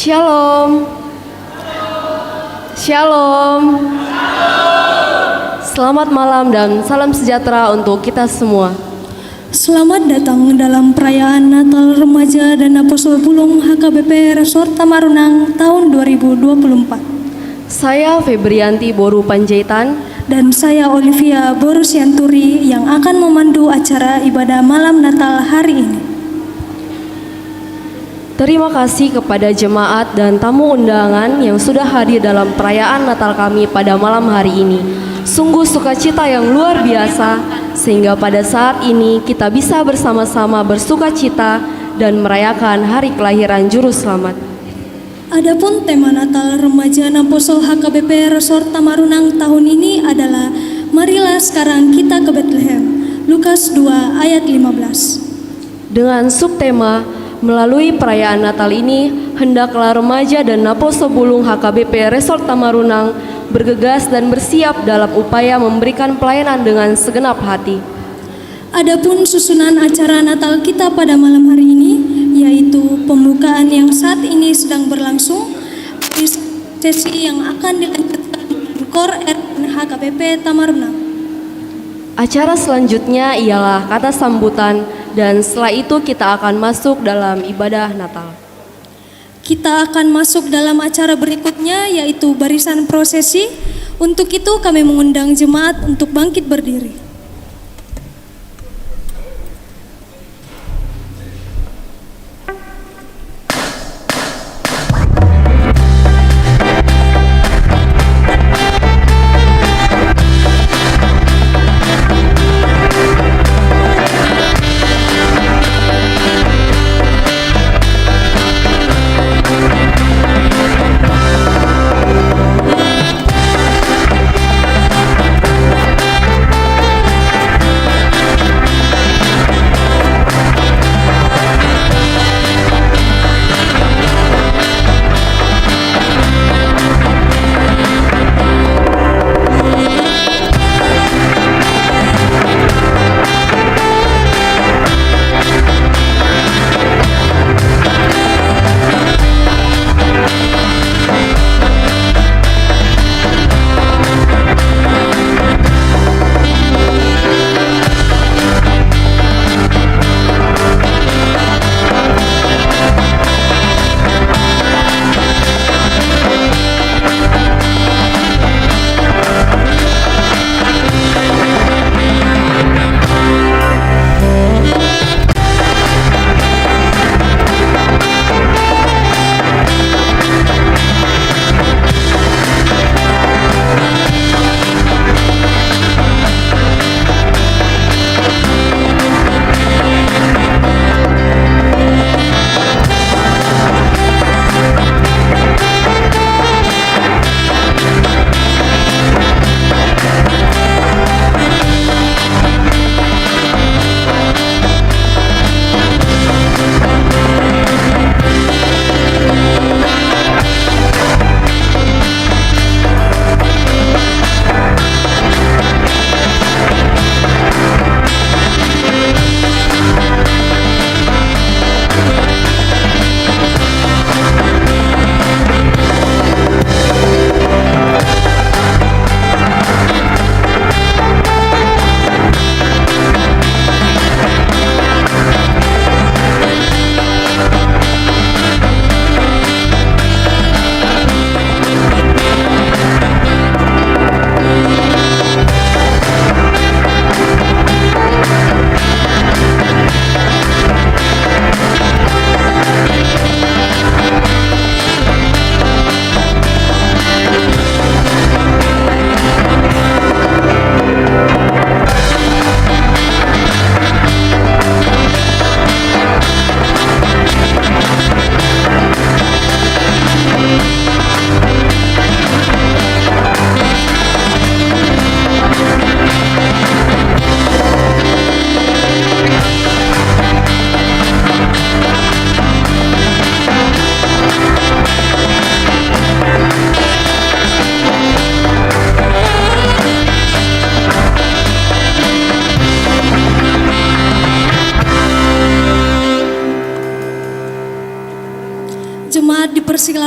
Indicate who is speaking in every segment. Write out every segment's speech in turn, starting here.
Speaker 1: Shalom. Shalom. Selamat malam dan salam sejahtera untuk kita semua.
Speaker 2: Selamat datang dalam perayaan Natal Remaja dan Apostol Bulung HKBP Resort Tamarunang tahun 2024.
Speaker 1: Saya Febrianti Boru Panjaitan
Speaker 2: Dan saya Olivia Borusianturi yang akan memandu acara ibadah malam Natal hari ini.
Speaker 1: Terima kasih kepada jemaat dan tamu undangan yang sudah hadir dalam perayaan Natal kami pada malam hari ini. Sungguh sukacita yang luar biasa, sehingga pada saat ini kita bisa bersama-sama bersukacita dan merayakan hari kelahiran Juru Selamat.
Speaker 2: Adapun tema Natal Remaja Apostol HKBP Resort Tamarunang tahun ini adalah Marilah sekarang kita ke Bethlehem, Lukas 2 ayat 15.
Speaker 1: Dengan subtema, melalui perayaan Natal ini, hendaklah remaja dan Apostol Bulung HKBP Resort Tamarunang bergegas dan bersiap dalam upaya memberikan pelayanan dengan segenap hati.
Speaker 2: Adapun susunan acara Natal kita pada malam hari ini, yaitu pembukaan yang saat ini sedang berlangsung, sesi yang akan dilanjutkan KOR RN HKBP Tamarunang.
Speaker 1: Acara selanjutnya ialah kata sambutan, dan setelah itu kita akan masuk dalam ibadah Natal.
Speaker 2: Kita akan masuk dalam acara berikutnya, yaitu barisan prosesi. Untuk itu kami mengundang jemaat untuk bangkit berdiri.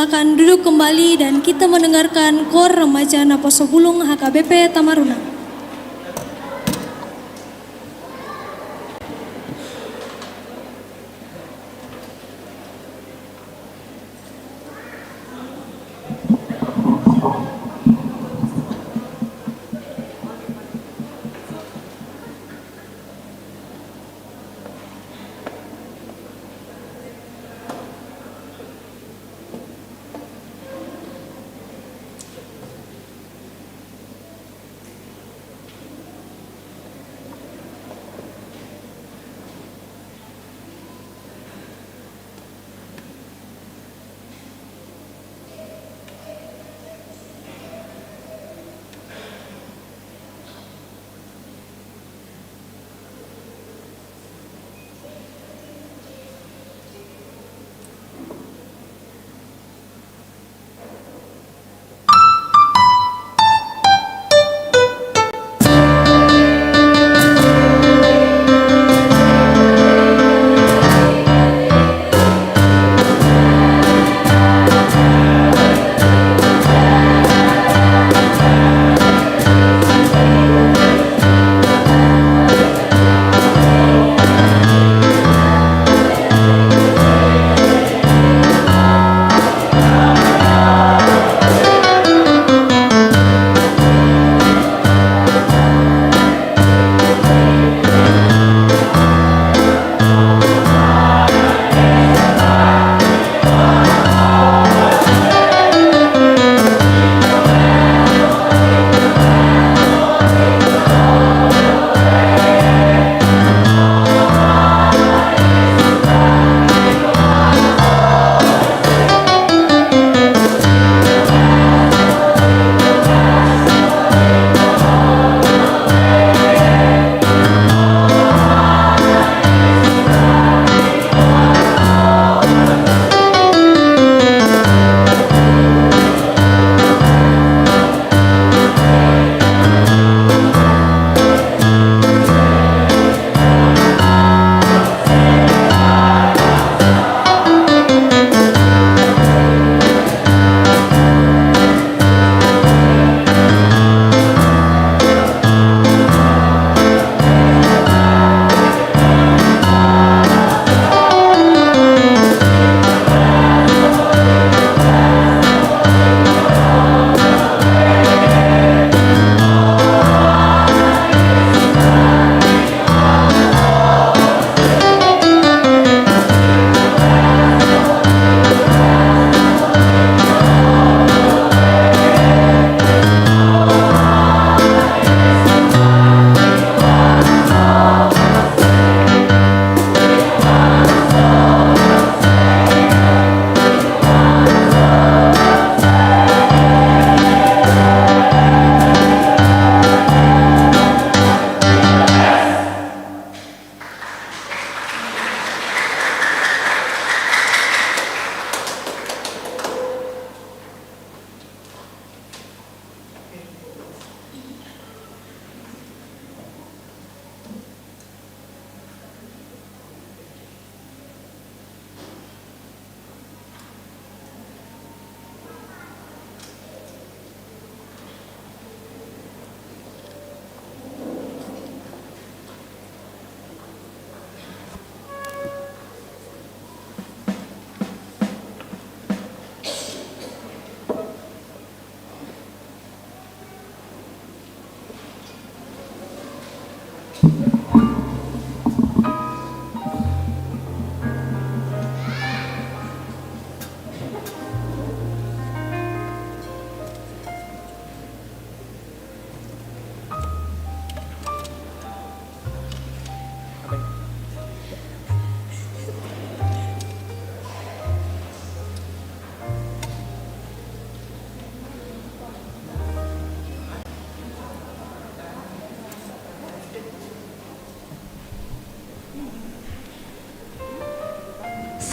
Speaker 2: silakan duduk kembali dan kita mendengarkan KOR Remaja Naposo Bulung HKBP Tamarunang.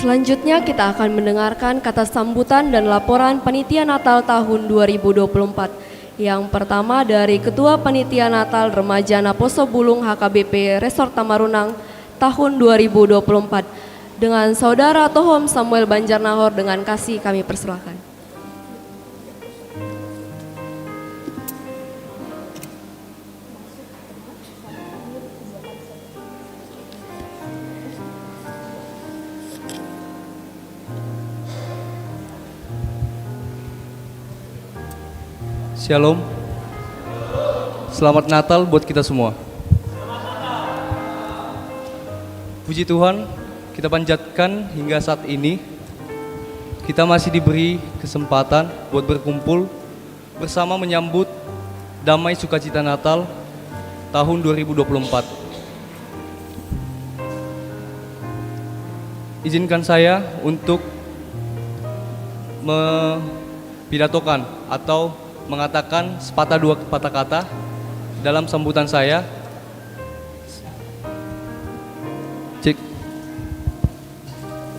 Speaker 1: Selanjutnya kita akan mendengarkan kata sambutan dan laporan Panitia Natal tahun 2024. Yang pertama dari Ketua Panitia Natal Remaja Naposo Bulung HKBP Resort Tamarunang tahun 2024 dengan Saudara Tohom Samuel Banjarnahor, dengan kasih kami persilakan.
Speaker 3: Shalom. Selamat Natal buat kita semua. Puji Tuhan, kita panjatkan hingga saat ini kita masih diberi kesempatan buat berkumpul bersama menyambut damai sukacita Natal tahun 2024. Izinkan saya untuk mempidatokan atau mengatakan sepatah dua patah kata dalam sambutan saya.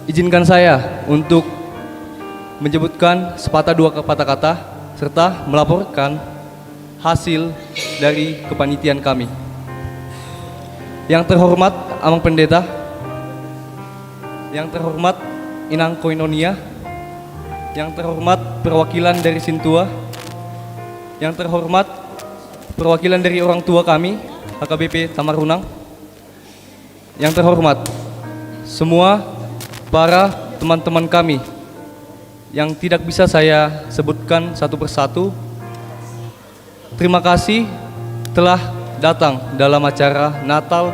Speaker 3: Izinkan saya untuk menyebutkan sepatah dua patah kata serta melaporkan hasil dari kepanitiaan kami. Yang terhormat Amang Pendeta, yang terhormat Inang Koinonia, yang terhormat perwakilan dari Sintua, yang terhormat perwakilan dari orang tua kami, HKBP Tamarunang, yang terhormat semua para teman-teman kami yang tidak bisa saya sebutkan satu persatu. Terima kasih telah datang dalam acara Natal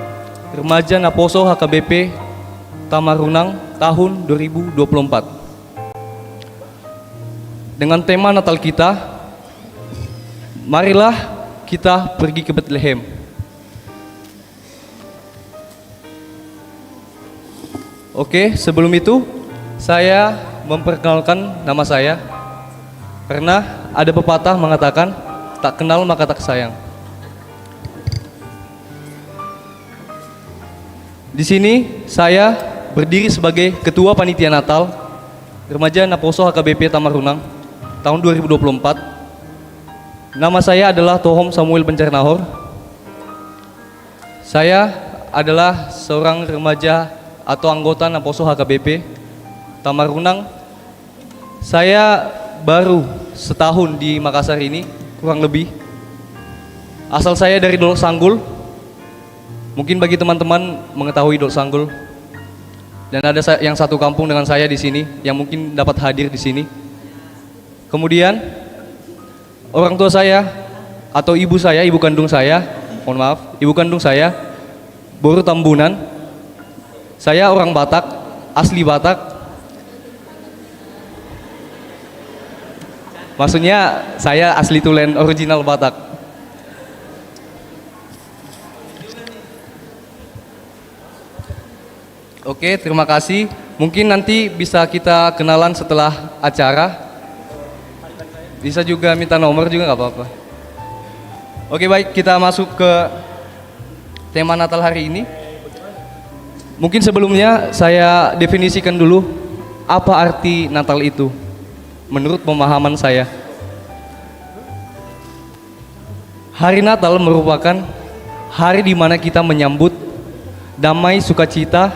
Speaker 3: Remaja Naposo HKBP Tamarunang tahun 2024. Dengan tema Natal kita, marilah kita pergi ke Bethlehem. Oke, sebelum itu saya memperkenalkan nama saya karena ada pepatah mengatakan tak kenal maka tak sayang. Di sini saya berdiri sebagai Ketua Panitia Natal Remaja Naposo HKBP Tamarunang tahun 2024. Nama saya adalah Tohom Samuel Pencernahor. Saya adalah seorang remaja atau anggota Naposo HKBP Tamarunang. Saya baru setahun di Makassar ini, kurang lebih. Asal saya dari Dolok Sanggul. Mungkin bagi teman-teman mengetahui Dolok Sanggul. Dan ada yang satu kampung dengan saya di sini yang mungkin dapat hadir di sini. Kemudian orang tua saya atau ibu saya, ibu kandung saya, mohon maaf, ibu kandung saya Boru Tambunan. Saya orang Batak, asli Batak. Maksudnya saya asli Tulen, original Batak. Oke, terima kasih. Mungkin nanti bisa kita kenalan setelah acara. Bisa juga minta nomor juga nggak apa-apa. Oke, baik, kita masuk ke tema Natal hari ini. Mungkin sebelumnya saya definisikan dulu apa arti Natal itu menurut pemahaman saya. Hari Natal merupakan hari di mana kita menyambut damai, sukacita,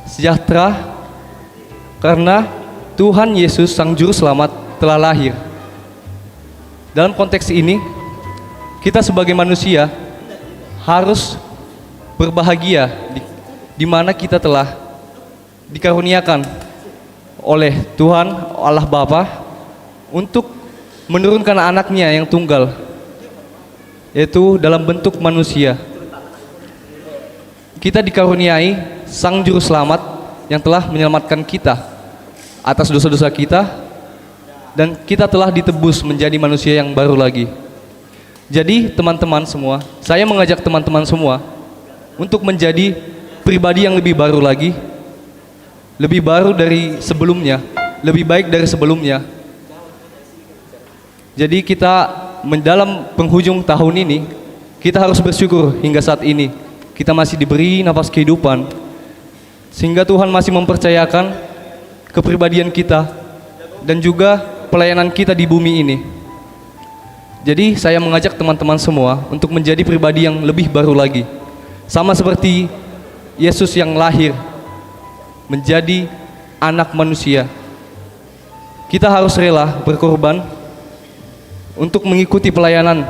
Speaker 3: sejahtera karena Tuhan Yesus Sang Juru Selamat telah lahir. Dalam konteks ini, kita sebagai manusia harus berbahagia di mana kita telah dikaruniakan oleh Tuhan Allah Bapa untuk menurunkan anaknya yang tunggal, yaitu dalam bentuk manusia. Kita dikaruniai Sang Juru Selamat yang telah menyelamatkan kita atas dosa-dosa kita, dan kita telah ditebus menjadi manusia yang baru lagi. Jadi teman-teman semua, saya mengajak teman-teman semua untuk menjadi pribadi yang lebih baru lagi, lebih baru dari sebelumnya, lebih baik dari sebelumnya. Jadi kita dalam penghujung tahun ini, kita harus bersyukur hingga saat ini kita masih diberi nafas kehidupan, sehingga Tuhan masih mempercayakan kepribadian kita dan juga pelayanan kita di bumi ini. Jadi saya mengajak teman-teman semua untuk menjadi pribadi yang lebih baru lagi, sama seperti Yesus yang lahir menjadi anak manusia. Kita harus rela berkorban untuk mengikuti pelayanan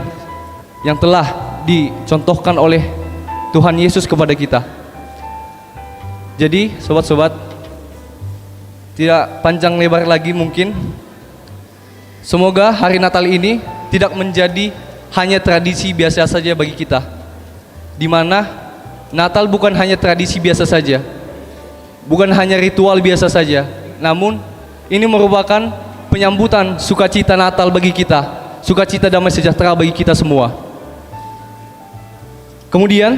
Speaker 3: yang telah dicontohkan oleh Tuhan Yesus kepada kita. Jadi sobat-sobat, tidak panjang lebar lagi mungkin, semoga hari Natal ini tidak menjadi hanya tradisi biasa saja bagi kita, di mana Natal bukan hanya tradisi biasa saja, bukan hanya ritual biasa saja, namun ini merupakan penyambutan sukacita Natal bagi kita, sukacita damai sejahtera bagi kita semua. Kemudian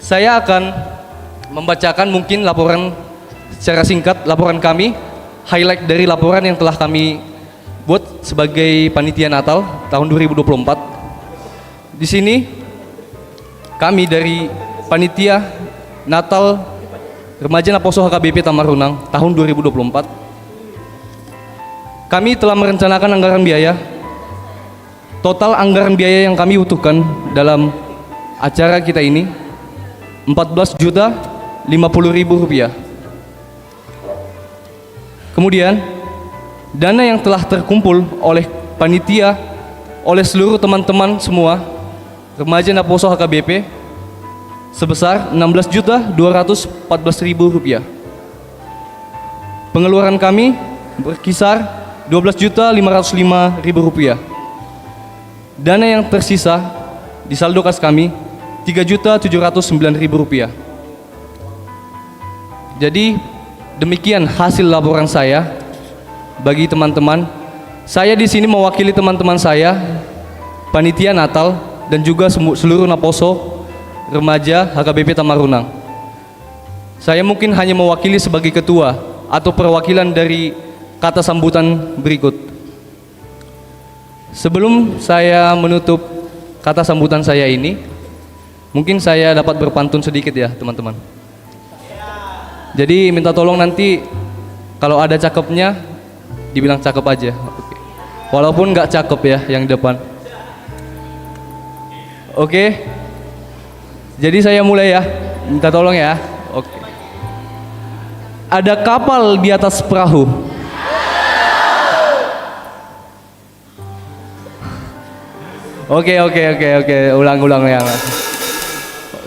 Speaker 3: saya akan membacakan mungkin laporan secara singkat, laporan kami, highlight dari laporan yang telah kami buat sebagai panitia Natal tahun 2024. Di sini kami dari panitia Natal Remaja Naposo HKBP Tamarunang tahun 2024, kami telah merencanakan anggaran biaya. Total anggaran biaya yang kami butuhkan dalam acara kita ini 14.050.000 rupiah. Kemudian dana yang telah terkumpul oleh panitia, oleh seluruh teman-teman semua Remaja Naposo HKBP sebesar 16.214.000 rupiah. Pengeluaran kami berkisar 12.505.000 rupiah. Dana yang tersisa di saldo kas kami 3.709.000 rupiah. Jadi demikian hasil laporan saya bagi teman-teman. Saya di sini mewakili teman-teman saya, panitia Natal dan juga seluruh Naposo Remaja HKBP Tamarunang. Saya mungkin hanya mewakili sebagai ketua atau perwakilan dari kata sambutan berikut. Sebelum saya menutup kata sambutan saya ini, mungkin saya dapat berpantun sedikit ya teman-teman. Jadi minta tolong nanti kalau ada cakepnya dibilang cakep aja. Oke. Walaupun nggak cakep ya yang depan. Oke. Jadi saya mulai ya. Minta tolong ya. Oke. Ada kapal di atas perahu. Oke. Ulang ya.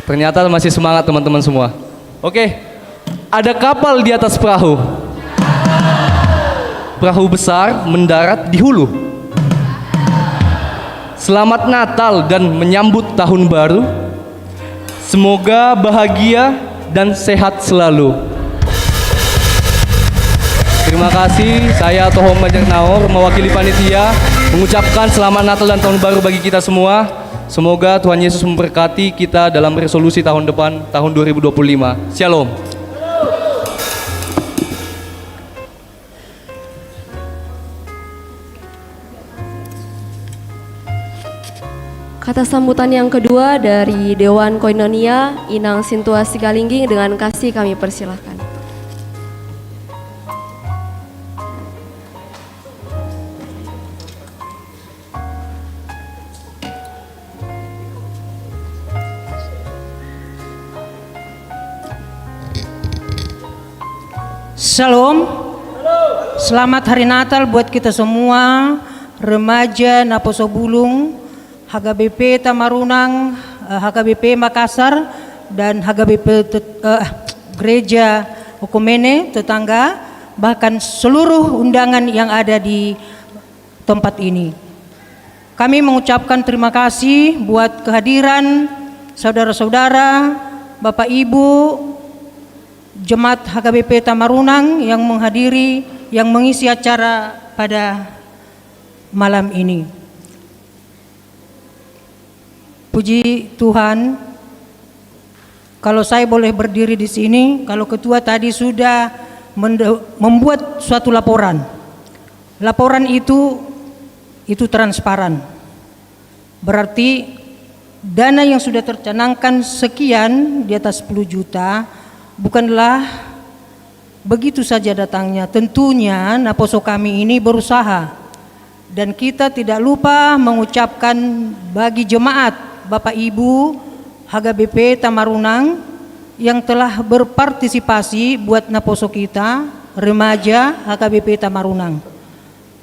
Speaker 3: Ternyata masih semangat teman-teman semua. Oke. Ada kapal di atas perahu. Perahu besar mendarat di hulu. Selamat Natal dan menyambut tahun baru. Semoga bahagia dan sehat selalu. Terima kasih. Saya Toho Majernaor mewakili panitia mengucapkan selamat Natal dan tahun baru bagi kita semua. Semoga Tuhan Yesus memberkati kita dalam resolusi tahun depan, tahun 2025. Shalom.
Speaker 1: Kata sambutan yang kedua dari Dewan Koinonia Inang Sintua Sigalingging dengan kasih kami persilahkan.
Speaker 4: Shalom. Selamat Hari Natal buat kita semua, Remaja Naposo Bulung, HKBP Tamarunang, HKBP Makassar, dan HKBP Gereja Okumene tetangga, bahkan seluruh undangan yang ada di tempat ini. Kami mengucapkan terima kasih buat kehadiran saudara-saudara, Bapak Ibu, Jemaat HKBP Tamarunang yang menghadiri, yang mengisi acara pada malam ini. Puji Tuhan, kalau saya boleh berdiri di sini, kalau ketua tadi sudah membuat suatu laporan. Laporan itu transparan. Berarti dana yang sudah tercanangkan sekian di atas 10 juta bukanlah begitu saja datangnya. Tentunya Naposo kami ini berusaha, dan kita tidak lupa mengucapkan bagi jemaat Bapak Ibu HKBP Tamarunang yang telah berpartisipasi buat Naposo kita, Remaja HKBP Tamarunang.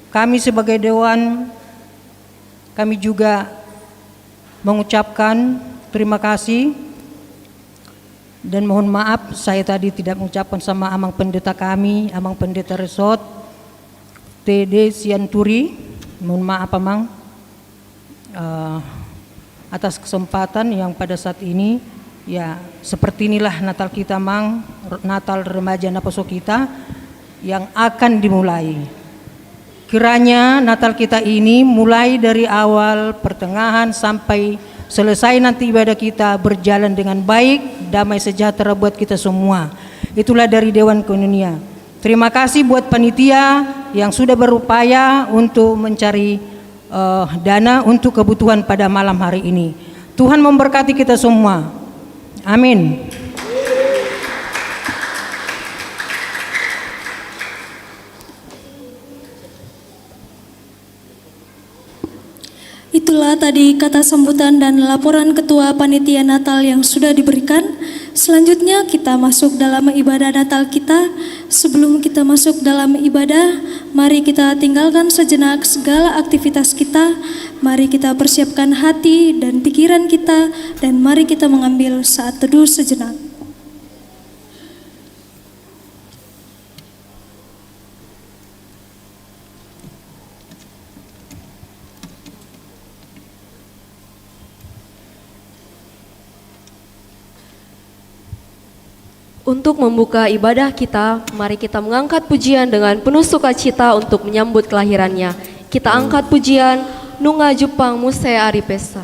Speaker 4: Kami sebagai Dewan, kami juga mengucapkan terima kasih dan mohon maaf saya tadi tidak mengucapkan sama Amang Pendeta kami, Amang Pendeta Resort TD Sianturi. Mohon maaf Amang. atas kesempatan yang pada saat ini ya seperti inilah Natal kita Mang, Natal remaja Naposo kita yang akan dimulai. Kiranya Natal kita ini mulai dari awal, pertengahan sampai selesai nanti ibadah kita berjalan dengan baik, damai sejahtera buat kita semua. Itulah dari Dewan Koinonia. Terima kasih buat panitia yang sudah berupaya untuk mencari dana untuk kebutuhan pada malam hari ini. Tuhan memberkati kita semua. Amin.
Speaker 2: Itulah tadi kata sambutan dan laporan Ketua Panitia Natal yang sudah diberikan. Selanjutnya kita masuk dalam ibadah Natal kita. Sebelum kita masuk dalam ibadah, mari kita tinggalkan sejenak segala aktivitas kita. Mari kita persiapkan hati dan pikiran kita, dan mari kita mengambil saat teduh sejenak.
Speaker 1: Untuk membuka ibadah kita, mari kita mengangkat pujian dengan penuh sukacita untuk menyambut kelahirannya. Kita angkat pujian Nunga Jepang Muse Ari Pesa.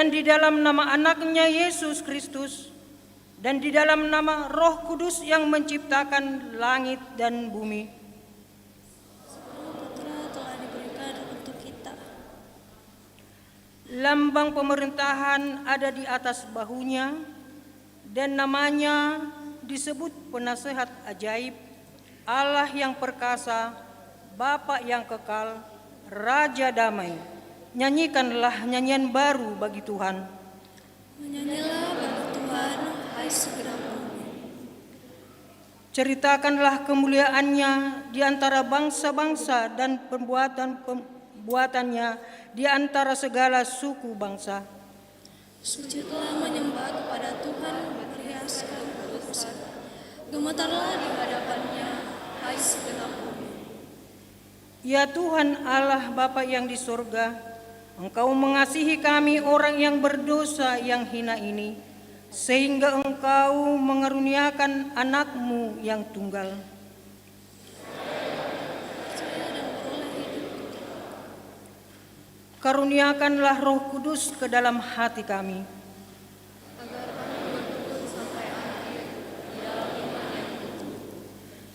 Speaker 4: dan di dalam nama anaknya Yesus Kristus, dan di dalam nama Roh Kudus yang menciptakan langit dan bumi.
Speaker 2: Putra telah diberikan untuk kita.
Speaker 4: Lambang pemerintahan ada di atas bahunya, dan namanya disebut Penasehat Ajaib, Allah yang perkasa, Bapa yang kekal, Raja Damai. Nyanyikanlah nyanyian baru bagi Tuhan.
Speaker 2: Menyanyilah bagi Tuhan, hai segenap bumi.
Speaker 4: Ceritakanlah kemuliaannya di antara bangsa-bangsa dan perbuatan-perbuatannya di antara segala suku bangsa.
Speaker 2: Sujudlah menyembah kepada Tuhan berhiaskan kekudusan. Gemetarlah di hadapannya, hai segenap bumi.
Speaker 4: Ya Tuhan Allah Bapa yang di surga, Engkau mengasihi kami orang yang berdosa yang hina ini, sehingga Engkau mengaruniakan anak-Mu yang tunggal. Karuniakanlah Roh Kudus ke dalam hati kami,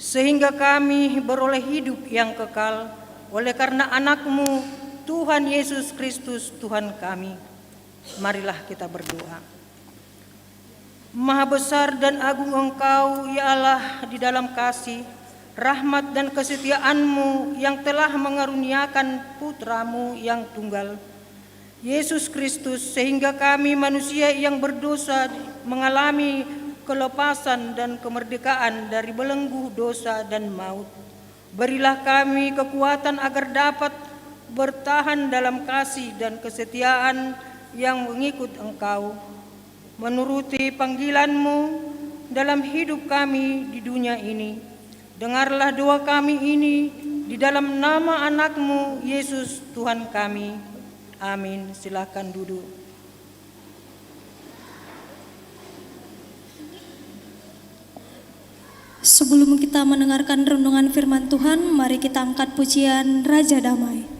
Speaker 4: sehingga kami beroleh hidup yang kekal oleh karena anak-Mu, Tuhan Yesus Kristus Tuhan kami. Marilah kita berdoa. Maha besar dan agung Engkau, ya Allah, di dalam kasih, rahmat dan kesetiaan-Mu yang telah mengaruniakan Putra-Mu yang tunggal, Yesus Kristus, sehingga kami manusia yang berdosa mengalami kelepasan dan kemerdekaan dari belenggu dosa dan maut. Berilah kami kekuatan agar dapat bertahan dalam kasih dan kesetiaan yang mengikut Engkau, menuruti panggilan-Mu dalam hidup kami di dunia ini. Dengarlah doa kami ini di dalam nama anak-Mu, Yesus Tuhan kami. Amin. Silakan duduk.
Speaker 2: Sebelum kita mendengarkan renungan firman Tuhan, mari kita angkat pujian Raja Damai.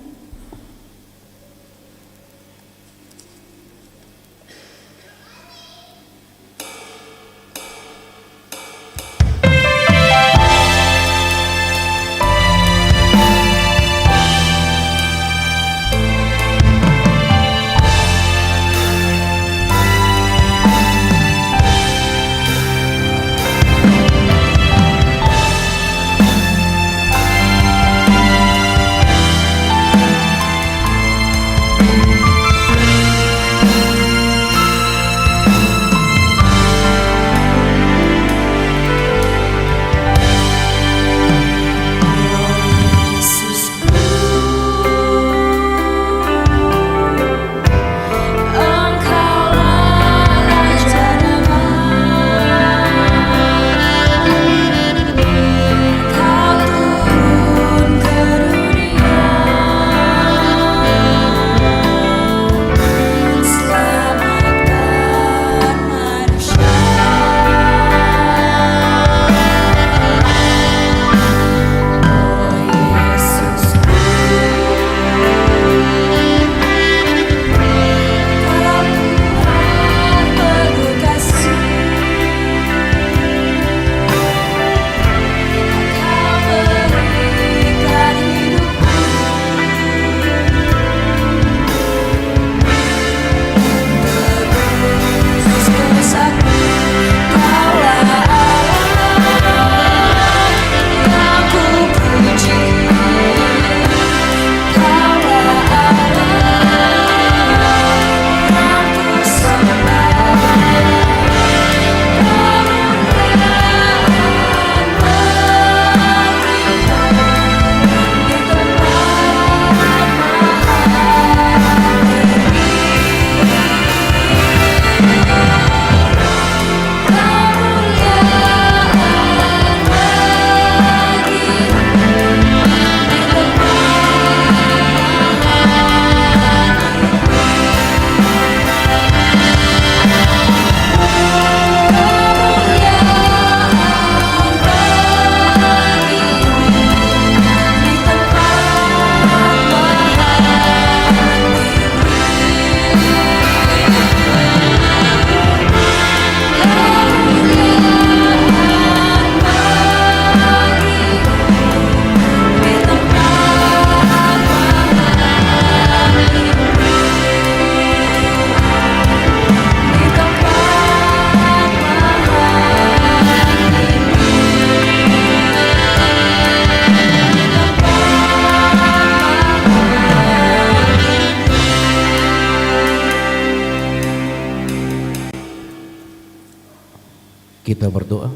Speaker 5: Kita berdoa.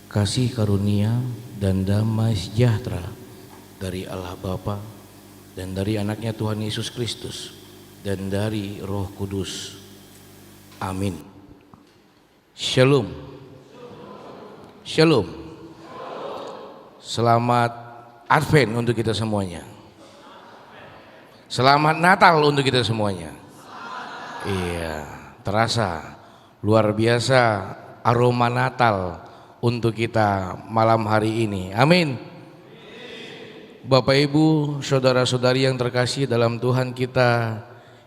Speaker 5: Kasih karunia dan damai sejahtera dari Allah Bapa dan dari anaknya Tuhan Yesus Kristus dan dari Roh Kudus. Amin. Shalom. Shalom. Selamat Advent untuk kita semuanya. Selamat Natal untuk kita semuanya. Iya, terasa luar biasa aroma Natal untuk kita malam hari ini. Amin. Bapak Ibu, saudara-saudari yang terkasih dalam Tuhan kita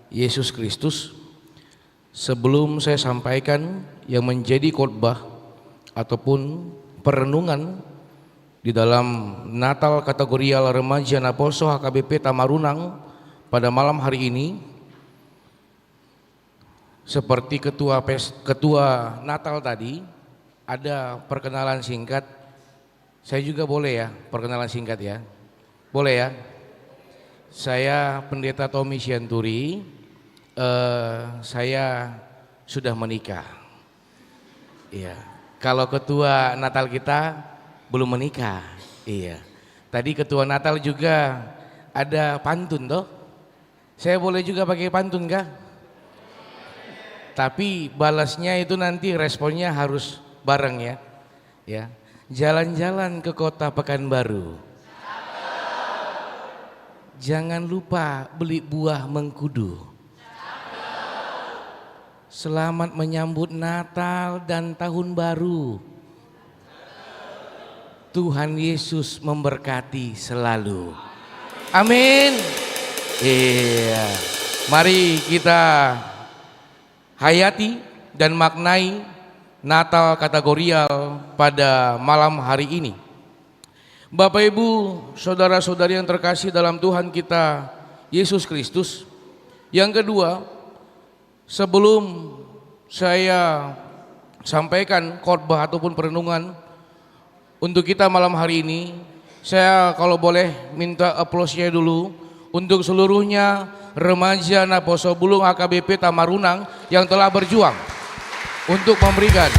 Speaker 5: Yesus Kristus, sebelum saya sampaikan yang menjadi khotbah ataupun perenungan di dalam Natal Kategorial Remaja Naposo HKBP Tamarunang pada malam hari ini. Seperti ketua Natal tadi, ada perkenalan singkat. Saya juga boleh ya perkenalan singkat ya? Boleh ya? Saya Pendeta Tommy Sianturi. Saya sudah menikah. Iya. Kalau ketua Natal kita belum menikah. Iya. Tadi ketua Natal juga ada pantun toh? Saya boleh juga pakai pantun kah? Tapi balasnya itu nanti responnya harus bareng ya. Ya. Jalan-jalan ke kota Pekanbaru. Jangan lupa beli buah mengkudu. Selamat menyambut Natal dan Tahun Baru. Tuhan Yesus memberkati selalu. Amin. Iya. Mari kita hayati dan maknai Natal Kategorial pada malam hari ini. Bapak Ibu, saudara-saudari yang terkasih dalam Tuhan kita Yesus Kristus. Yang kedua, sebelum saya sampaikan khotbah ataupun perenungan untuk kita malam hari ini, saya kalau boleh minta aplausnya dulu untuk seluruhnya remaja Naposo Bulung HKBP Tamarunang yang telah berjuang untuk memberikan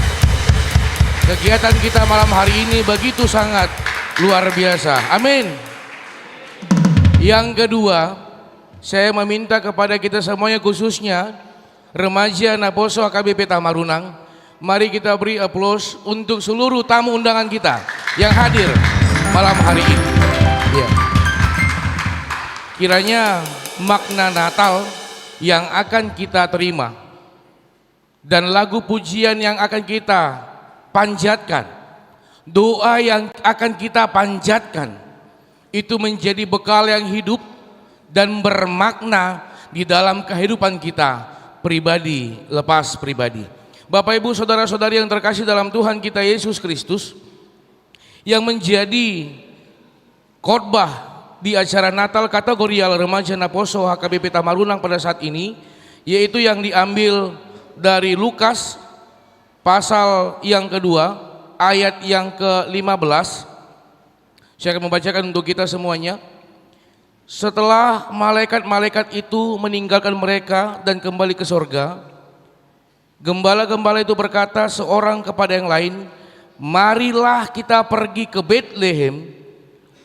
Speaker 5: kegiatan kita malam hari ini begitu sangat luar biasa. Amin. Yang kedua, saya meminta kepada kita semuanya, khususnya remaja Naposo HKBP Tamarunang, mari kita beri aplaus untuk seluruh tamu undangan kita yang hadir malam hari ini. Ya. Kiranya makna Natal yang akan kita terima dan lagu pujian yang akan kita panjatkan, doa yang akan kita panjatkan, itu menjadi bekal yang hidup dan bermakna di dalam kehidupan kita pribadi lepas pribadi. Bapak Ibu saudara-saudari yang terkasih dalam Tuhan kita Yesus Kristus, yang menjadi khotbah di acara Natal Kategorial Remaja Naposo HKBP Tamarunang pada saat ini, yaitu yang diambil dari Lukas pasal yang kedua ayat yang ke-15. Saya akan membacakan untuk kita semuanya. Setelah malaikat-malaikat itu meninggalkan mereka dan kembali ke sorga, gembala-gembala itu berkata seorang kepada yang lain, marilah kita pergi ke Betlehem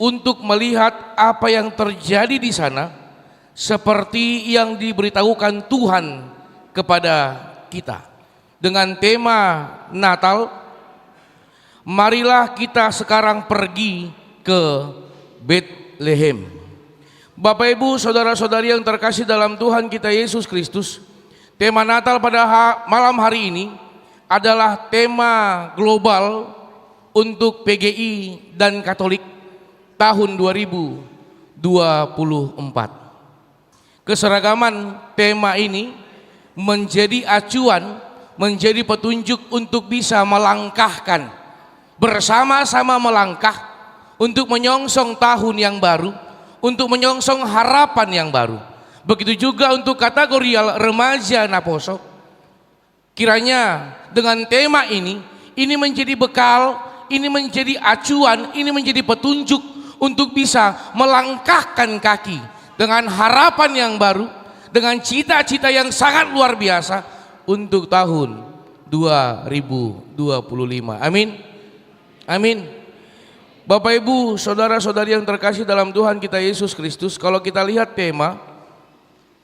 Speaker 5: untuk melihat apa yang terjadi di sana, seperti yang diberitahukan Tuhan kepada kita. Dengan tema Natal, marilah kita sekarang pergi ke Betlehem. Bapak Ibu saudara-saudari yang terkasih dalam Tuhan kita Yesus Kristus, tema Natal pada malam hari ini adalah tema global untuk PGI dan Katolik tahun 2024. Keseragaman tema ini menjadi acuan, menjadi petunjuk untuk bisa melangkahkan, bersama-sama melangkah untuk menyongsong tahun yang baru, untuk menyongsong harapan yang baru. Begitu juga untuk kategorial remaja Naposo. Kiranya dengan tema ini menjadi bekal, ini menjadi acuan, ini menjadi petunjuk untuk bisa melangkahkan kaki dengan harapan yang baru, dengan cita-cita yang sangat luar biasa untuk tahun 2025. Amin. Amin. Bapak Ibu, saudara-saudari yang terkasih dalam Tuhan kita Yesus Kristus, kalau kita lihat tema,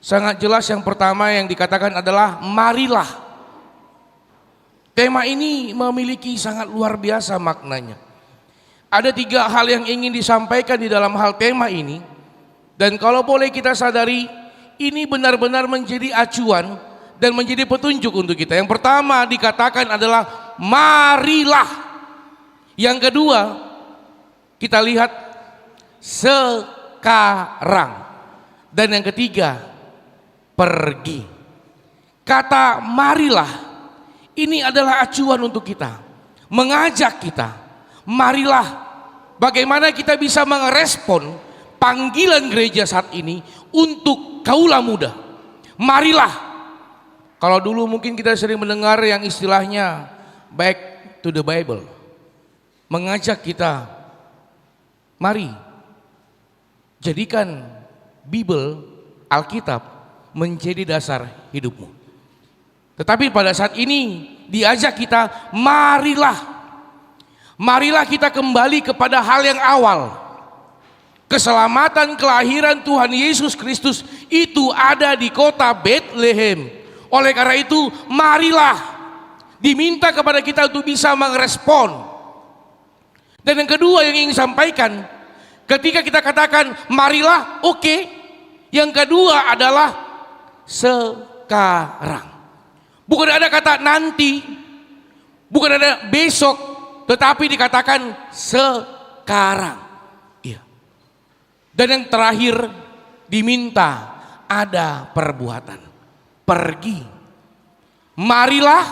Speaker 5: sangat jelas yang pertama yang dikatakan adalah marilah. Tema ini memiliki sangat luar biasa maknanya. Ada 3 hal yang ingin disampaikan di dalam hal tema ini, dan kalau boleh kita sadari, ini benar-benar menjadi acuan dan menjadi petunjuk untuk kita. Yang pertama dikatakan adalah marilah. Yang kedua kita lihat sekarang, dan yang ketiga pergi. Kata marilah ini adalah acuan untuk kita. mengajak kita, marilah bagaimana kita bisa merespon panggilan gereja saat ini untuk kaula muda. Marilah, kalau dulu mungkin kita sering mendengar yang istilahnya back to the Bible, mengajak kita, mari jadikan Bible, Alkitab menjadi dasar hidupmu. Tetapi pada saat ini diajak kita, marilah kita kembali kepada hal yang awal. Keselamatan kelahiran Tuhan Yesus Kristus itu ada di kota Bethlehem. Oleh karena itu, marilah, diminta kepada kita untuk bisa merespon. Dan yang kedua yang ingin sampaikan, ketika kita katakan marilah, oke. Yang kedua adalah sekarang. Bukan ada kata nanti, bukan ada besok, tetapi dikatakan sekarang. Iya. Dan yang terakhir diminta ada perbuatan. Pergi. Marilah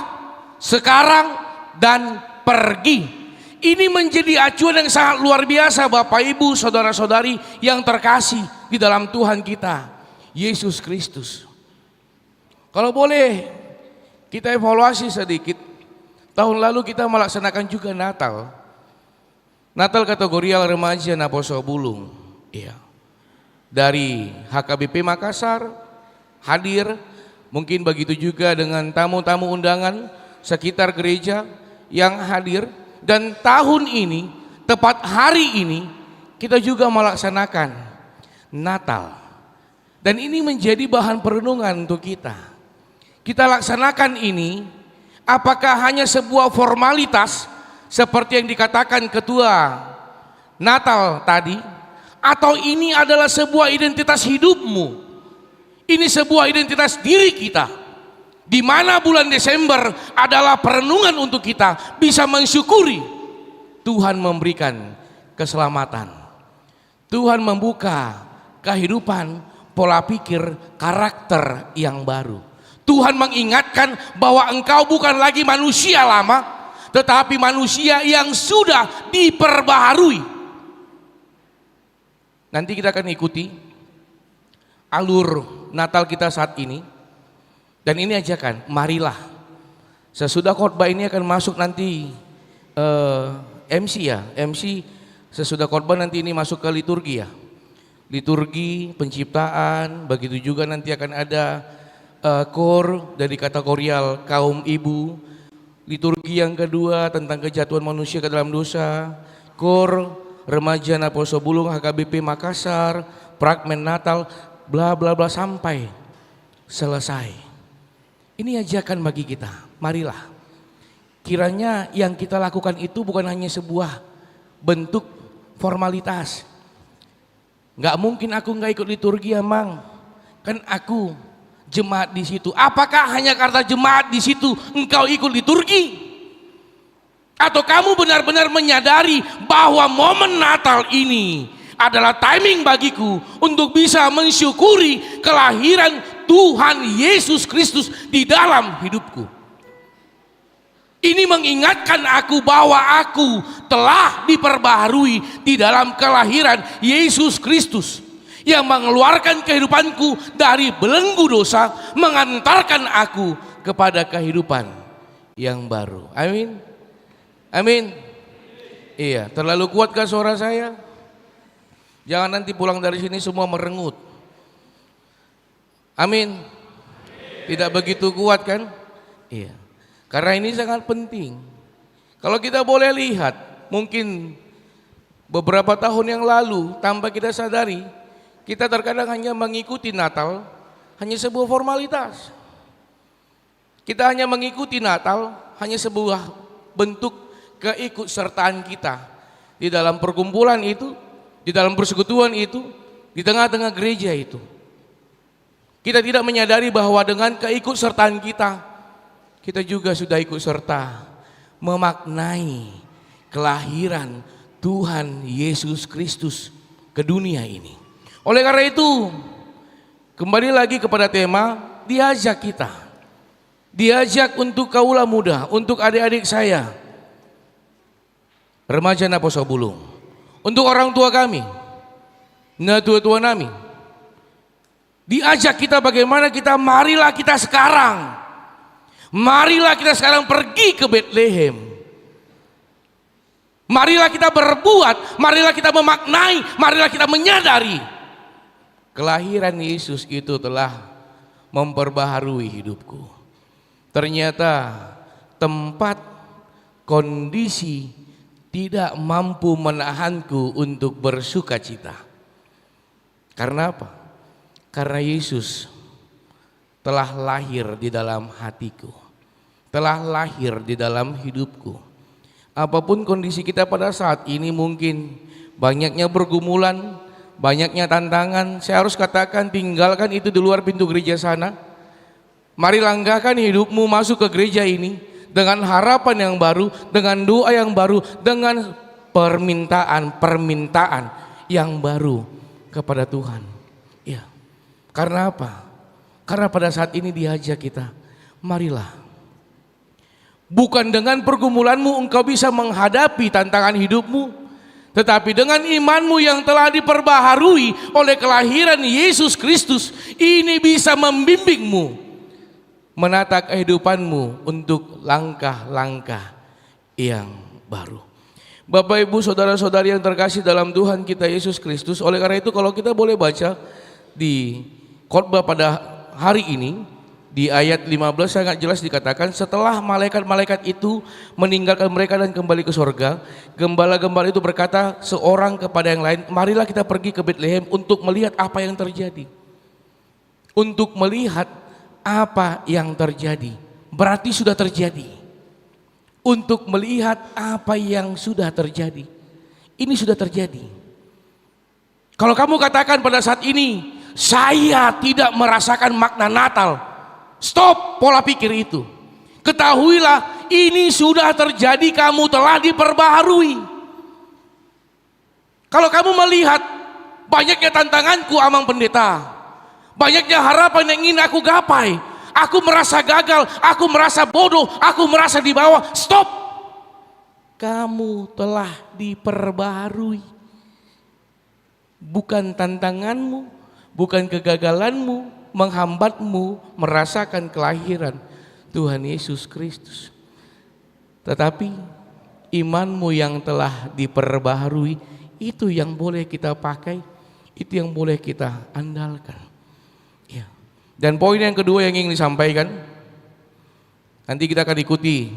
Speaker 5: sekarang dan pergi. Ini menjadi acuan yang sangat luar biasa Bapak Ibu, saudara-saudari yang terkasih di dalam Tuhan kita, Yesus Kristus. Kalau boleh kita evaluasi sedikit. Tahun lalu kita melaksanakan juga Natal. Natal kategorial remaja Naposo Bulung. Iya. Dari HKBP Makassar hadir, mungkin begitu juga dengan tamu-tamu undangan sekitar gereja yang hadir. Dan tahun ini, tepat hari ini, kita juga melaksanakan Natal. Dan ini menjadi bahan perenungan untuk kita. Kita laksanakan ini, apakah hanya sebuah formalitas seperti yang dikatakan ketua Natal tadi, atau ini adalah sebuah identitas hidupmu? Ini sebuah identitas diri kita, di mana bulan Desember adalah perenungan untuk kita bisa mensyukuri Tuhan memberikan keselamatan. Tuhan membuka kehidupan, pola pikir, karakter yang baru. Tuhan mengingatkan bahwa engkau bukan lagi manusia lama, tetapi manusia yang sudah diperbaharui. Nanti kita akan ikuti alur Natal kita saat ini. Dan ini ajakan, marilah. Sesudah khotbah ini akan masuk nanti MC ya. MC sesudah khotbah nanti ini masuk ke liturgi ya. Liturgi, penciptaan, begitu juga nanti akan ada kor dari kategorial kaum ibu. Liturgi yang kedua tentang kejatuhan manusia ke dalam dosa. Kor remaja Naposo Bulung HKBP Makassar, fragmen Natal, bla bla bla sampai selesai. Ini ajakan bagi kita, marilah. Kiranya yang kita lakukan itu bukan hanya sebuah bentuk formalitas. Nggak mungkin aku nggak ikut liturgi ya Mang, kan aku jemaat di situ. Apakah hanya karena jemaat di situ engkau ikut liturgi? Atau kamu benar-benar menyadari bahwa momen Natal ini adalah timing bagiku untuk bisa mensyukuri kelahiran Tuhan Yesus Kristus di dalam hidupku. Ini mengingatkan aku bahwa aku telah diperbaharui di dalam kelahiran Yesus Kristus yang mengeluarkan kehidupanku dari belenggu dosa, mengantarkan aku kepada kehidupan yang baru. Amin. Amin. Iya, terlalu kuatkah suara saya? Jangan nanti pulang dari sini semua merengut. Amin. Tidak begitu kuat kan? Iya. Karena ini sangat penting. Kalau kita boleh lihat, mungkin beberapa tahun yang lalu tanpa kita sadari, kita terkadang hanya mengikuti Natal, hanya sebuah formalitas. Kita hanya mengikuti Natal, hanya sebuah bentuk keikutsertaan kita di dalam perkumpulan itu, di dalam persekutuan itu, di tengah-tengah gereja itu. Kita tidak menyadari bahwa dengan keikutsertaan kita, kita juga sudah ikut serta memaknai kelahiran Tuhan Yesus Kristus ke dunia ini. Oleh karena itu, kembali lagi kepada tema, diajak kita. Diajak untuk kaula muda, untuk adik-adik saya. remaja Naposo Bulung. Untuk orang tua kami, nah tua-tua kami, diajak kita bagaimana kita, marilah kita sekarang, marilah kita sekarang pergi ke Bethlehem. Marilah kita berbuat, marilah kita memaknai, marilah kita menyadari kelahiran Yesus itu telah memperbaharui hidupku. Ternyata tempat, kondisi tidak mampu menahanku untuk bersuka cita. Karena apa? Karena Yesus telah lahir di dalam hatiku, telah lahir di dalam hidupku. Apapun kondisi kita pada saat ini, mungkin banyaknya pergumulan, banyaknya tantangan, saya harus katakan tinggalkan itu di luar pintu gereja sana. Mari langkahkan hidupmu masuk ke gereja ini dengan harapan yang baru, dengan doa yang baru, dengan permintaan yang baru kepada Tuhan. Ya. Karena apa? Karena pada saat ini diajak kita, marilah. Bukan dengan pergumulanmu engkau bisa menghadapi tantangan hidupmu, tetapi dengan imanmu yang telah diperbaharui oleh kelahiran Yesus Kristus, ini bisa membimbingmu menata kehidupanmu untuk langkah-langkah yang baru. Bapak Ibu saudara-saudari yang terkasih dalam Tuhan kita Yesus Kristus, oleh karena itu kalau kita boleh baca di khotbah pada hari ini, di ayat 15 sangat jelas dikatakan, setelah malaikat-malaikat itu meninggalkan mereka dan kembali ke sorga, gembala-gembala itu berkata seorang kepada yang lain, marilah kita pergi ke Bethlehem untuk melihat apa yang terjadi. Untuk melihat apa yang terjadi, berarti sudah terjadi. Untuk melihat apa yang sudah terjadi, ini sudah terjadi. Kalau kamu katakan pada saat ini, saya tidak merasakan makna Natal, stop pola pikir itu. Ketahuilah ini sudah terjadi, kamu telah diperbaharui. Kalau kamu melihat banyaknya tantanganku Amang Pendeta, banyaknya harapan yang ingin aku gapai, aku merasa gagal, aku merasa bodoh, aku merasa di bawah, stop. Kamu telah diperbaharui. Bukan tantanganmu, bukan kegagalanmu menghambatmu merasakan kelahiran Tuhan Yesus Kristus, tetapi imanmu yang telah diperbaharui, itu yang boleh kita pakai, itu yang boleh kita andalkan. Ya. Dan poin yang kedua yang ingin disampaikan, nanti kita akan ikuti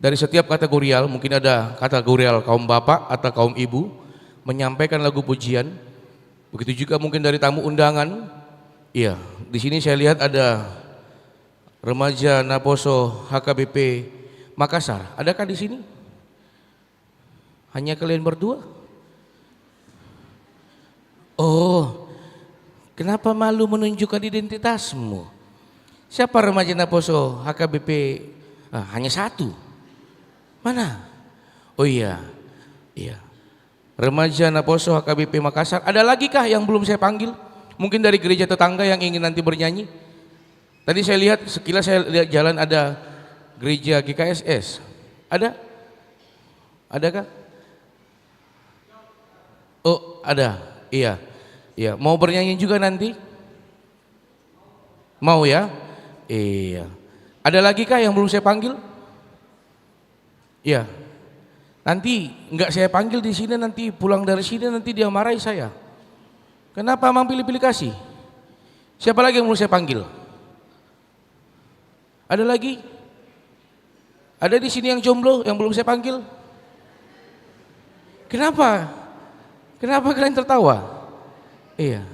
Speaker 5: dari setiap kategorial, mungkin ada kategorial kaum bapak atau kaum ibu menyampaikan lagu pujian, begitu juga mungkin dari tamu undangan. Iya, di sini saya lihat ada remaja Naposo HKBP Makassar. Adakah di sini? Hanya kalian berdua? Oh, kenapa malu menunjukkan identitasmu? Siapa remaja Naposo HKBP? Hanya satu. Mana? Oh iya, iya. Remaja Naposo HKBP Makassar. Ada lagi kah yang belum saya panggil? Mungkin dari gereja tetangga yang ingin nanti bernyanyi. Tadi saya lihat, sekilas saya lihat jalan ada gereja GKSS. Ada? Adakah? Oh, ada. Iya. Iya, mau bernyanyi juga nanti? Mau ya? Iya. Ada lagi kah yang belum saya panggil? Iya. Nanti enggak saya panggil di sini, nanti pulang dari sini nanti dia marahi saya. Kenapa Amang pilih-pilih kasih? Siapa lagi yang mau saya panggil? Ada lagi? Ada di sini yang jomblo yang belum saya panggil? Kenapa? Kenapa kalian tertawa? Iya.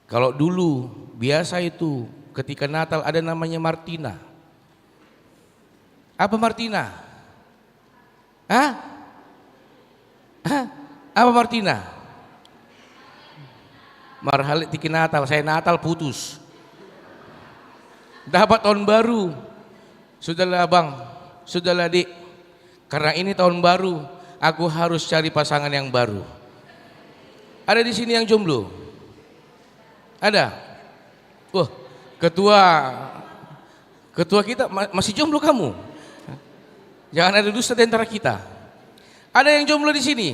Speaker 5: Kalau dulu biasa itu ketika Natal ada namanya Martina. Apa Martina? Hah? Hah? Apa Martina? Marhalit tiki Natal, saya Natal putus. Dapat tahun baru. Sudahlah Bang, sudahlah Dik. Karena ini tahun baru, aku harus cari pasangan yang baru. Ada di sini yang jomblo? Ada? Wah, ketua kita masih jomblo kamu? Jangan ada dusta di antara kita. Ada yang jomblo di sini?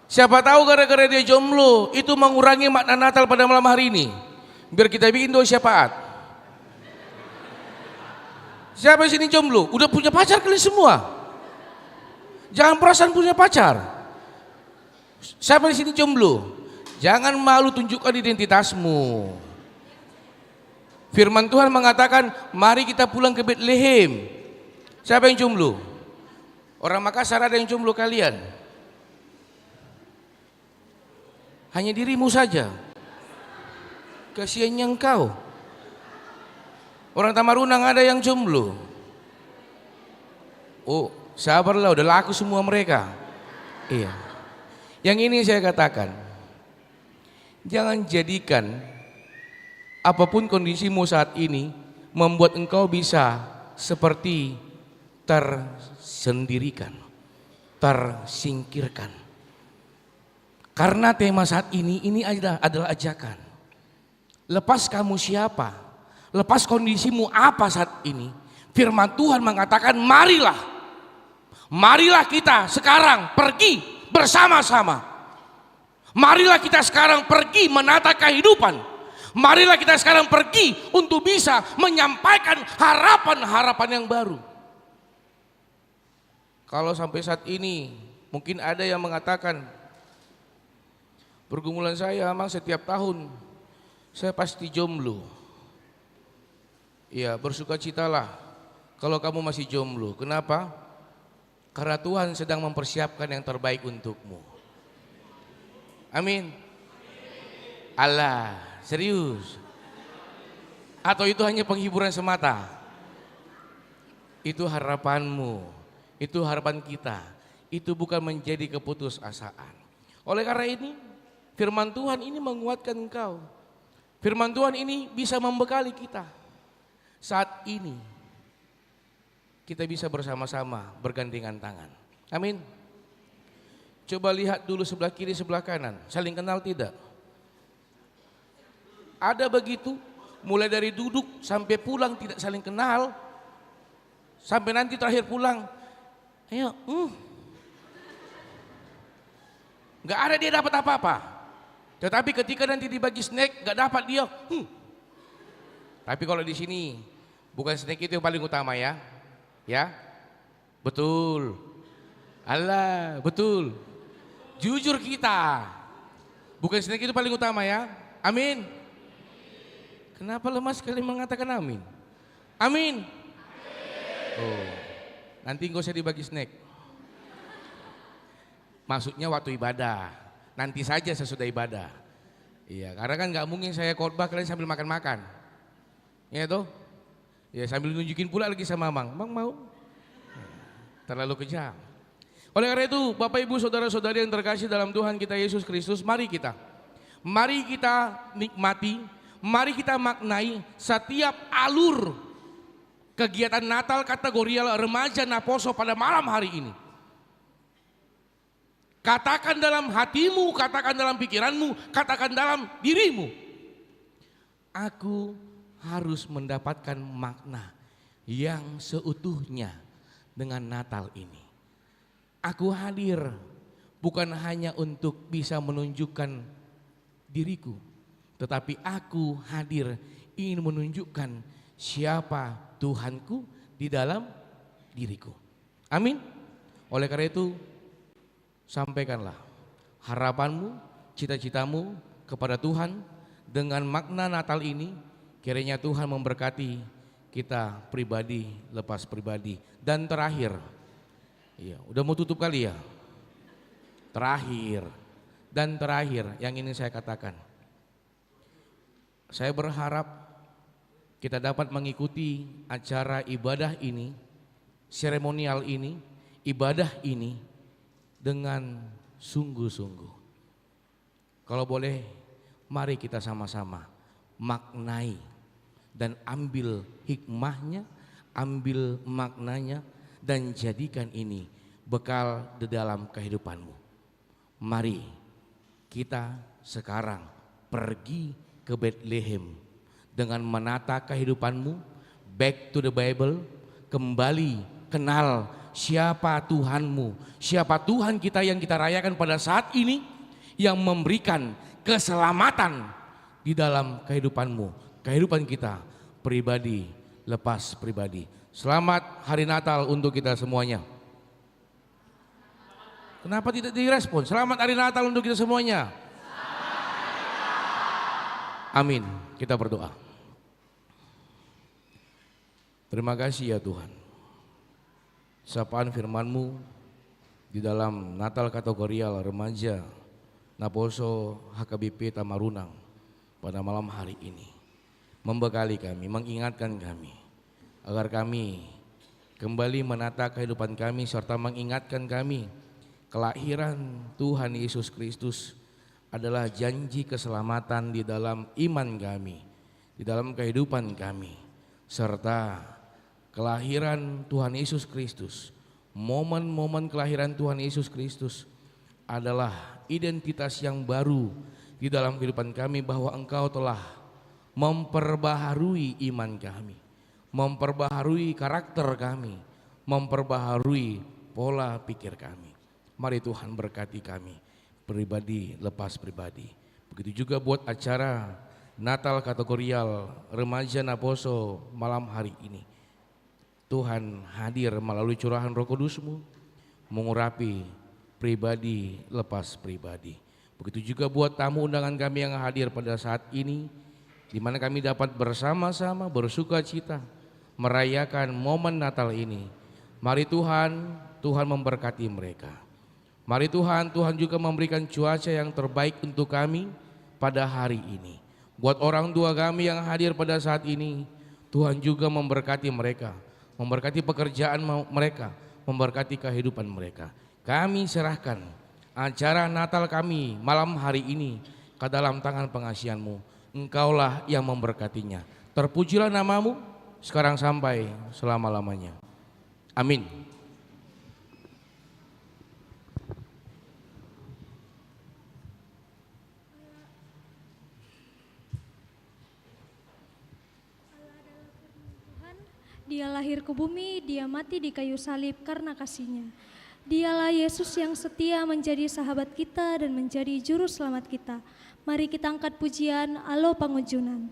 Speaker 5: Siapa tahu gara-gara dia jomblo itu mengurangi makna Natal pada malam hari ini. Biar kita bikin doa syafaat. Siapa di sini jomblo? Udah punya pacar kalian semua? Jangan perasaan punya pacar. Siapa di sini jomblo? Jangan malu tunjukkan identitasmu. Firman Tuhan mengatakan, mari kita pulang ke Bethlehem. Siapa yang jomblo? Orang Makassar ada yang jomblo kalian? Hanya dirimu saja. Kasihannya engkau. Orang Tamarunang ada yang jomblo. Oh, sabarlah, udah laku semua mereka. Iya. Yang ini saya katakan, jangan jadikan apapun kondisimu saat ini membuat engkau bisa seperti tersendirikan, tersingkirkan. Karena tema saat ini adalah ajakan. Lepas kamu siapa, lepas kondisimu apa saat ini, firman Tuhan mengatakan marilah. Marilah kita sekarang pergi bersama-sama. Marilah kita sekarang pergi menata kehidupan. Marilah kita sekarang pergi untuk bisa menyampaikan harapan-harapan yang baru. Kalau sampai saat ini mungkin ada yang mengatakan, pergumulan saya memang setiap tahun saya pasti jomblo. Ya, bersukacitalah kalau kamu masih jomblo. Kenapa? Karena Tuhan sedang mempersiapkan yang terbaik untukmu. Amin. Allah, serius? Atau itu hanya penghiburan semata? Itu harapanmu, itu harapan kita. Itu bukan menjadi keputusasaan. Oleh karena ini, firman Tuhan ini menguatkan engkau. Firman Tuhan ini bisa membekali kita. Saat ini kita bisa bersama-sama bergandengan tangan. Amin. Coba lihat dulu sebelah kiri sebelah kanan. Saling kenal tidak? Ada begitu, mulai dari duduk sampai pulang tidak saling kenal. Sampai nanti terakhir pulang, ayo, nggak ada dia dapat apa-apa. Tetapi ketika nanti dibagi snack nggak dapat dia. Tapi kalau di sini bukan snack itu yang paling utama ya, ya, betul. Allah, betul. Jujur kita, bukan snack itu paling utama ya. Amin. Kenapa lemah sekali mengatakan amin? Amin. Oh, nanti nggak usah dibagi snack. Maksudnya waktu ibadah. Nanti saja sesudah ibadah. Iya, karena kan nggak mungkin saya khotbah kalian sambil makan-makan. Ya toh? Ya sambil nunjukin pula lagi sama Mang. Mang mau? Terlalu kejam. Oleh karena itu, Bapak Ibu Saudara-saudari yang terkasih dalam Tuhan kita Yesus Kristus, mari kita nikmati, mari kita maknai setiap alur kegiatan Natal kategorial remaja Naposo pada malam hari ini. Katakan dalam hatimu, katakan dalam pikiranmu, katakan dalam dirimu. Aku harus mendapatkan makna yang seutuhnya dengan Natal ini. Aku hadir bukan hanya untuk bisa menunjukkan diriku, tetapi aku hadir ingin menunjukkan siapa Tuhanku di dalam diriku. Amin. Oleh karena itu, sampaikanlah harapanmu, cita-citamu kepada Tuhan dengan makna Natal ini. Kiranya Tuhan memberkati kita pribadi lepas pribadi. Dan terakhir, iya, udah mau tutup kali ya. Terakhir yang ingin saya katakan, saya berharap kita dapat mengikuti acara ibadah ini, seremonial ini, ibadah ini dengan sungguh-sungguh. Kalau boleh, mari kita sama-sama maknai dan ambil hikmahnya, ambil maknanya, dan jadikan ini bekal di dalam kehidupanmu. Mari kita sekarang pergi ke Bethlehem dengan menata kehidupanmu, back to the Bible, kembali kenal siapa Tuhanmu, siapa Tuhan kita yang kita rayakan pada saat ini, yang memberikan keselamatan di dalam kehidupanmu, kehidupan kita pribadi lepas pribadi. Selamat Hari Natal untuk kita semuanya. Kenapa tidak direspon? Selamat Hari Natal untuk kita semuanya. Amin. Kita berdoa. Terima kasih ya Tuhan. Sapaan firman-Mu di dalam Natal Kategorial Remaja Naposo HKBP Tamarunang pada malam hari ini membekali kami, mengingatkan kami agar kami kembali menata kehidupan kami serta mengingatkan kami kelahiran Tuhan Yesus Kristus adalah janji keselamatan di dalam iman kami, di dalam kehidupan kami, serta kelahiran Tuhan Yesus Kristus, momen-momen kelahiran Tuhan Yesus Kristus adalah identitas yang baru di dalam kehidupan kami, bahwa Engkau telah memperbaharui iman kami, memperbaharui karakter kami, memperbaharui pola pikir kami. Mari Tuhan berkati kami pribadi lepas pribadi. Begitu juga buat acara Natal Kategorial Remaja Naposo malam hari ini. Tuhan hadir melalui curahan Roh Kudus-Mu mengurapi pribadi lepas pribadi. Begitu juga buat tamu undangan kami yang hadir pada saat ini, di mana kami dapat bersama-sama bersuka cita merayakan momen Natal ini. Mari Tuhan memberkati mereka. Mari Tuhan juga memberikan cuaca yang terbaik untuk kami pada hari ini. Buat orang tua kami yang hadir pada saat ini, Tuhan juga memberkati mereka, memberkati pekerjaan mereka, memberkati kehidupan mereka. Kami serahkan acara Natal kami malam hari ini ke dalam tangan pengasihan-Mu. Engkaulah yang memberkatinya. Terpujilah nama-Mu sekarang sampai selama-lamanya. Amin.
Speaker 2: Dia lahir ke bumi, dia mati di kayu salib karena kasih-Nya. Dialah Yesus yang setia menjadi sahabat kita dan menjadi juru selamat kita. Mari kita angkat pujian Alo Pangujunan.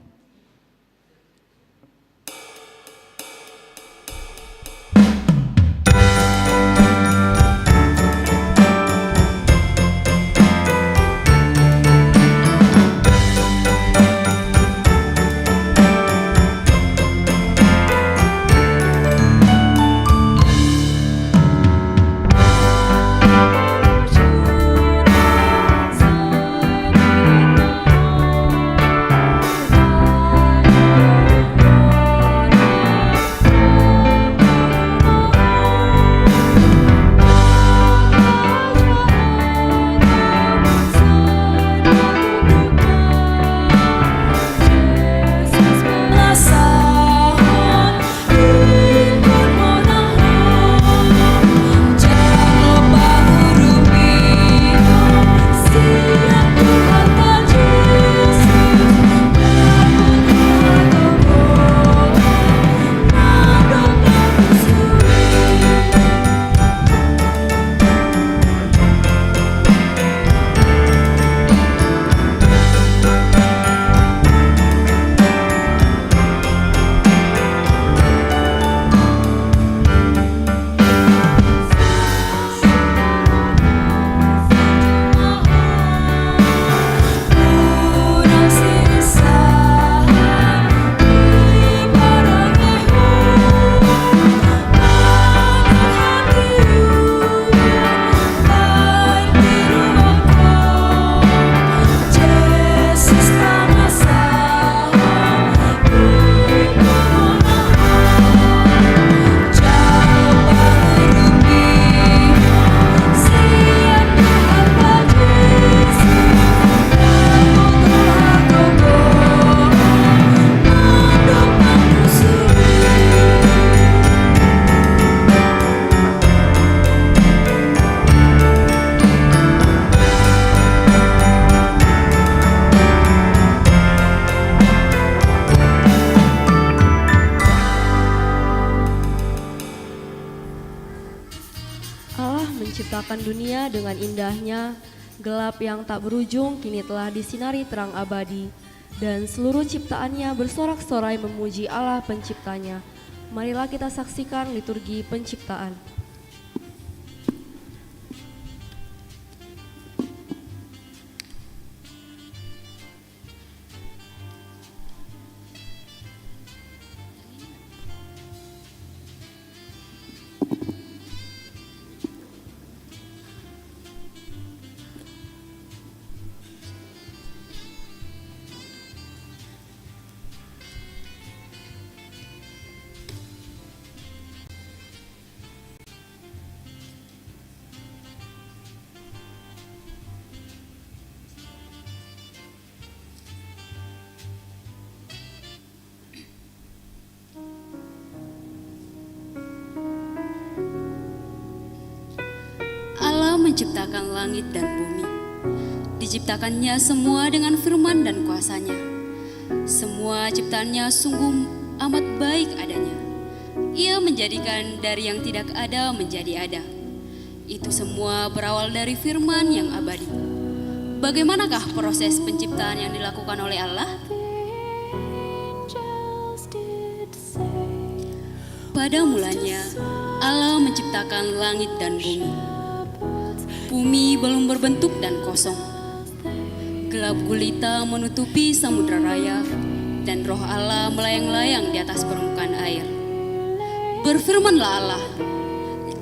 Speaker 6: Sorry,
Speaker 1: menciptakan dunia dengan indahnya, gelap yang tak berujung kini telah disinari terang abadi, dan seluruh ciptaannya bersorak-sorai memuji Allah penciptanya. Marilah kita saksikan liturgi penciptaan.
Speaker 6: Allah menciptakan langit dan bumi. Diciptakannya semua dengan firman dan kuasanya. Semua ciptaannya sungguh amat baik adanya. Ia menjadikan dari yang tidak ada menjadi ada. Itu semua berawal dari firman yang abadi. Bagaimanakah proses penciptaan yang dilakukan oleh Allah? Pada mulanya, Allah menciptakan langit dan bumi. Bumi belum berbentuk dan kosong. Gelap gulita menutupi samudra raya, dan roh Allah melayang-layang di atas permukaan air. Berfirmanlah Allah,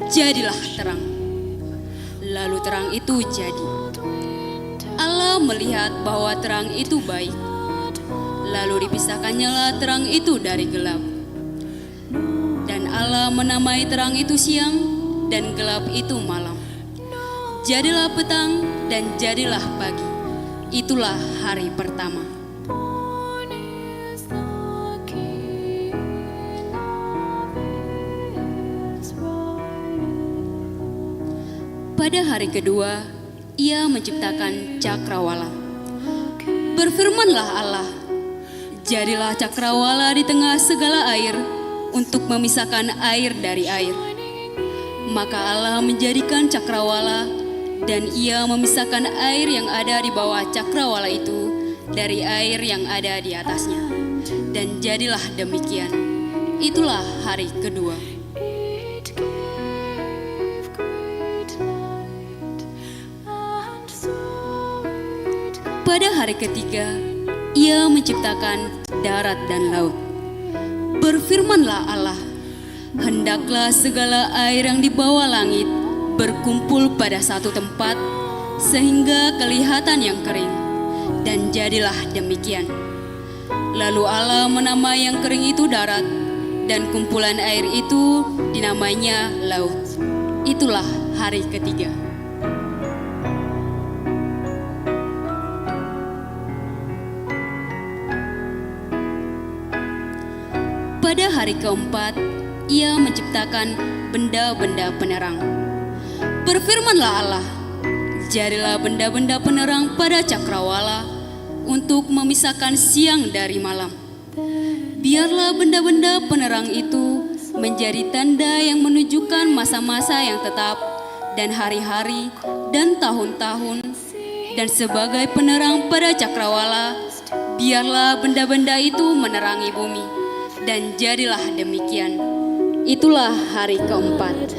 Speaker 6: jadilah terang. Lalu terang itu jadi. Allah melihat bahwa terang itu baik. Lalu dipisahkannyalah terang itu dari gelap. Dan Allah menamai terang itu siang, dan gelap itu malam. Jadilah petang dan jadilah pagi. Itulah hari pertama. Pada hari kedua, Ia menciptakan cakrawala. Berfirmanlah Allah, jadilah cakrawala di tengah segala air untuk memisahkan air dari air. Maka Allah menjadikan cakrawala, dan Ia memisahkan air yang ada di bawah cakrawala itu dari air yang ada di atasnya. Dan jadilah demikian. Itulah hari kedua. Pada hari ketiga, Ia menciptakan darat dan laut. Berfirmanlah Allah, hendaklah segala air yang di bawah langit berkumpul pada satu tempat sehingga kelihatan yang kering, dan jadilah demikian. Lalu Allah menamai yang kering itu darat, dan kumpulan air itu dinamainya laut. Itulah hari ketiga. Pada hari keempat, Ia menciptakan benda-benda penerang. Berfirmanlah Allah, jadilah benda-benda penerang pada cakrawala untuk memisahkan siang dari malam. Biarlah benda-benda penerang itu menjadi tanda yang menunjukkan masa-masa yang tetap dan hari-hari dan tahun-tahun, dan sebagai penerang pada cakrawala, biarlah benda-benda itu menerangi bumi, dan jadilah demikian. Itulah hari keempat.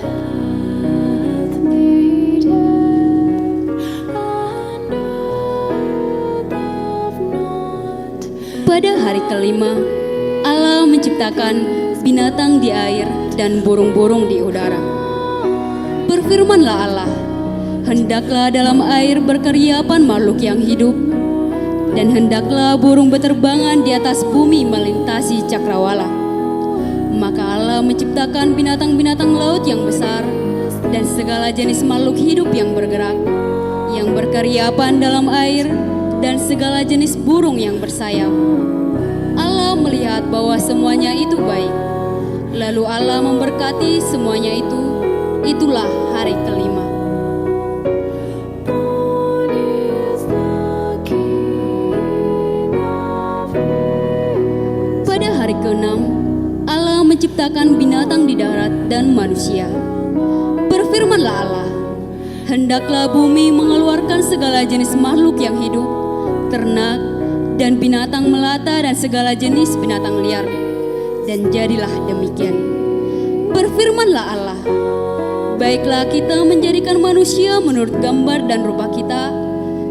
Speaker 6: Pada hari kelima, Allah menciptakan binatang di air dan burung-burung di udara. Berfirmanlah Allah, hendaklah dalam air berkeriapan makhluk yang hidup, dan hendaklah burung berterbangan di atas bumi melintasi cakrawala. Maka Allah menciptakan binatang-binatang laut yang besar dan segala jenis makhluk hidup yang bergerak, yang berkeriapan dalam air, dan segala jenis burung yang bersayap. Allah melihat bahwa semuanya itu baik. Lalu Allah memberkati semuanya itu. Itulah hari kelima. Pada hari keenam, Allah menciptakan binatang di darat dan manusia. Berfirmanlah Allah, Hendaklah bumi mengeluarkan segala jenis makhluk yang hidup, ternak, dan binatang melata dan segala jenis binatang liar. Dan jadilah demikian. Berfirmanlah Allah, baiklah kita menjadikan manusia menurut gambar dan rupa kita,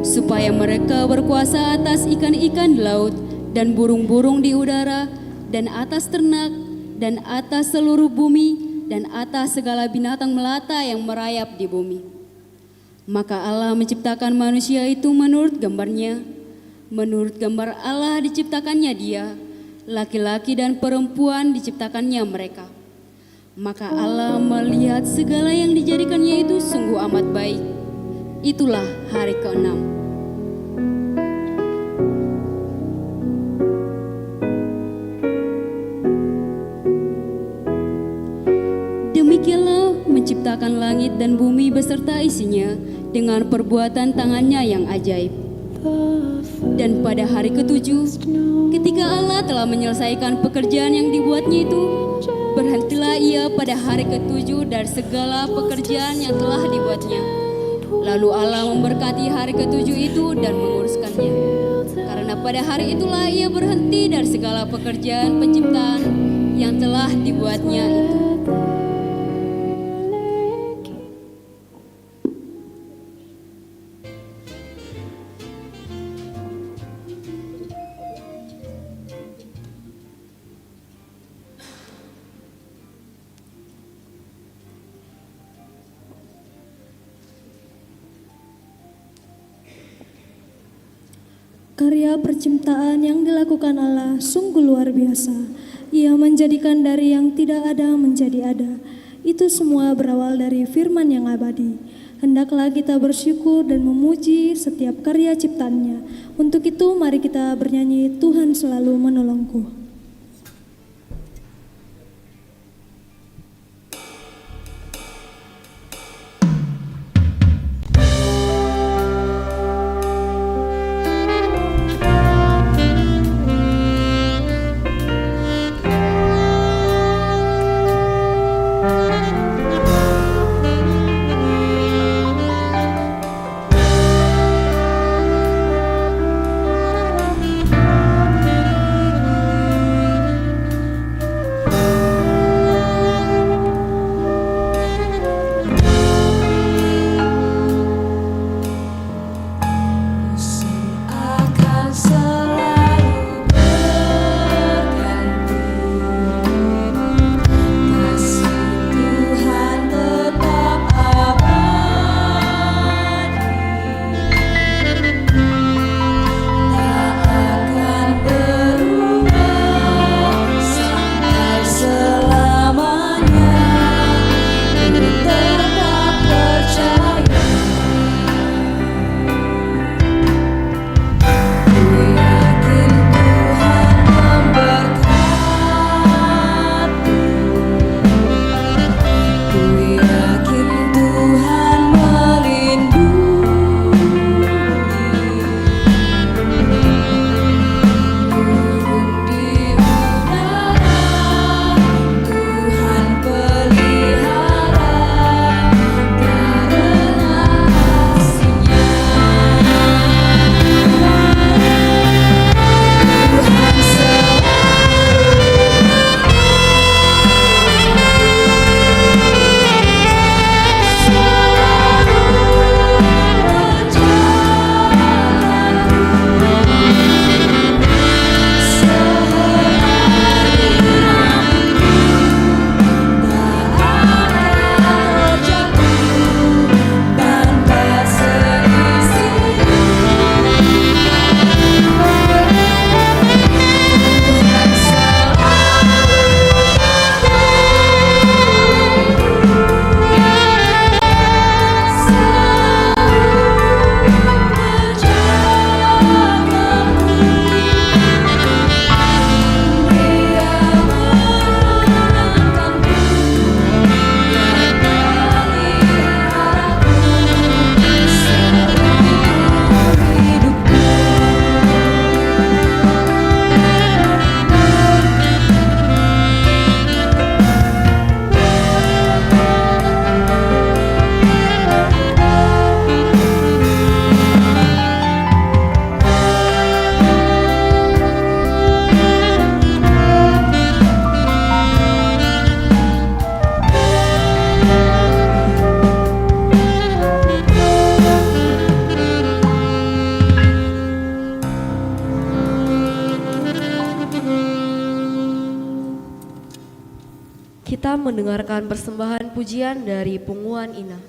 Speaker 6: supaya mereka berkuasa atas ikan-ikan di laut dan burung-burung di udara, dan atas ternak, dan atas seluruh bumi, dan atas segala binatang melata yang merayap di bumi. Maka Allah menciptakan manusia itu menurut gambarnya. Menurut gambar Allah diciptakannya dia, laki-laki dan perempuan diciptakannya mereka. Maka Allah melihat segala yang dijadikannya itu sungguh amat baik. Itulah hari ke-6. Demikianlah menciptakan langit dan bumi beserta isinya dengan perbuatan tangannya yang ajaib. Dan pada hari ke-7, ketika Allah telah menyelesaikan pekerjaan yang dibuatnya itu, berhentilah ia pada hari ke-7 dari segala pekerjaan yang telah dibuatnya. Lalu Allah memberkati hari ke-7 itu dan menguruskannya. Karena pada hari itulah ia berhenti dari segala pekerjaan penciptaan yang telah dibuatnya itu.
Speaker 2: Karya perciptaan yang dilakukan Allah sungguh luar biasa. Ia menjadikan dari yang tidak ada menjadi ada. Itu semua berawal dari firman yang abadi. Hendaklah kita bersyukur dan memuji setiap karya ciptaannya. Untuk itu mari kita bernyanyi, Tuhan selalu menolongku.
Speaker 1: kita mendengarkan persembahan pujian dari Punguan Ina.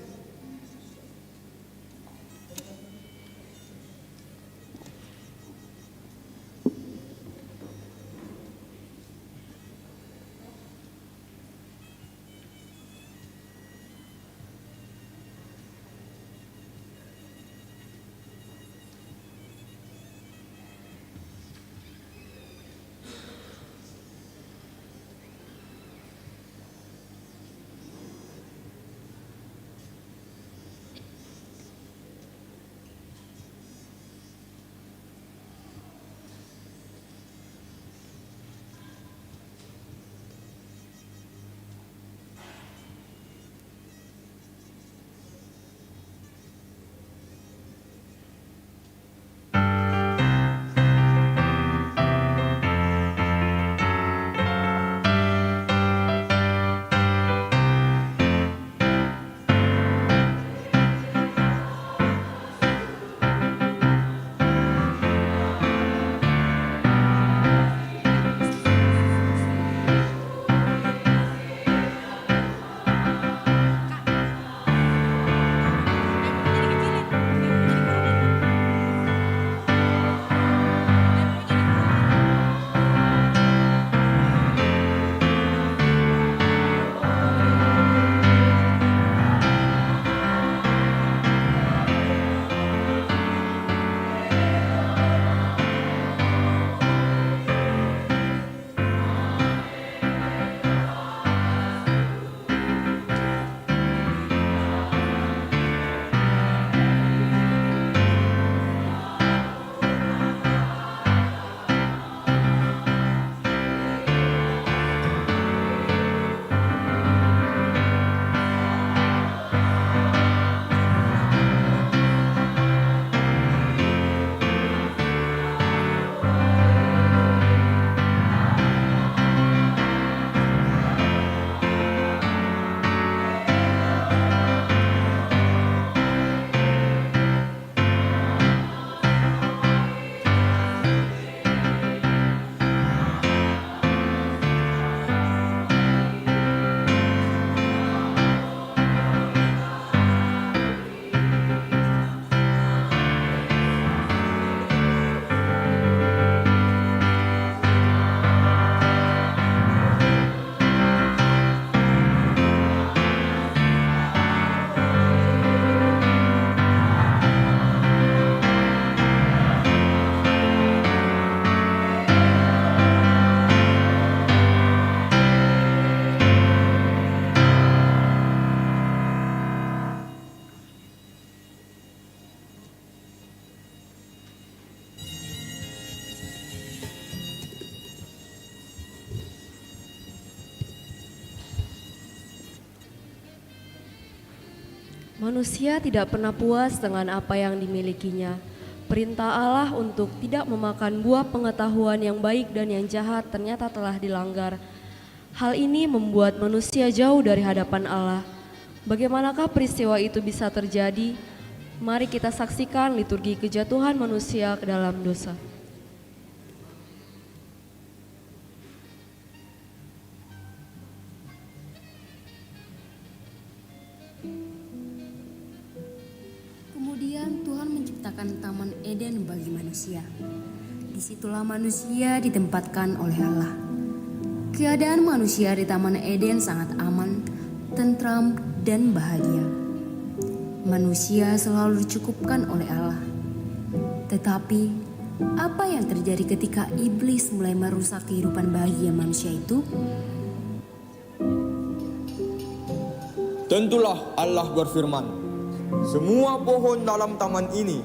Speaker 1: Manusia tidak pernah puas dengan apa yang dimilikinya. Perintah Allah untuk tidak memakan buah pengetahuan yang baik dan yang jahat ternyata telah dilanggar. Hal ini membuat manusia jauh dari hadapan Allah. Bagaimanakah peristiwa itu bisa terjadi? Mari kita saksikan liturgi kejatuhan manusia ke dalam dosa.
Speaker 6: Kemudian Tuhan menciptakan Taman Eden bagi manusia. Disitulah manusia ditempatkan oleh Allah. Keadaan manusia di Taman Eden sangat aman, tentram, dan bahagia. Manusia selalu dicukupkan oleh Allah. Tetapi, apa yang terjadi ketika iblis mulai merusak kehidupan bahagia manusia itu?
Speaker 7: Tentulah Allah berfirman, semua pohon dalam taman ini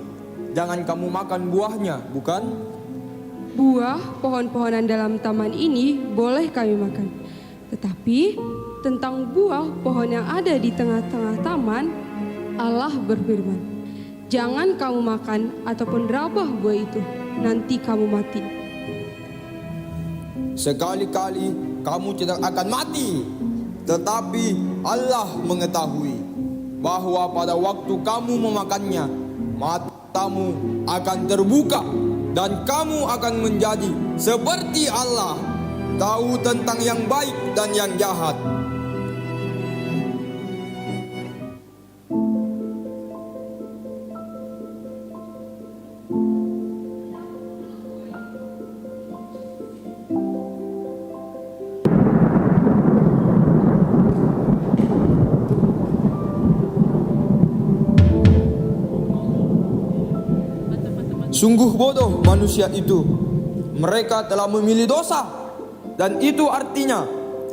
Speaker 7: jangan kamu makan buahnya, bukan?
Speaker 8: Buah pohon-pohonan dalam taman ini boleh kami makan. Tetapi tentang buah pohon yang ada di tengah-tengah taman, Allah berfirman, jangan kamu makan ataupun rabah buah itu, nanti kamu mati.
Speaker 7: Sekali-kali kamu tidak akan mati, tetapi Allah mengetahui bahwa pada waktu kamu memakannya, matamu akan terbuka dan kamu akan menjadi seperti Allah, tahu tentang yang baik dan yang jahat. Sungguh bodoh manusia itu. Mereka telah memilih dosa, dan itu artinya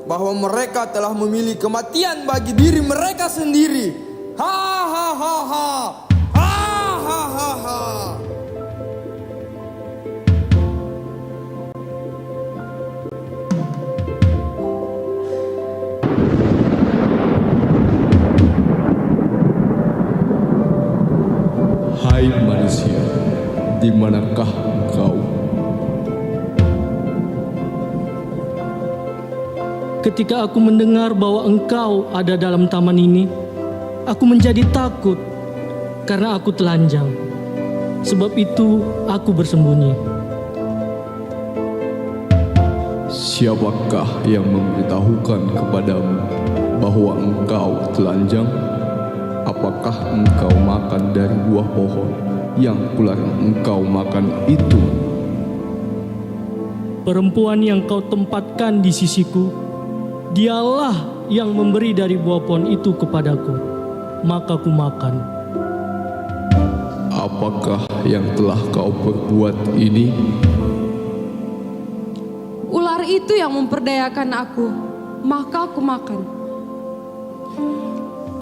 Speaker 7: bahwa mereka telah memilih kematian bagi diri mereka sendiri. Ha ha ha ha. Ha ha ha ha.
Speaker 9: Hai manusia, di manakah engkau?
Speaker 10: Ketika aku mendengar bahwa engkau ada dalam taman ini, aku menjadi takut karena aku telanjang. Sebab itu aku bersembunyi.
Speaker 9: Siapakah yang memberitahukan kepadamu bahwa engkau telanjang? Apakah engkau makan dari buah pohon yang kularang engkau makan itu?
Speaker 10: Perempuan yang kau tempatkan di sisiku, dialah yang memberi dari buah pohon itu kepadaku, maka ku makan.
Speaker 9: Apakah yang telah kau perbuat ini?
Speaker 8: Ular itu yang memperdayakan aku, maka aku makan.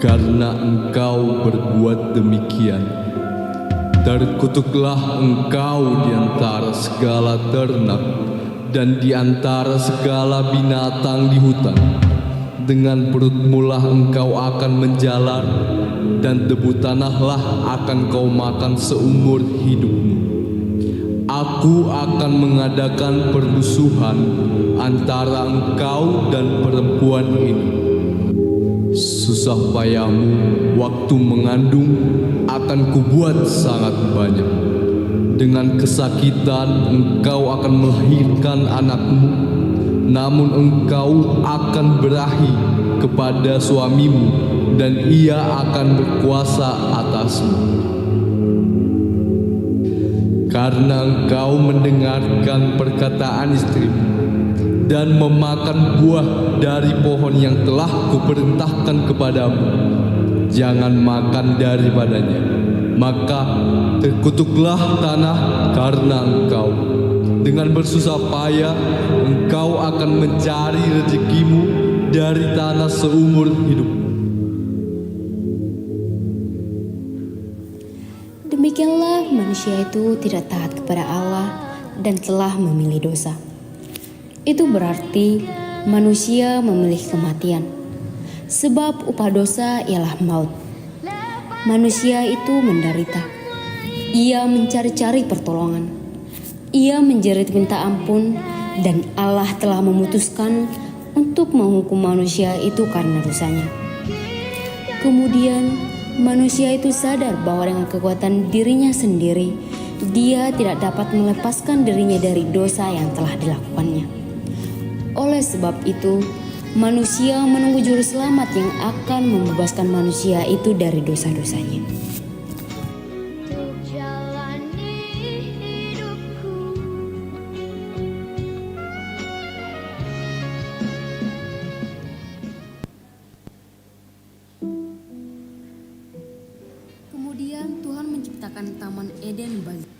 Speaker 9: Karena engkau berbuat demikian, terkutuklah engkau di antara segala ternak dan di antara segala binatang di hutan. Dengan perutmu lah engkau akan menjalar, dan debu tanahlah akan kau makan seumur hidupmu. Aku akan mengadakan permusuhan antara engkau dan perempuan ini. Susah payahmu waktu mengandung akan kubuat sangat banyak. Dengan kesakitan engkau akan melahirkan anakmu, namun engkau akan berahi kepada suamimu dan ia akan berkuasa atasmu. Karena engkau mendengarkan perkataan istrimu dan memakan buah dari pohon yang telah kuperintahkan kepadamu, jangan makan daripadanya, maka terkutuklah tanah karena engkau. Dengan bersusah payah engkau akan mencari rezekimu dari tanah seumur hidupmu.
Speaker 11: Demikianlah manusia itu tidak taat kepada Allah dan telah memilih dosa. Itu berarti manusia memilih kematian, sebab upah dosa ialah maut. Manusia itu menderita. Ia mencari-cari pertolongan. Ia menjerit minta ampun, dan Allah telah memutuskan untuk menghukum manusia itu karena dosanya. Kemudian manusia itu sadar bahwa dengan kekuatan dirinya sendiri, dia tidak dapat melepaskan dirinya dari dosa yang telah dilakukannya. Oleh sebab itu, manusia menunggu juru selamat yang akan membebaskan manusia itu dari dosa-dosanya. Kemudian Tuhan menciptakan Taman Eden bagi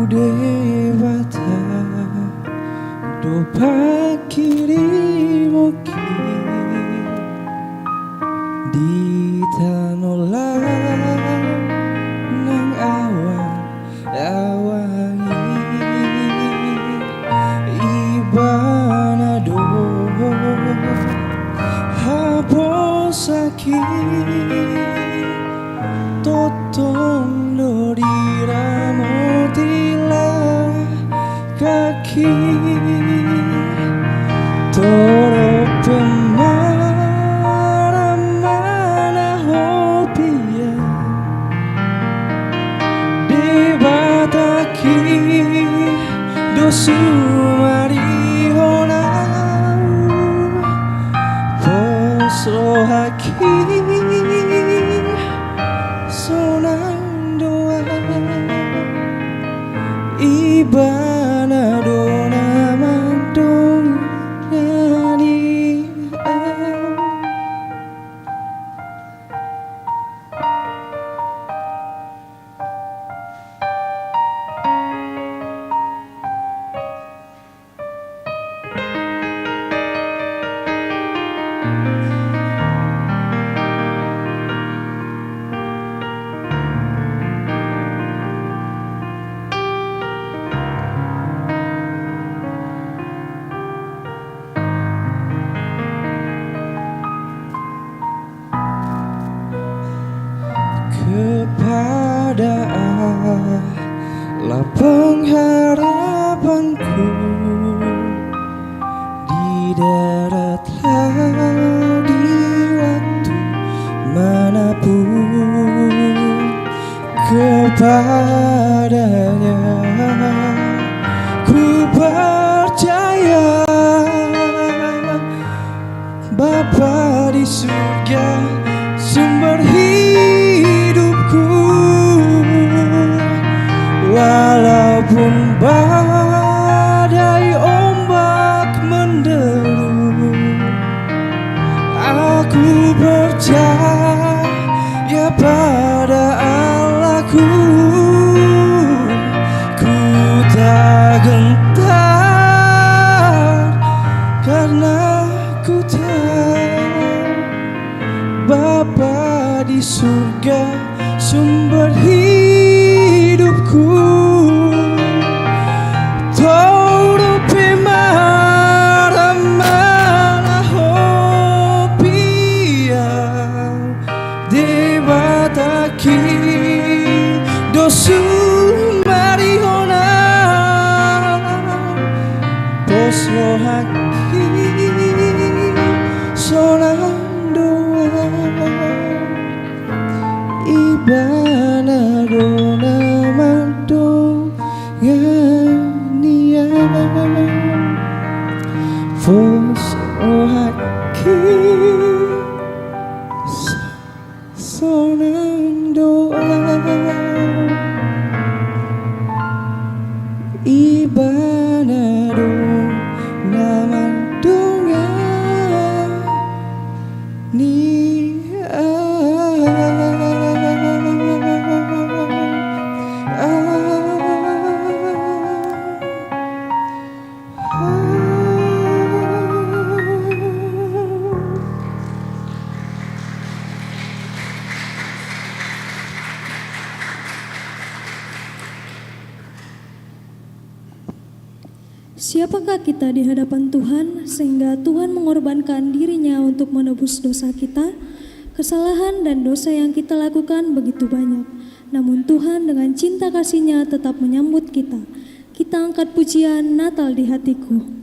Speaker 12: Devata Dopakiri memasuki di tanolan nang awangi ibanado haposaki totong lorira motila kaki toro pemaramana hopia debataki dosu marihona posohaki sonang doa ibana dona mandong nani kepada Allah pengharapanku di daratlah di waktu manapun kepadanya ku percaya Bapa di surga sumber hidupku walaupun badai ombak menderu aku percaya pada Allahku ku tak gentar karena ku tahu Bapa di surga sumber hidupku Toro pemaramana hopia debataki dosu marihona poslohaki sonang doa ibana dona mandong nia poslohaki sonang doa ibana dona mandong
Speaker 2: Siapakah kita di hadapan Tuhan sehingga Tuhan mengorbankan dirinya untuk menebus dosa kita? Kesalahan dan dosa yang kita lakukan begitu banyak. Namun Tuhan dengan cinta kasih-Nya tetap menyambut kita. Kita angkat pujian Natal di hatiku.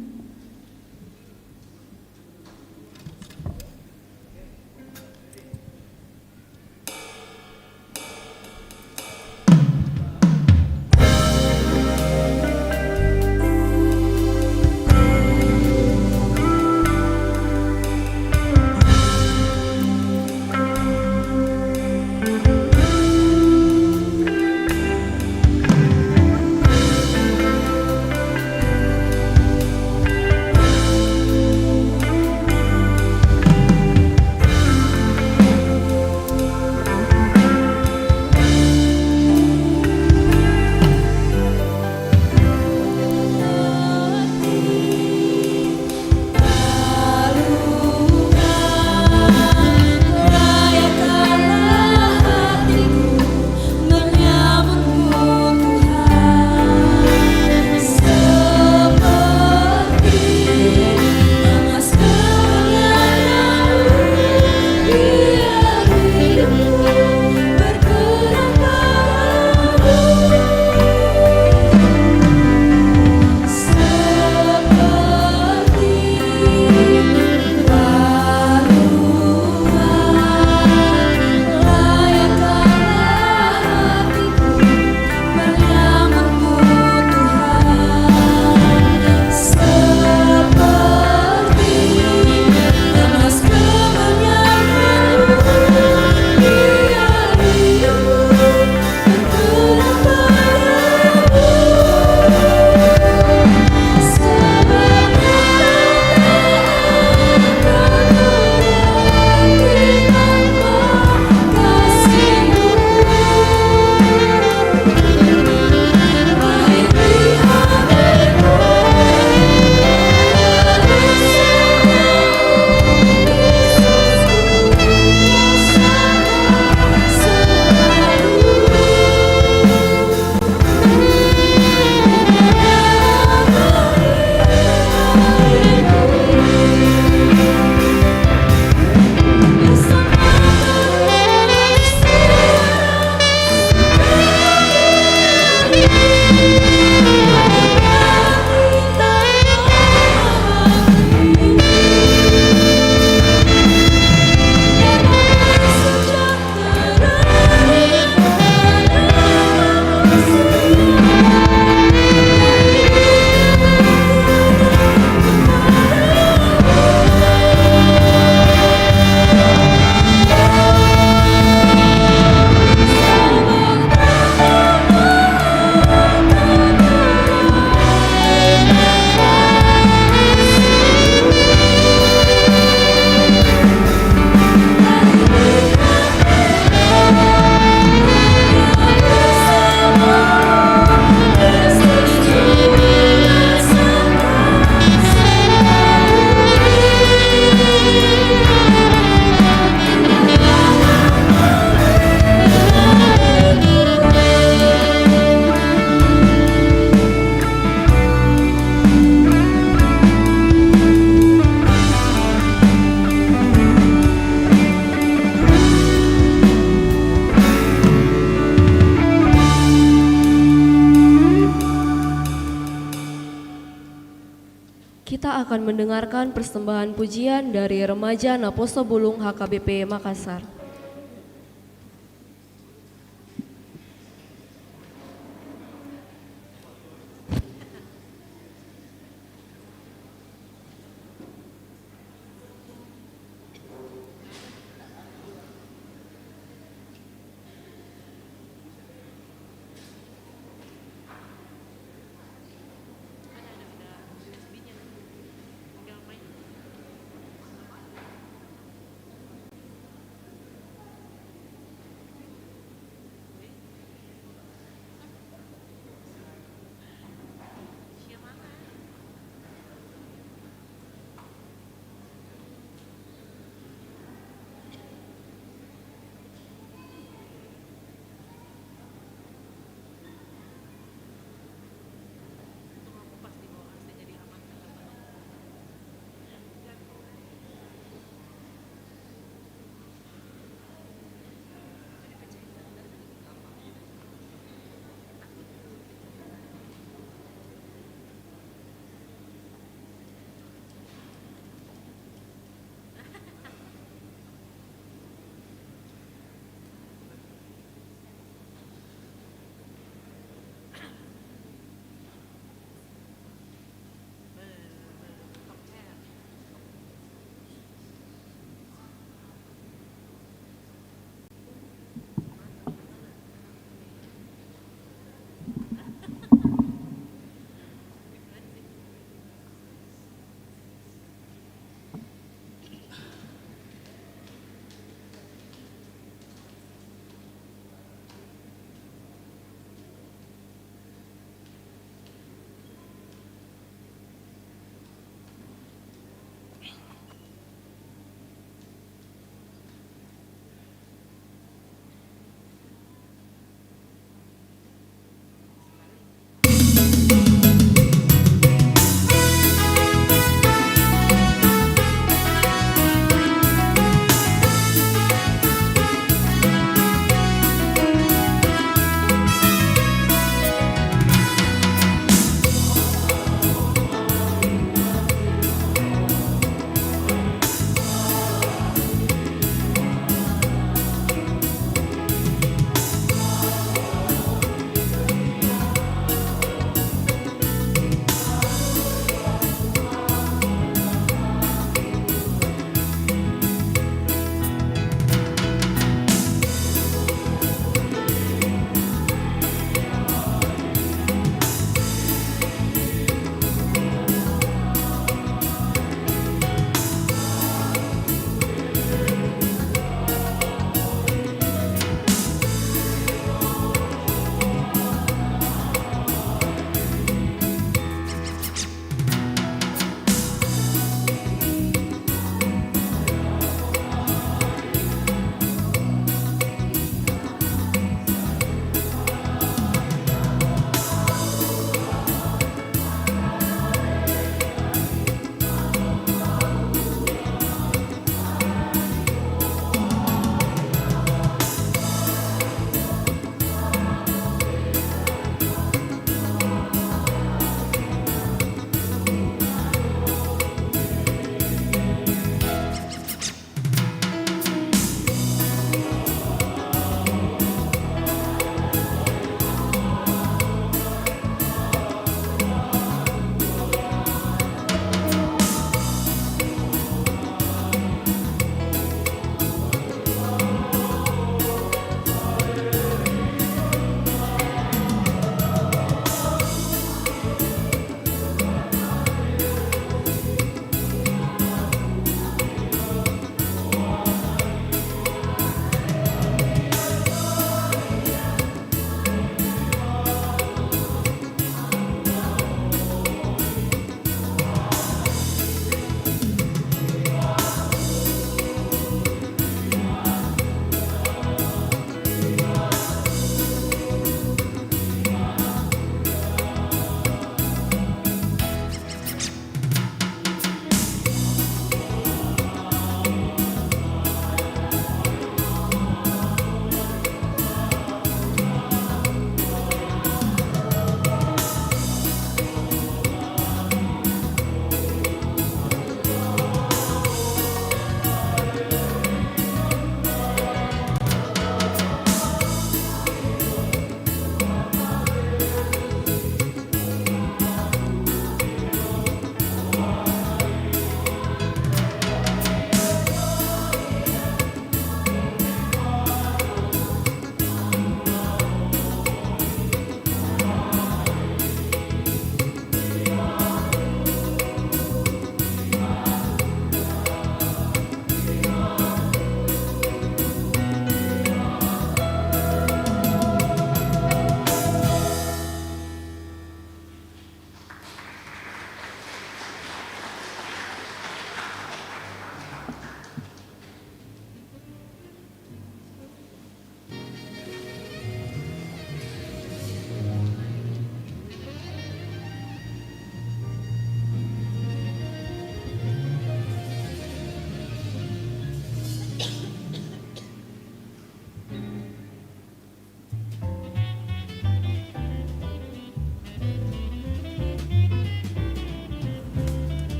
Speaker 1: kita akan mendengarkan persembahan pujian dari remaja Naposo Bulung HKBP Makassar.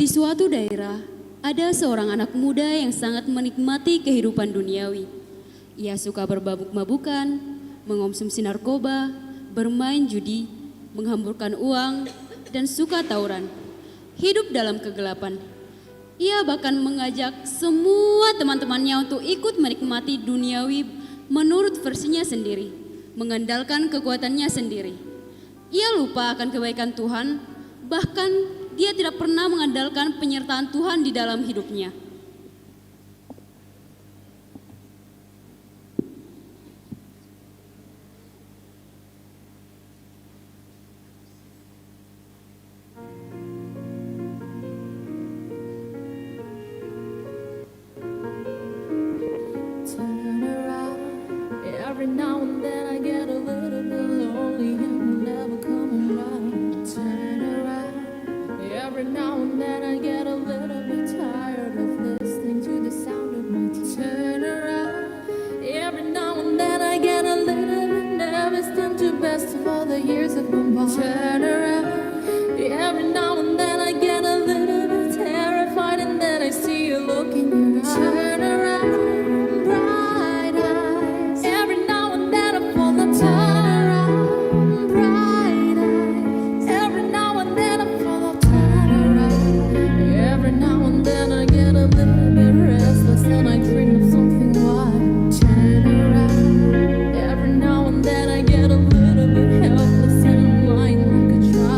Speaker 6: Di suatu daerah, ada seorang anak muda yang sangat menikmati kehidupan duniawi. Ia suka berbabuk-mabukan, mengonsumsi narkoba, bermain judi, menghamburkan uang, dan suka tawuran. Hidup dalam kegelapan. Ia bahkan mengajak semua teman-temannya untuk ikut menikmati duniawi menurut versinya sendiri, mengandalkan kekuatannya sendiri. Ia lupa akan kebaikan Tuhan, bahkan dia tidak pernah mengandalkan penyertaan Tuhan di dalam hidupnya.
Speaker 13: Turn around. Every now and then I get a little bit lonely and you never come around. Turn around. Every now and then I get a little bit tired of listening to the sound of my tears. Turn around. Every now and then I get a little bit nervous and too best of all the years have gone by. Turn around. Every now and then I get a little bit terrified and then I see you look in your eyes. Turn around. Bright eyes. Every now and then I fall and turn around. Bright eyes. Every now and then I fall and turn around. Every now and then I get a little bit restless and I dream of something wild. Turn around. Every now and then I get a little bit helpless and I'm lying like a child.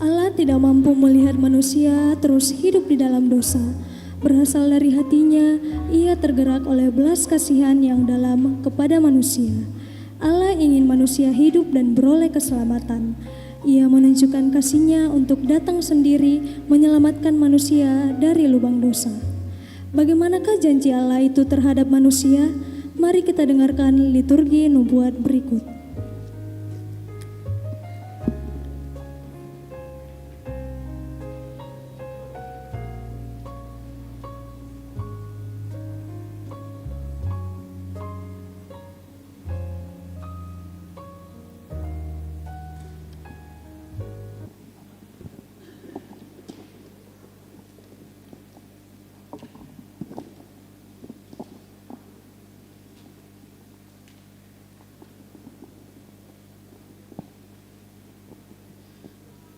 Speaker 2: Allah tidak mampu melihat manusia terus hidup di dalam dosa. Berasal dari hatinya, ia tergerak oleh belas kasihan yang dalam kepada manusia. Allah ingin manusia hidup dan beroleh keselamatan. Ia menunjukkan kasih-Nya untuk datang sendiri menyelamatkan manusia dari lubang dosa. Bagaimanakah janji Allah itu terhadap manusia? Mari kita dengarkan liturgi nubuat berikut.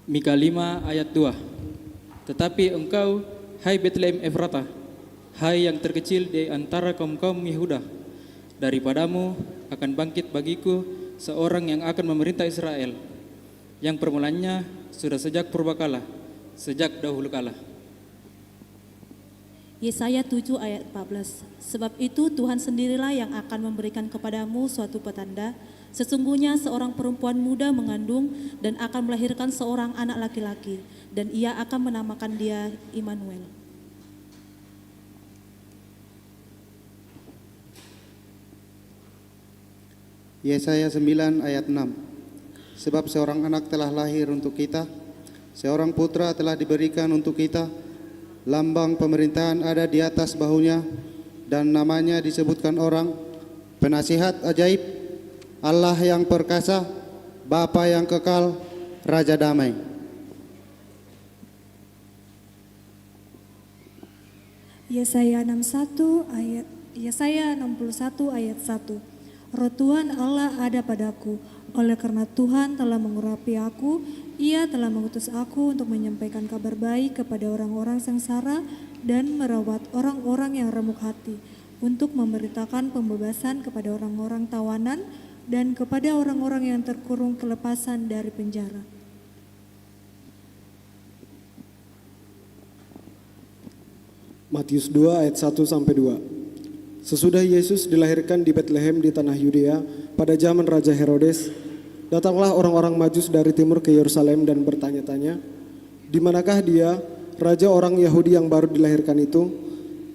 Speaker 14: Mika 5 ayat 2. Tetapi engkau, hai Betlehem Efratah, hai yang terkecil di antara kaum-kaum Yehuda, daripadamu akan bangkit bagiku seorang yang akan memerintah Israel, yang permulanya sudah sejak purbakala, sejak dahulu kala.
Speaker 15: Yesaya 7 ayat 14. Sebab itu Tuhan sendirilah yang akan memberikan kepadamu suatu petanda. Sesungguhnya seorang perempuan muda mengandung dan akan melahirkan seorang anak laki-laki, dan ia akan menamakan dia Immanuel.
Speaker 16: Yesaya 9 ayat 6. Sebab seorang anak telah lahir untuk kita, seorang putra telah diberikan untuk kita, lambang pemerintahan ada di atas bahunya, dan namanya disebutkan orang, Penasihat Ajaib, Allah yang perkasa, Bapa yang kekal, Raja damai.
Speaker 2: Yesaya 61 ayat 1. Roh Tuhan Allah ada padaku, oleh karena Tuhan telah mengurapi aku, Ia telah mengutus aku untuk menyampaikan kabar baik kepada orang-orang sengsara dan merawat orang-orang yang remuk hati, untuk memberitakan pembebasan kepada orang-orang tawanan dan kepada orang-orang yang terkurung kelepasan dari penjara.
Speaker 17: Matius 2 ayat 1 sampai 2. Sesudah Yesus dilahirkan di Betlehem di tanah Yudea pada zaman Raja Herodes, datanglah orang-orang Majus dari timur ke Yerusalem dan bertanya-tanya, "Di manakah dia, raja orang Yahudi yang baru dilahirkan itu?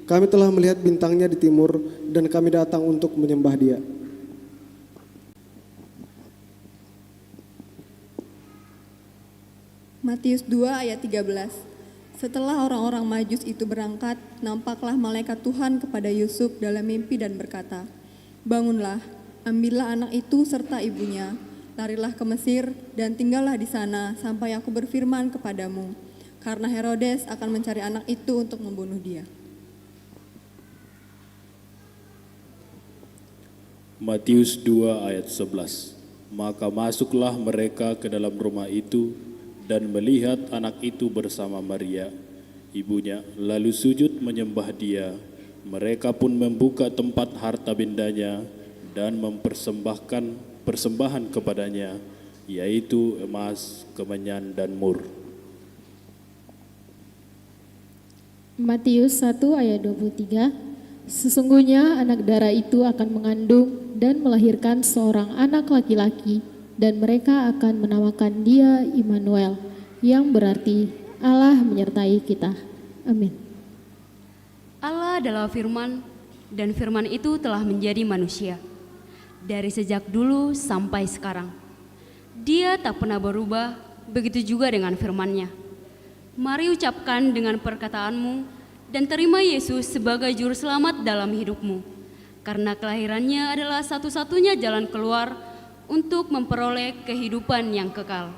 Speaker 17: Kami telah melihat bintangnya di timur dan kami datang untuk menyembah dia."
Speaker 18: Matius 2 ayat 13. Setelah orang-orang Majus itu berangkat, nampaklah malaikat Tuhan kepada Yusuf dalam mimpi dan berkata, "Bangunlah, ambillah anak itu serta ibunya, larilah ke Mesir dan tinggallah di sana sampai aku berfirman kepadamu, karena Herodes akan mencari anak itu untuk membunuh dia."
Speaker 19: Matius 2 ayat 11. Maka masuklah mereka ke dalam rumah itu dan melihat anak itu bersama Maria, ibunya, lalu sujud menyembah dia. Mereka pun membuka tempat harta bendanya dan mempersembahkan persembahan kepadanya, yaitu emas, kemenyan, dan mur.
Speaker 13: Matius 1 ayat 23. Sesungguhnya anak darah itu akan mengandung dan melahirkan seorang anak laki-laki, dan mereka akan menamakan dia Immanuel, yang berarti Allah menyertai kita. Amin.
Speaker 6: Allah adalah firman, dan firman itu telah menjadi manusia. Dari sejak dulu sampai sekarang. Dia tak pernah berubah, begitu juga dengan firman-Nya. Mari ucapkan dengan perkataanmu dan terima Yesus sebagai juru selamat dalam hidupmu. Karena kelahirannya adalah satu-satunya jalan keluar untuk memperoleh kehidupan yang kekal.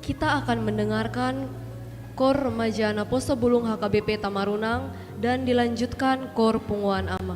Speaker 1: Kita akan mendengarkan Kor Remaja Naposo Bulung HKBP Tamarunang, dan dilanjutkan Kor Punguan Ama.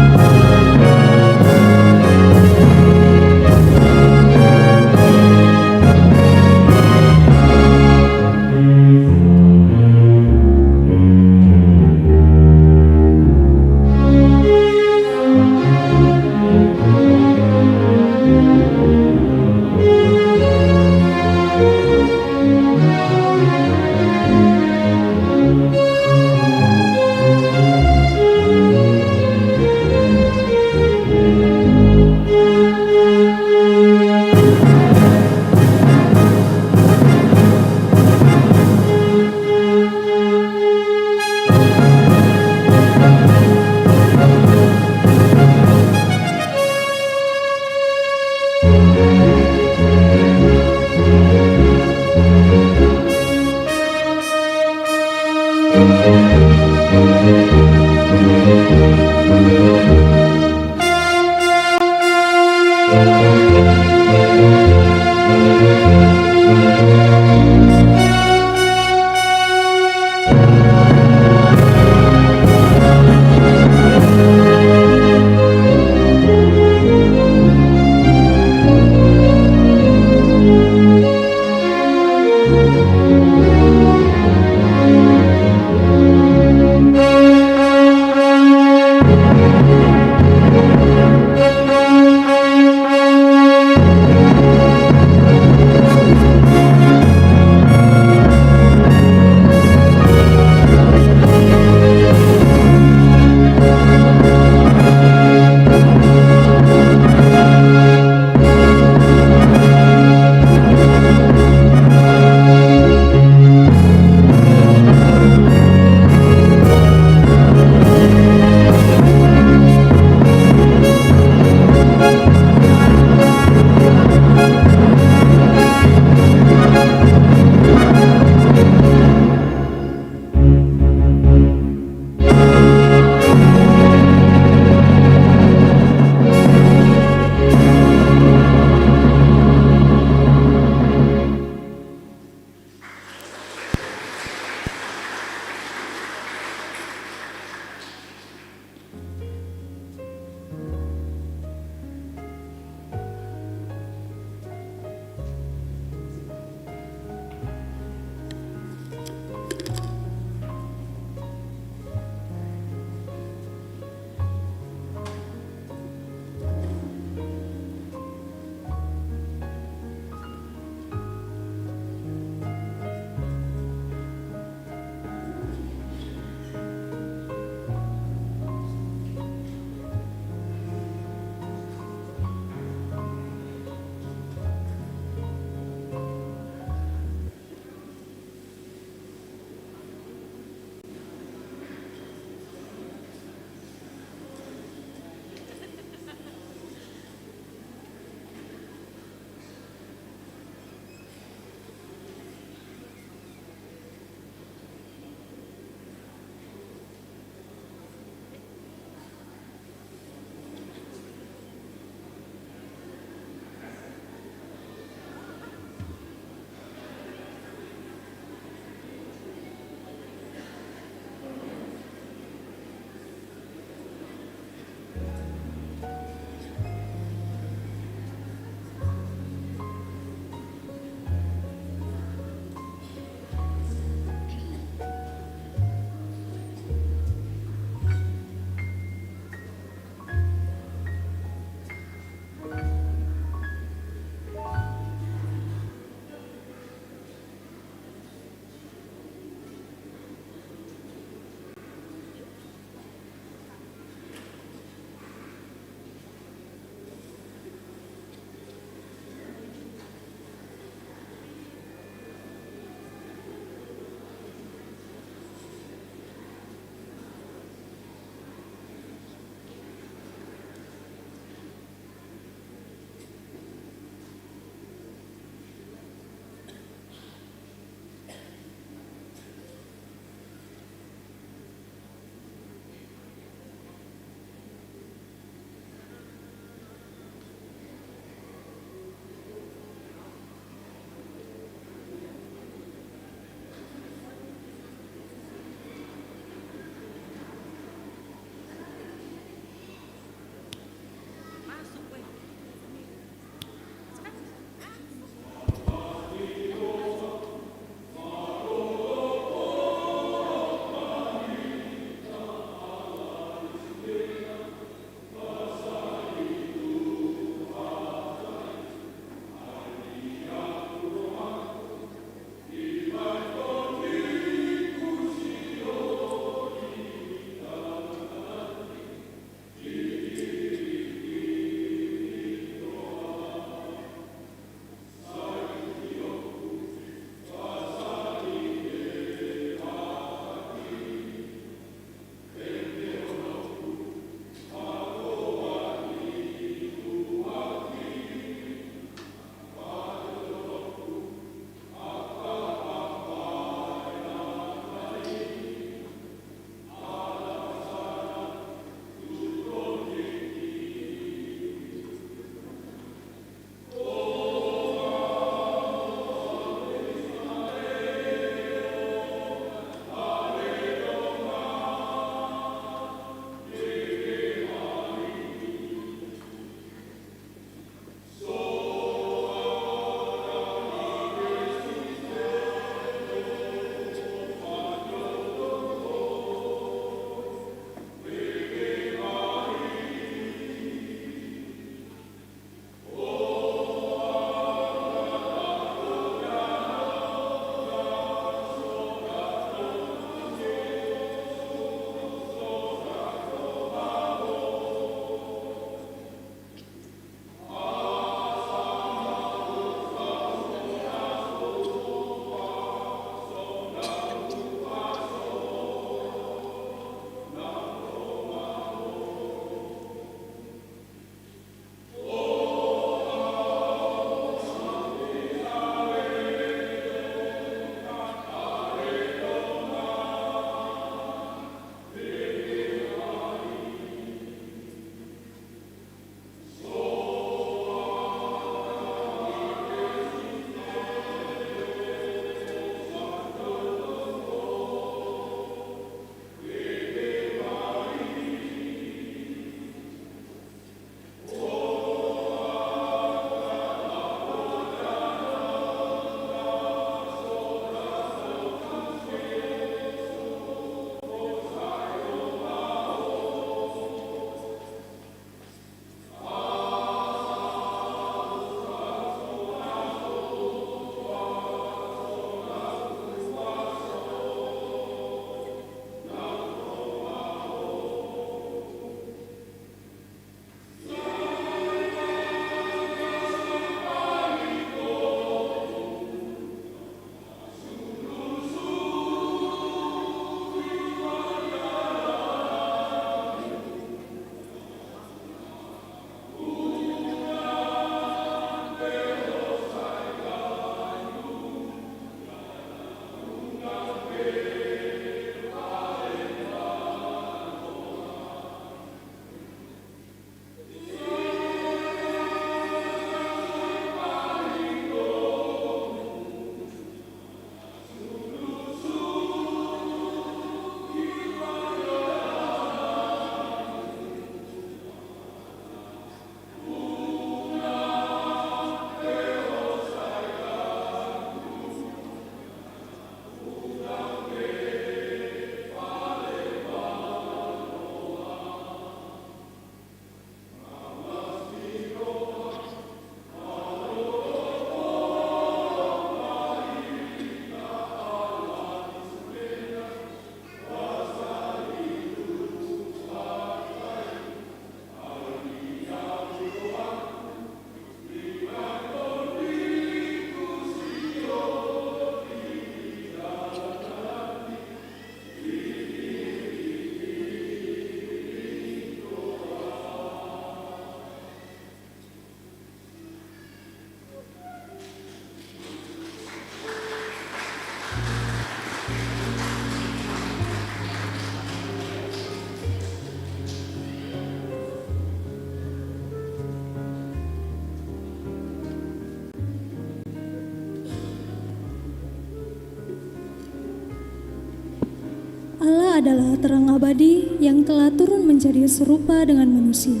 Speaker 2: adalah terang abadi yang telah turun menjadi serupa dengan manusia.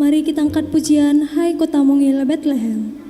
Speaker 2: Mari kita angkat pujian, hai kota mungil Bethlehem.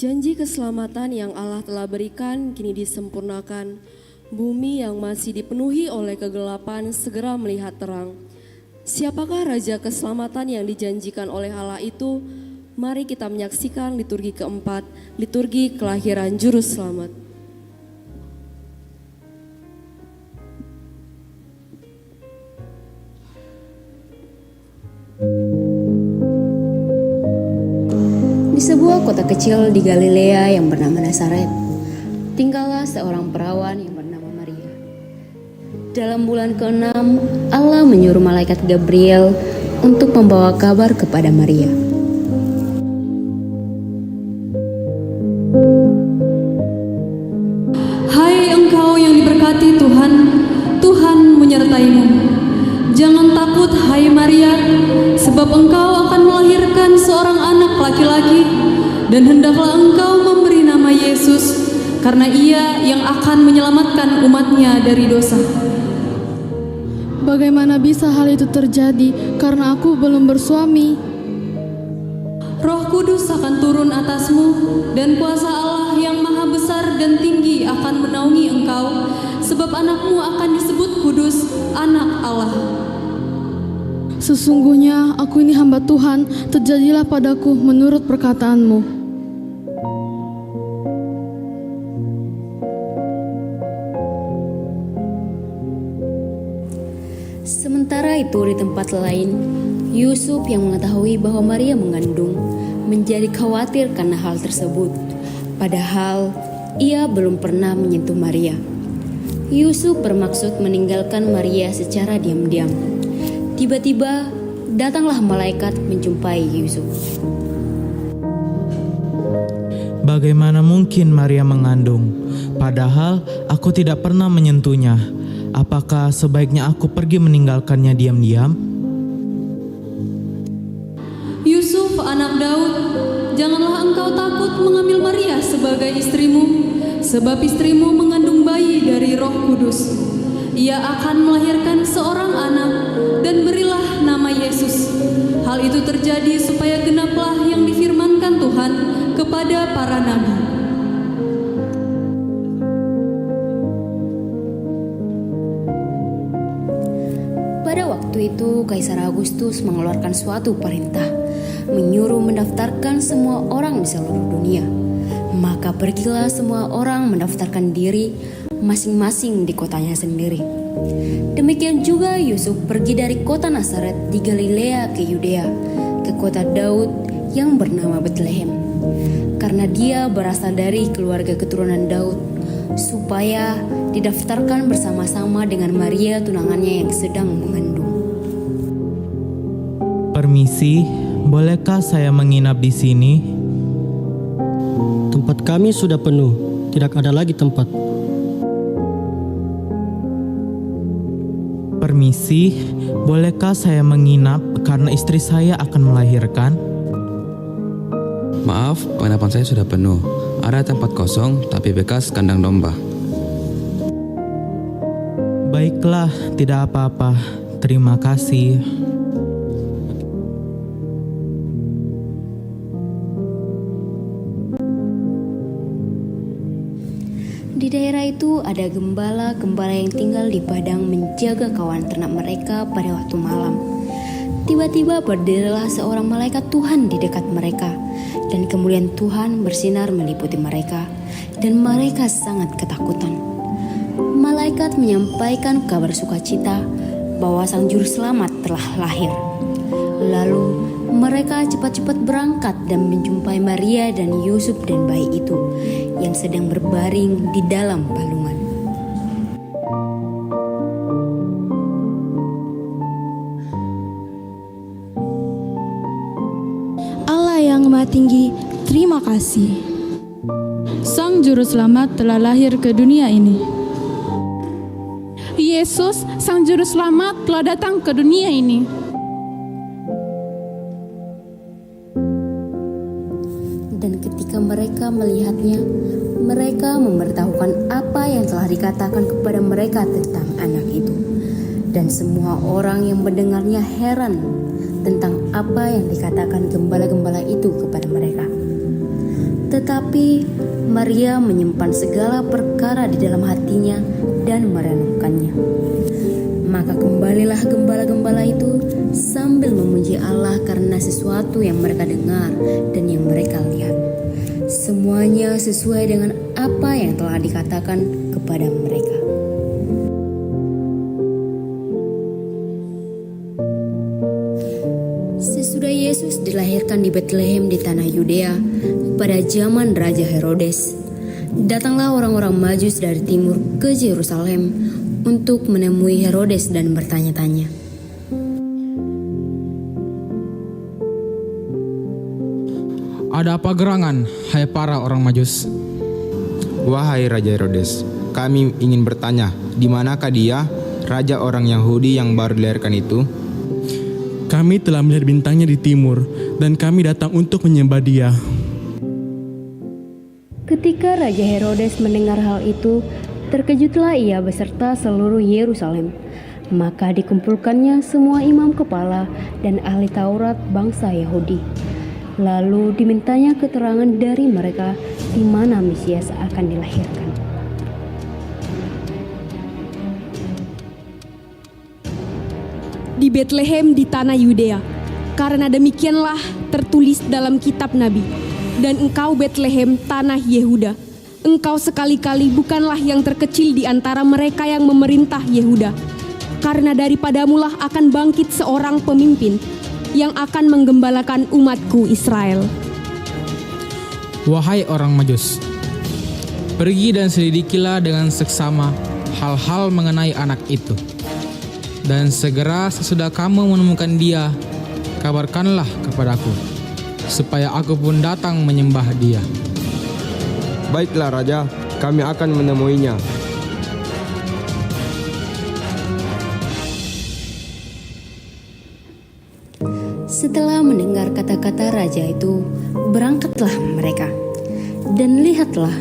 Speaker 1: Janji keselamatan yang Allah telah berikan kini disempurnakan. Bumi yang masih dipenuhi oleh kegelapan segera melihat terang. Siapakah Raja Keselamatan yang dijanjikan oleh Allah itu? Mari kita menyaksikan liturgi keempat, liturgi kelahiran Juru Selamat.
Speaker 11: Di sebuah kota kecil di Galilea yang bernama Nazaret, tinggallah seorang perawan yang bernama Maria. Dalam bulan ke-6, Allah menyuruh malaikat Gabriel untuk membawa kabar kepada Maria.
Speaker 20: Hai engkau yang diberkati Tuhan, Tuhan menyertaimu. Jangan takut hai Maria, sebab engkau akan melahirkan seorang anak laki-laki, dan hendaklah engkau memberi nama Yesus, karena ia yang akan menyelamatkan umatnya dari dosa.
Speaker 21: Bagaimana bisa hal itu terjadi karena aku belum bersuami?
Speaker 20: Roh Kudus akan turun atasmu, dan kuasa Allah yang maha besar dan tinggi akan menaungi engkau, sebab anakmu akan disebut kudus, anak Allah.
Speaker 21: Sesungguhnya aku ini hamba Tuhan, terjadilah padaku menurut perkataanmu.
Speaker 11: Sementara itu di tempat lain, Yusuf yang mengetahui bahwa Maria mengandung menjadi khawatir karena hal tersebut. Padahal ia belum pernah menyentuh Maria. Yusuf bermaksud meninggalkan Maria secara diam-diam. Tiba-tiba datanglah malaikat menjumpai Yusuf.
Speaker 22: Bagaimana mungkin Maria mengandung, padahal aku tidak pernah menyentuhnya? Apakah sebaiknya aku pergi meninggalkannya diam-diam?
Speaker 20: Yusuf, anak Daud, janganlah engkau takut mengambil Maria sebagai istrimu, sebab istrimu mengandung bayi dari Roh Kudus. Ia akan melahirkan seorang anak, dan berilah nama Yesus. Hal itu terjadi supaya genaplah yang difirmankan Tuhan kepada para nabi.
Speaker 11: Pada waktu itu, Kaisar Agustus mengeluarkan suatu perintah, menyuruh mendaftarkan semua orang di seluruh dunia. Maka pergilah semua orang mendaftarkan diri masing-masing di kotanya sendiri. Demikian juga Yusuf pergi dari kota Nazaret di Galilea ke Yudea, ke kota Daud yang bernama Betlehem, karena dia berasal dari keluarga keturunan Daud, supaya didaftarkan bersama-sama dengan Maria tunangannya yang sedang mengandung.
Speaker 22: Permisi, bolehkah saya menginap di sini?
Speaker 23: Tempat kami sudah penuh, tidak ada lagi tempat.
Speaker 22: Permisi, bolehkah saya menginap karena istri saya akan melahirkan?
Speaker 24: Maaf, penginapan saya sudah penuh. Ada tempat kosong tapi bekas kandang domba.
Speaker 22: Baiklah, tidak apa-apa. Terima kasih.
Speaker 11: Di daerah itu ada gembala-gembala yang tinggal di padang menjaga kawan ternak mereka pada waktu malam. Tiba-tiba berdirilah seorang malaikat Tuhan di dekat mereka, dan kemuliaan Tuhan bersinar meliputi mereka, dan mereka sangat ketakutan. Malaikat menyampaikan kabar sukacita bahwa Sang Juru Selamat telah lahir. Lalu mereka cepat-cepat berangkat dan menjumpai Maria dan Yusuf dan bayi itu yang sedang berbaring di dalam balungan.
Speaker 21: Allah yang Maha Tinggi, terima kasih.
Speaker 20: Sang Juru Selamat telah lahir ke dunia ini.
Speaker 8: Yesus, Sang Juru Selamat, telah datang ke dunia ini.
Speaker 11: Dan ketika mereka melihatnya, mereka memberitahukan apa yang telah dikatakan kepada mereka tentang anak itu. Dan semua orang yang mendengarnya heran tentang apa yang dikatakan gembala-gembala itu kepada mereka. Tetapi Maria menyimpan segala perkara di dalam hatinya dan merenungkannya. Maka kembalilah gembala-gembala itu sambil memuji Allah karena sesuatu yang mereka dengar dan yang mereka lihat. Semuanya sesuai dengan apa yang telah dikatakan kepada mereka. Sesudah Yesus dilahirkan di Betlehem di tanah Yudea pada zaman Raja Herodes, datanglah orang-orang Majus dari timur ke Yerusalem untuk menemui Herodes dan bertanya-tanya.
Speaker 25: Ada apa gerangan, hai para orang Majus?
Speaker 26: Wahai Raja Herodes, kami ingin bertanya, di manakah dia, raja orang Yahudi yang baru dilahirkan itu?
Speaker 27: Kami telah melihat bintangnya di timur, dan kami datang untuk menyembah dia.
Speaker 11: Ketika Raja Herodes mendengar hal itu, terkejutlah ia beserta seluruh Yerusalem. Maka dikumpulkannya semua imam kepala dan ahli Taurat bangsa Yahudi. Lalu dimintanya keterangan dari mereka di mana Mesias akan dilahirkan.
Speaker 8: Di Betlehem di tanah Yudea, karena demikianlah tertulis dalam kitab Nabi. Dan engkau Betlehem tanah Yehuda, engkau sekali-kali bukanlah yang terkecil di antara mereka yang memerintah Yehuda, karena daripadamulah akan bangkit seorang pemimpin yang akan menggembalakan umatku Israel.
Speaker 25: Wahai orang Majus, pergi dan selidikilah dengan seksama hal-hal mengenai anak itu. Dan segera sesudah kamu menemukan dia, kabarkanlah kepadaku, supaya aku pun datang menyembah dia.
Speaker 26: Baiklah Raja, kami akan menemuinya.
Speaker 11: Setelah mendengar kata-kata raja itu, berangkatlah mereka. Dan lihatlah,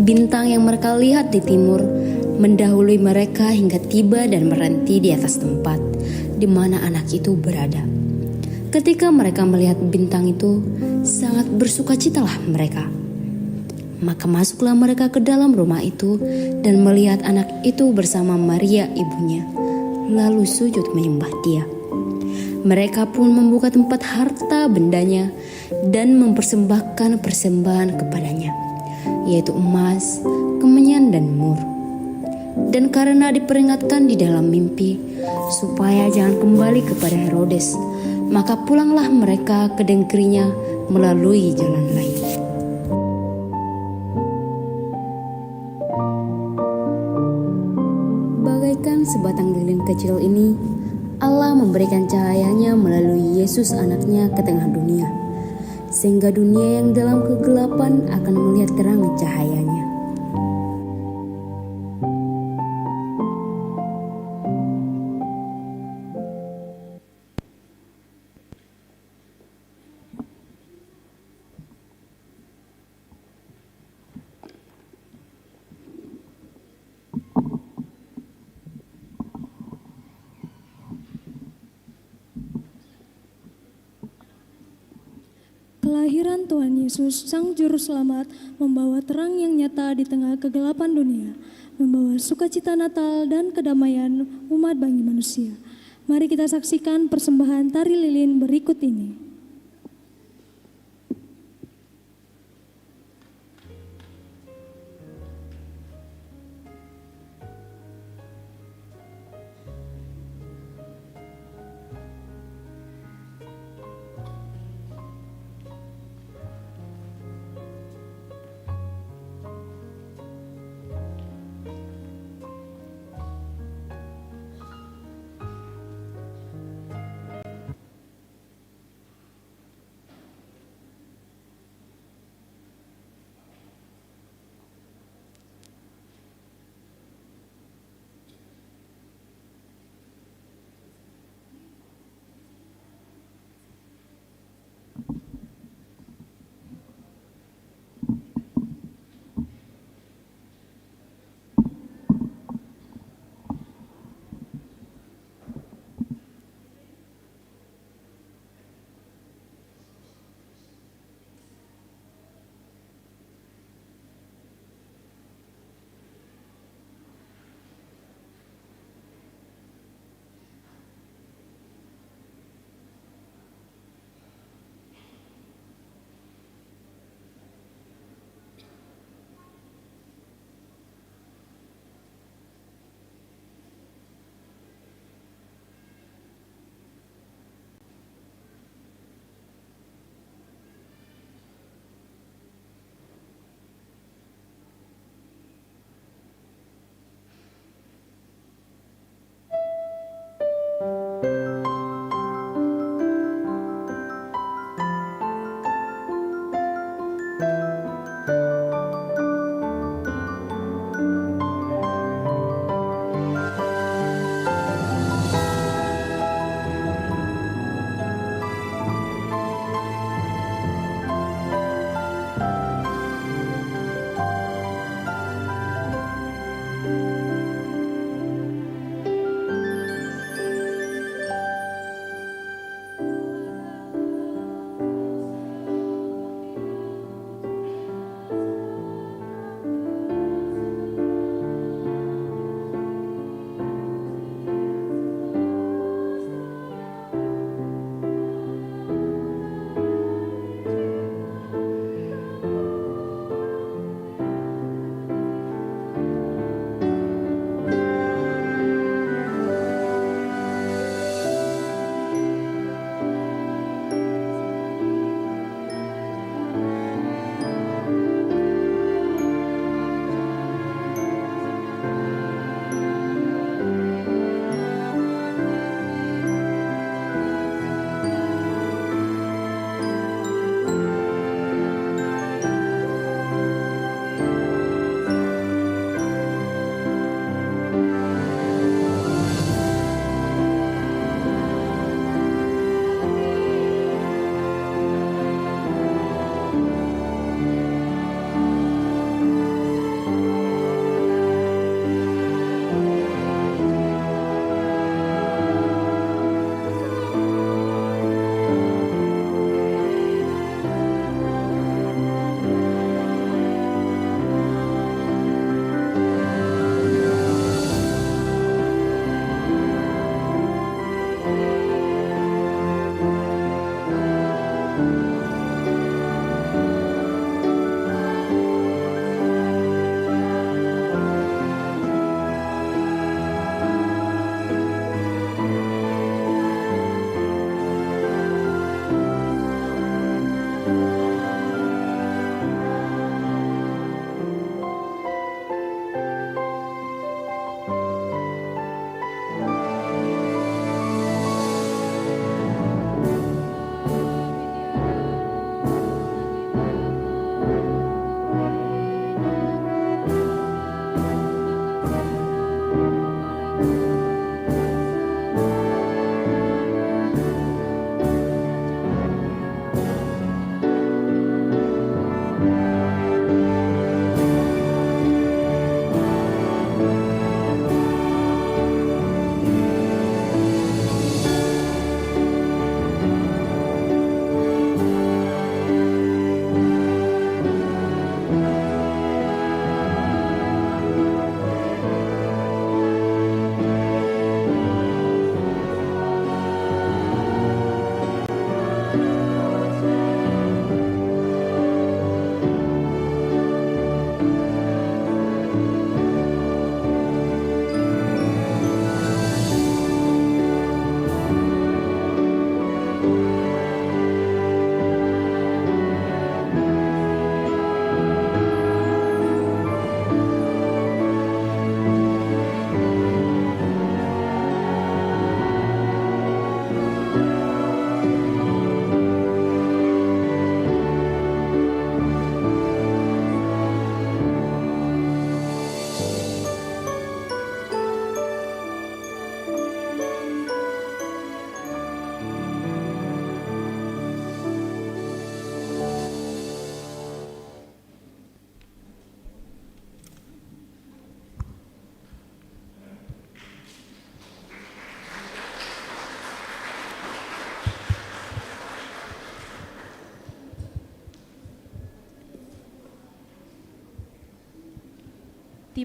Speaker 11: bintang yang mereka lihat di timur mendahului mereka hingga tiba dan berhenti di atas tempat di mana anak itu berada. Ketika mereka melihat bintang itu, sangat bersukacitalah mereka. Maka masuklah mereka ke dalam rumah itu dan melihat anak itu bersama Maria ibunya, lalu sujud menyembah dia. Mereka pun membuka tempat harta bendanya dan mempersembahkan persembahan kepadanya, yaitu emas, kemenyan, dan mur. Dan karena diperingatkan di dalam mimpi supaya jangan kembali kepada Herodes, maka pulanglah mereka ke negerinya melalui jalan lain. Bagaikan sebatang lilin kecil ini, Allah memberikan cahayanya melalui Yesus anaknya ke tengah dunia, sehingga dunia yang dalam kegelapan akan melihat terang cahayanya.
Speaker 2: Kelahiran Tuhan Yesus, Sang Juru Selamat, membawa terang yang nyata di tengah kegelapan dunia, membawa sukacita Natal dan kedamaian umat bagi manusia. Mari kita saksikan persembahan tari lilin berikut ini.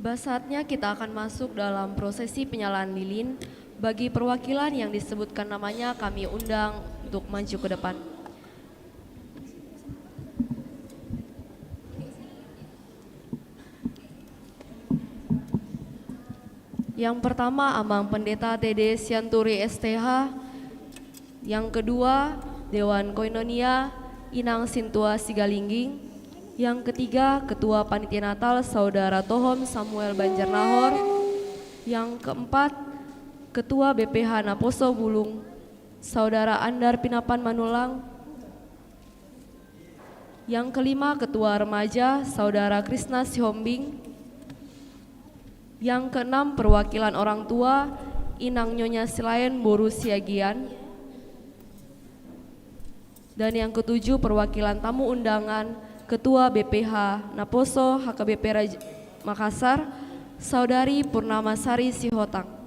Speaker 1: Tiba saatnya kita akan masuk dalam prosesi penyalaan lilin. Bagi perwakilan yang disebutkan namanya kami undang untuk maju ke depan. Yang pertama Amang Pendeta TD Sianturi STH. Yang kedua Dewan Koinonia Inang Sintua Sigalingging. Yang ketiga Ketua Panitia Natal Saudara Tohom Samuel Banjarnahor. Yang keempat Ketua BPH Naposo Bulung Saudara Andar Pinapan Manulang. Yang kelima Ketua Remaja Saudara Krisna Sihombing. Yang keenam perwakilan orang tua Inang Nyonya Silayan Boru Siagian. Dan yang ketujuh perwakilan tamu undangan Ketua BPH Naposo HKBP Makassar Saudari Purnamasari Sihotang.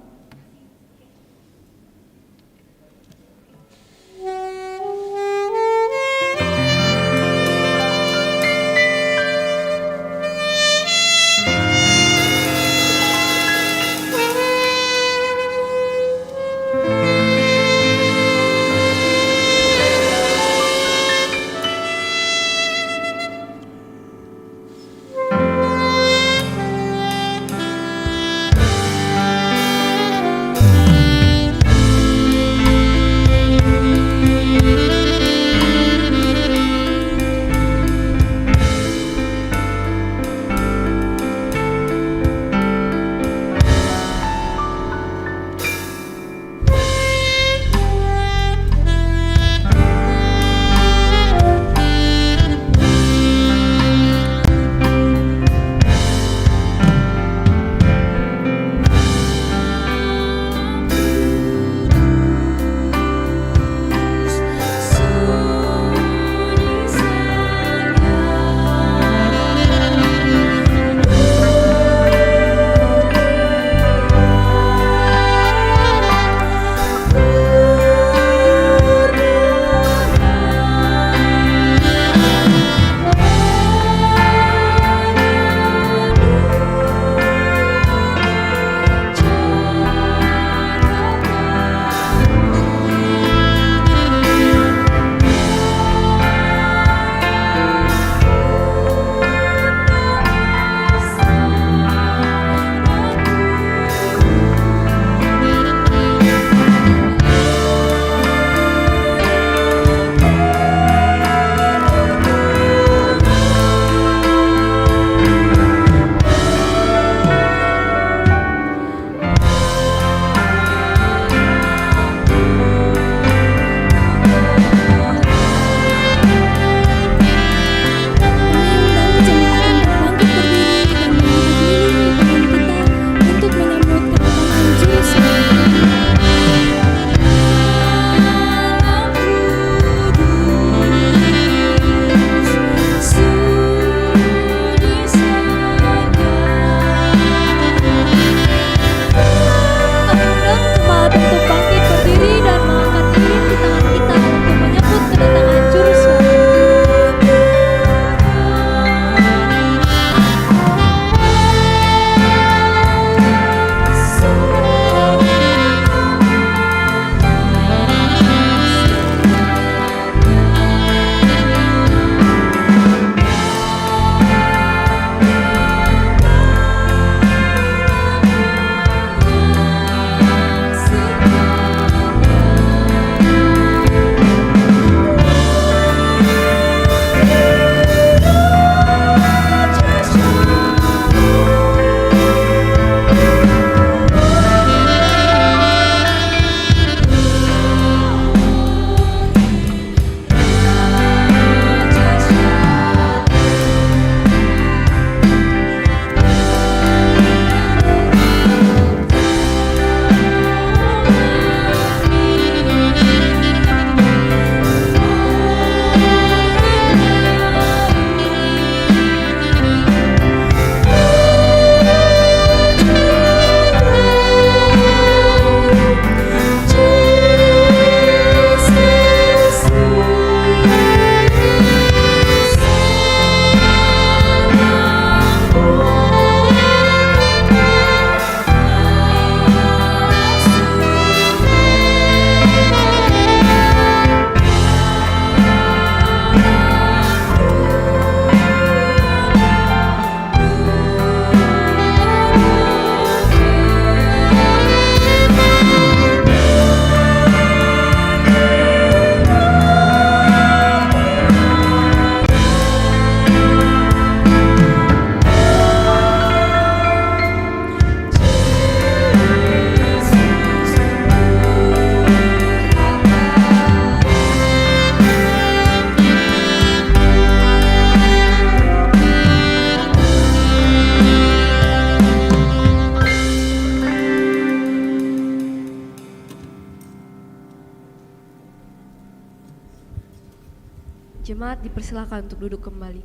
Speaker 1: Jemaat dipersilakan untuk duduk kembali.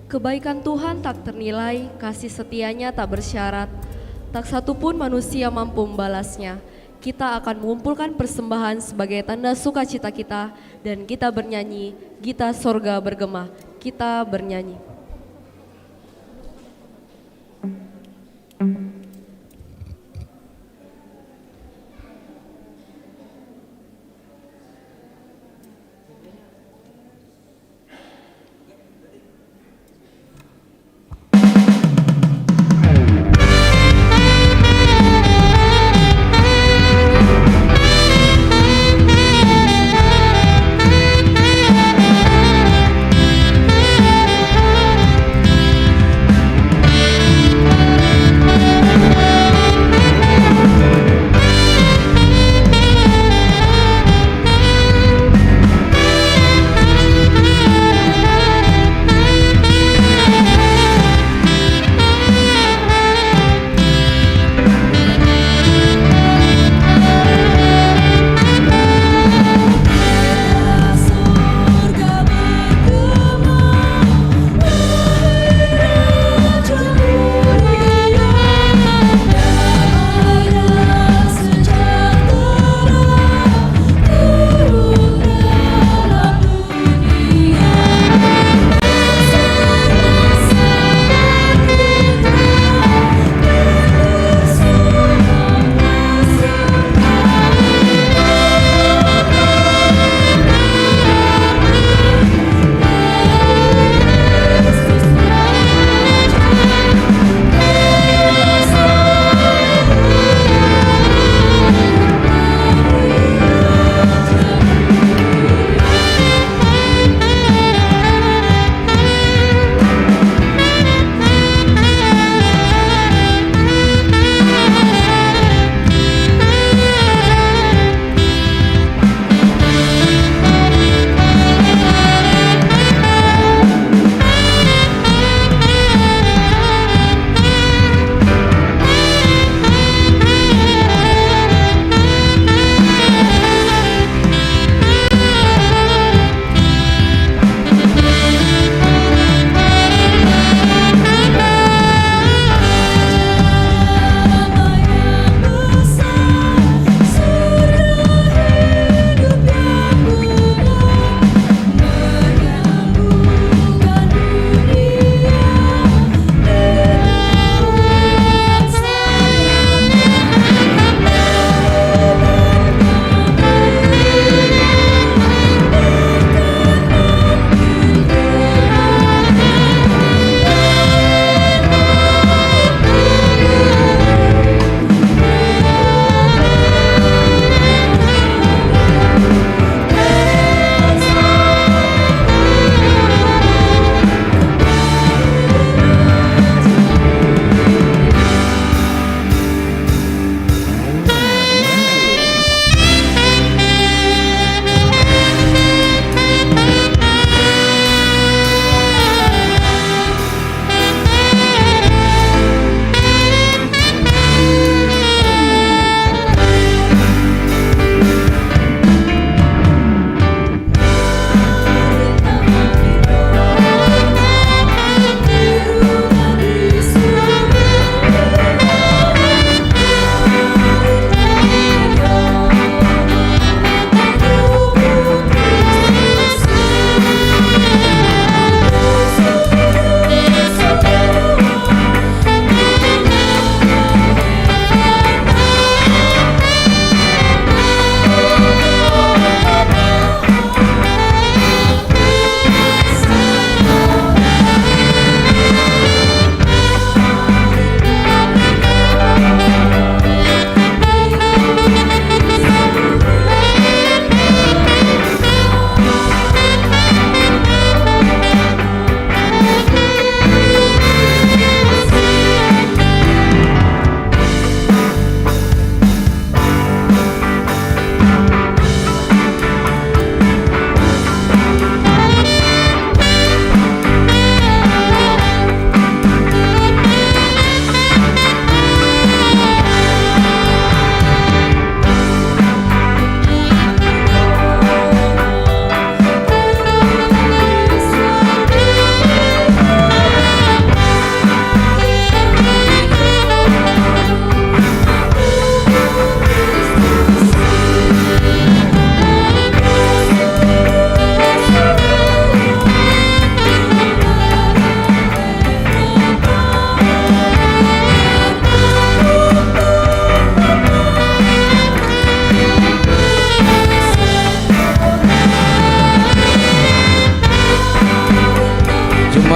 Speaker 1: Kebaikan Tuhan tak ternilai, kasih setianya tak bersyarat, tak satu pun manusia mampu membalasnya. Kita akan mengumpulkan persembahan sebagai tanda sukacita kita, dan kita bernyanyi, Gita Sorga bergema. Kita bernyanyi.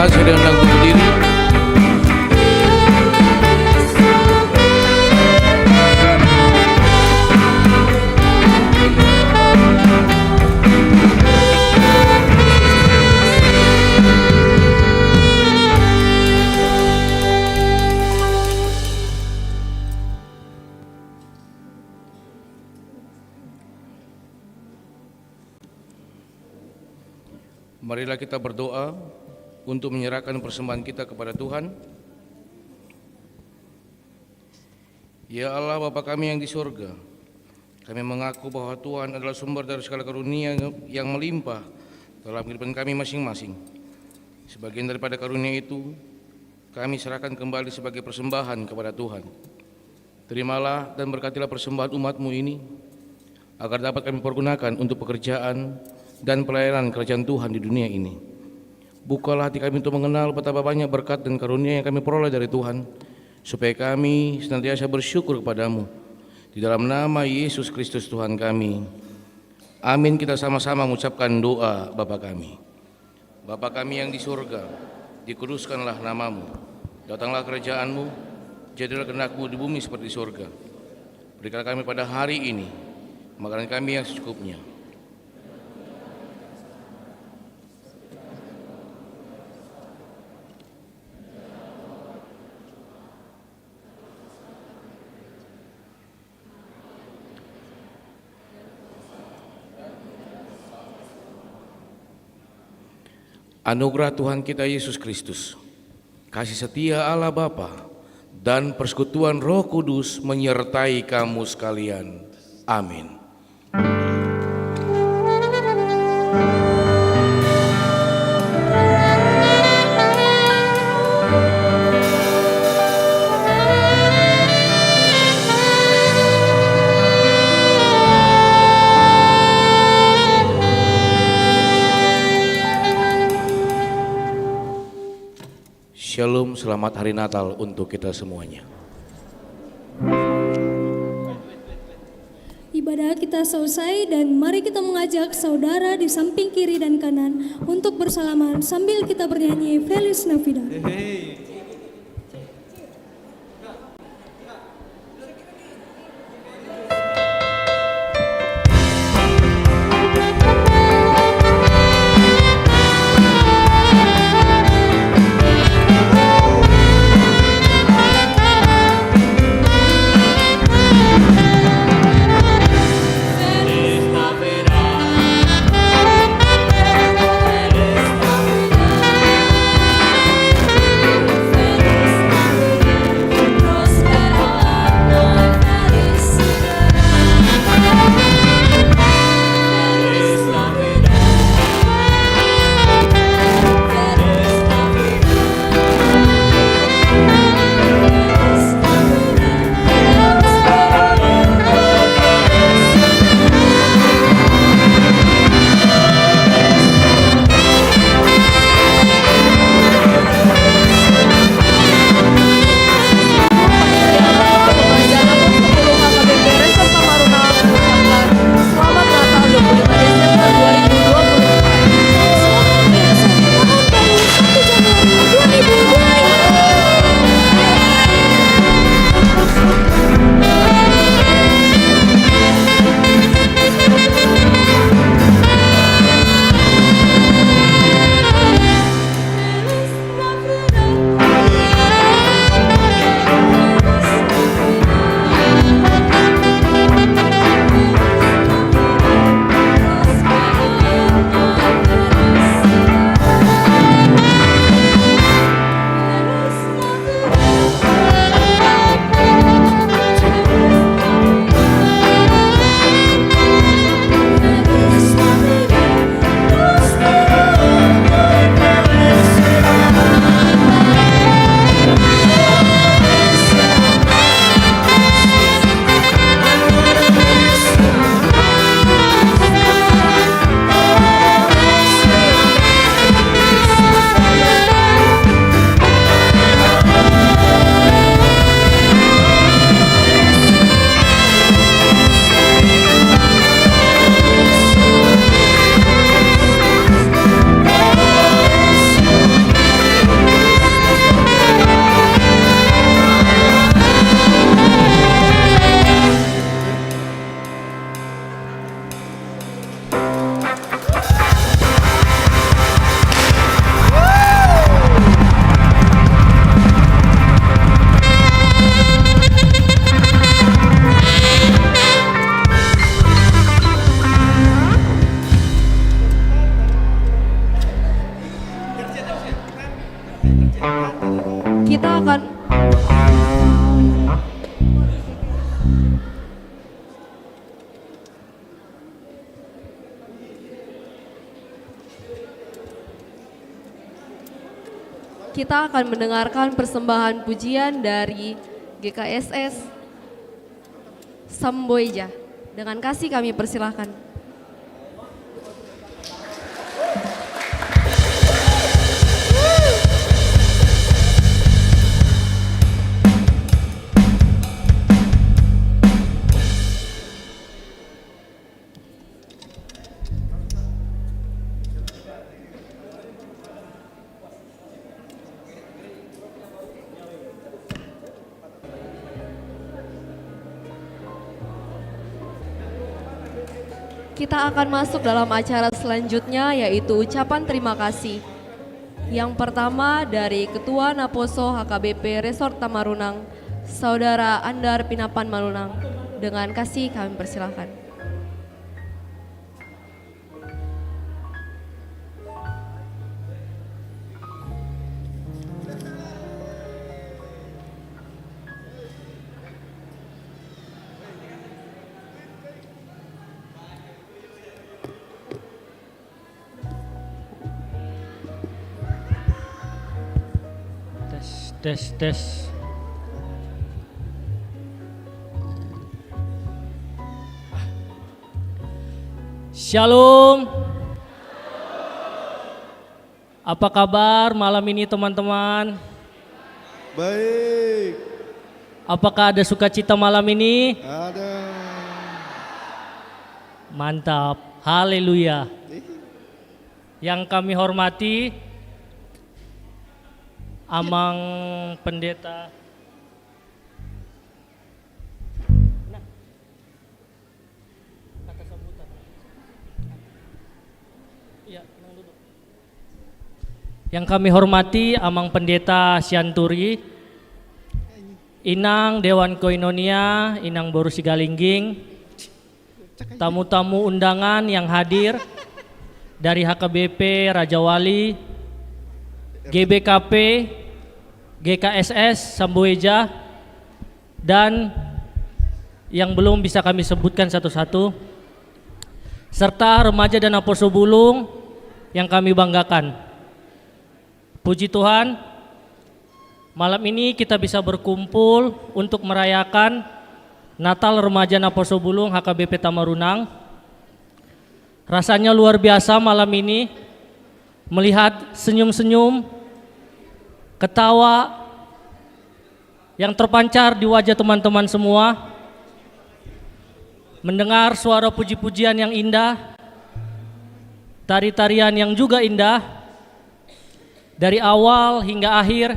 Speaker 3: berbahagia dengan lagu berdiri. Marilah kita berdoa untuk menyerahkan persembahan kita kepada Tuhan. Ya Allah Bapa kami yang di surga, kami mengaku bahwa Tuhan adalah sumber dari segala karunia yang melimpah dalam kehidupan kami masing-masing. Sebagian daripada karunia itu kami serahkan kembali sebagai persembahan kepada Tuhan. Terimalah dan berkatilah persembahan umat-Mu ini, agar dapat kami pergunakan untuk pekerjaan dan pelayanan kerajaan Tuhan di dunia ini. Bukalah hati kami untuk mengenal betapa banyak berkat dan karunia yang kami peroleh dari Tuhan, supaya kami senantiasa bersyukur kepadamu. Di dalam nama Yesus Kristus Tuhan kami. Amin. Kita sama-sama mengucapkan doa Bapa kami. Bapa kami yang di surga, dikuduskanlah namamu. Datanglah kerajaanmu, jadilah kehendak-Mu di bumi seperti di surga. Berikanlah kami pada hari ini makanan kami yang secukupnya. Anugerah Tuhan kita Yesus Kristus, kasih setia Allah Bapa, dan persekutuan Roh Kudus menyertai kamu sekalian. Amin. Shalom, selamat hari Natal untuk kita semuanya.
Speaker 2: Ibadah kita selesai dan mari kita mengajak saudara di samping kiri dan kanan untuk bersalaman sambil kita bernyanyi Feliz Navidad.
Speaker 1: kita akan mendengarkan persembahan pujian dari GKSS Samboeja. Dengan kasih kami persilahkan. Kita akan masuk dalam acara selanjutnya, yaitu ucapan terima kasih. Yang pertama dari Ketua Naposo HKBP Resort Tamarunang, Saudara Andar Pinapan Malunang. Dengan kasih kami persilahkan.
Speaker 4: Tes. Shalom. Apa kabar malam ini teman-teman?
Speaker 5: Baik.
Speaker 4: Apakah ada sukacita malam ini?
Speaker 5: Ada.
Speaker 4: Mantap. Haleluya. Yang kami hormati Amang Pendeta Yang kami hormati Amang Pendeta Sianturi, Inang Dewan Koinonia, Inang Boru Sigalingging, tamu-tamu undangan yang hadir dari HKBP Raja Wali, GBKP, GKSS Samboeja, dan yang belum bisa kami sebutkan satu-satu, serta remaja dan Apostle Bulung yang kami banggakan. Puji Tuhan, malam ini kita bisa berkumpul untuk merayakan Natal Remaja Apostle Bulung HKBP Tamarunang. Rasanya luar biasa malam ini melihat senyum-senyum, ketawa yang terpancar di wajah teman-teman semua, mendengar suara puji-pujian yang indah, tari-tarian yang juga indah. Dari awal hingga akhir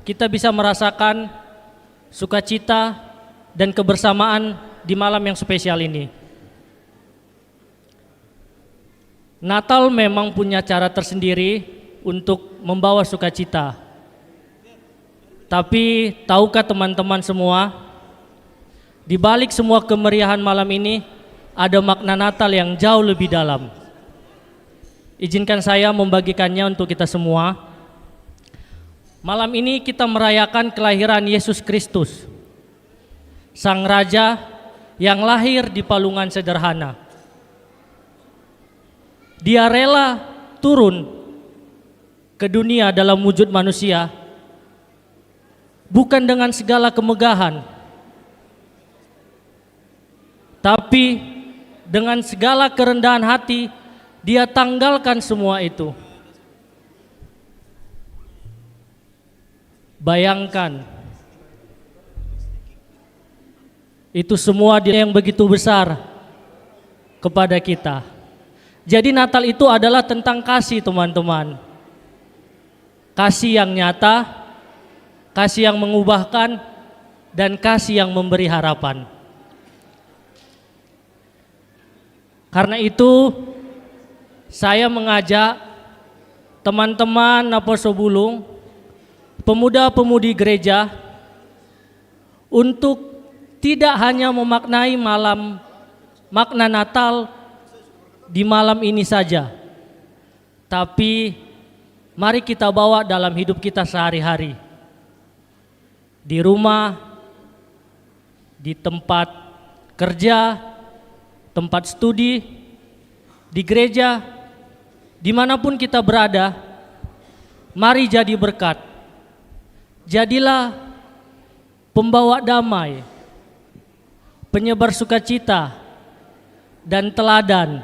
Speaker 4: kita bisa merasakan sukacita dan kebersamaan di malam yang spesial ini. Natal memang punya cara tersendiri untuk membawa sukacita. Tapi tahukah teman-teman semua, di balik semua kemeriahan malam ini ada makna Natal yang jauh lebih dalam. Izinkan saya membagikannya untuk kita semua. Malam ini kita merayakan kelahiran Yesus Kristus, Sang Raja yang lahir di palungan sederhana. Dia rela turun ke dunia dalam wujud manusia, bukan dengan segala kemegahan, tapi dengan segala kerendahan hati. Dia tanggalkan semua itu. Bayangkan, itu semua dia yang begitu besar kepada kita. Jadi Natal itu adalah tentang kasih, teman-teman. Kasih yang nyata, kasih yang mengubahkan, dan kasih yang memberi harapan. Karena itu saya mengajak teman-teman Apostle Bulung, pemuda-pemudi gereja, untuk tidak hanya memaknai makna Natal di malam ini saja, tapi mari kita bawa dalam hidup kita sehari-hari. Di rumah, di tempat kerja, tempat studi, di gereja, dimanapun kita berada, mari jadi berkat Jadilah pembawa damai, penyebar sukacita, dan teladan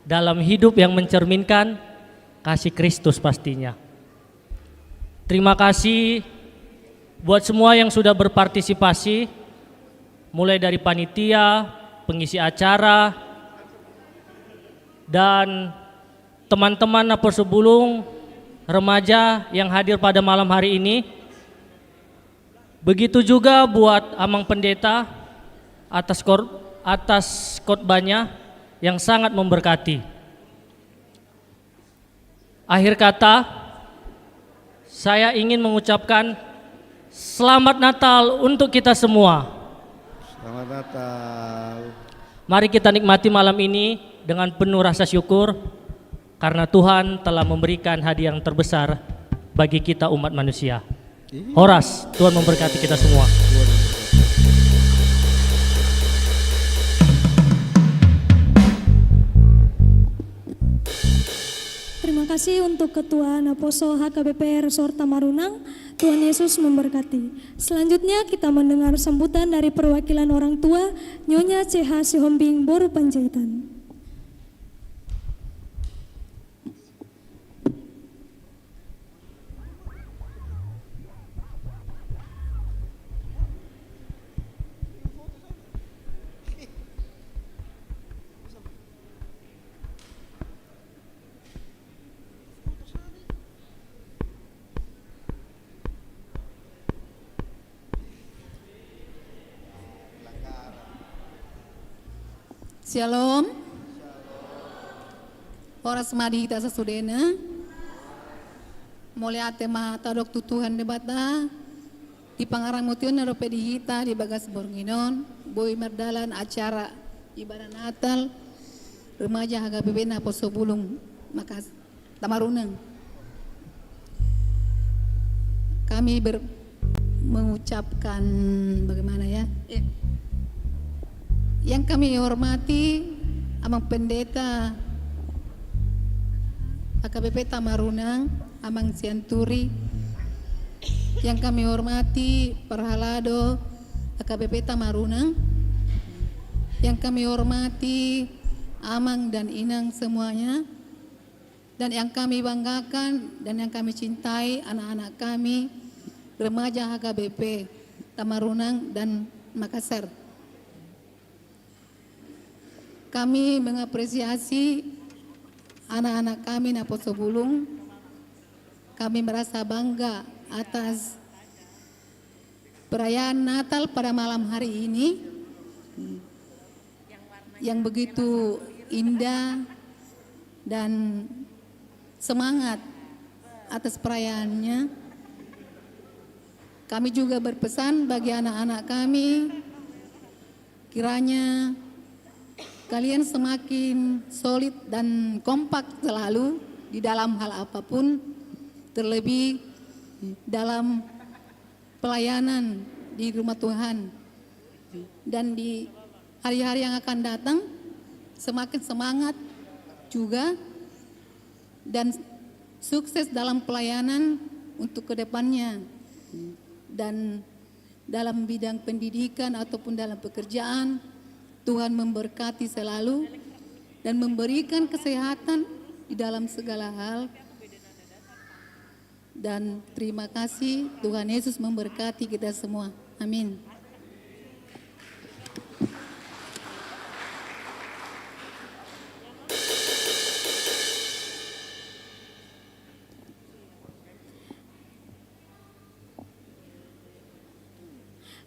Speaker 4: dalam hidup yang mencerminkan kasih Kristus pastinya. Terima kasih buat semua yang sudah berpartisipasi, mulai dari panitia, pengisi acara, dan teman-teman Napos Sebulung, remaja yang hadir pada malam hari ini. Begitu juga buat Amang Pendeta atas khotbahnya yang sangat memberkati. Akhir kata, saya ingin mengucapkan Selamat Natal untuk kita semua.
Speaker 5: Selamat Natal.
Speaker 4: Mari kita nikmati malam ini dengan penuh rasa syukur karena Tuhan telah memberikan hadiah yang terbesar bagi kita umat manusia. Horas, Tuhan memberkati kita semua.
Speaker 2: Terima kasih untuk Ketua Naposo HKBP Resort Tamarunang. Tuhan Yesus memberkati. Selanjutnya kita mendengar sambutan dari perwakilan orang tua Nyonya CH Sihombing Boru Panjaitan.
Speaker 7: Shalom. Horas madi kita sesudena. Mulai tema tadok tutuhan debata. Di pangarang mution narope di hita di bagas bornginon. Boy merdalan acara ibadah Natal. Remaja HKBP Napos Sebulung Makas Tamarunang. Kami mengucapkan bagaimana ya? Yang kami hormati Amang Pendeta HKBP Tamarunang, Amang Sianturi. Yang kami hormati Perhalado HKBP Tamarunang. Yang kami hormati Amang dan Inang semuanya. Dan yang kami banggakan dan yang kami cintai anak-anak kami remaja HKBP Tamarunang dan Makassar. Kami mengapresiasi anak-anak kami Napos Sebulung. Kami merasa bangga atas perayaan Natal pada malam hari ini yang begitu indah dan semangat atas perayaannya. Kami juga berpesan bagi anak-anak kami, kiranya kalian semakin solid dan kompak selalu di dalam hal apapun, terlebih dalam pelayanan di rumah Tuhan. Dan di hari-hari yang akan datang, semakin semangat juga dan sukses dalam pelayanan untuk kedepannya. Dan dalam bidang pendidikan ataupun dalam pekerjaan, Tuhan memberkati selalu dan memberikan kesehatan di dalam segala hal. Dan terima kasih, Tuhan Yesus memberkati kita semua. Amin.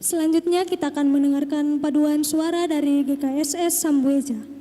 Speaker 2: Selanjutnya kita akan mendengarkan paduan suara dari GKSS Sambueja.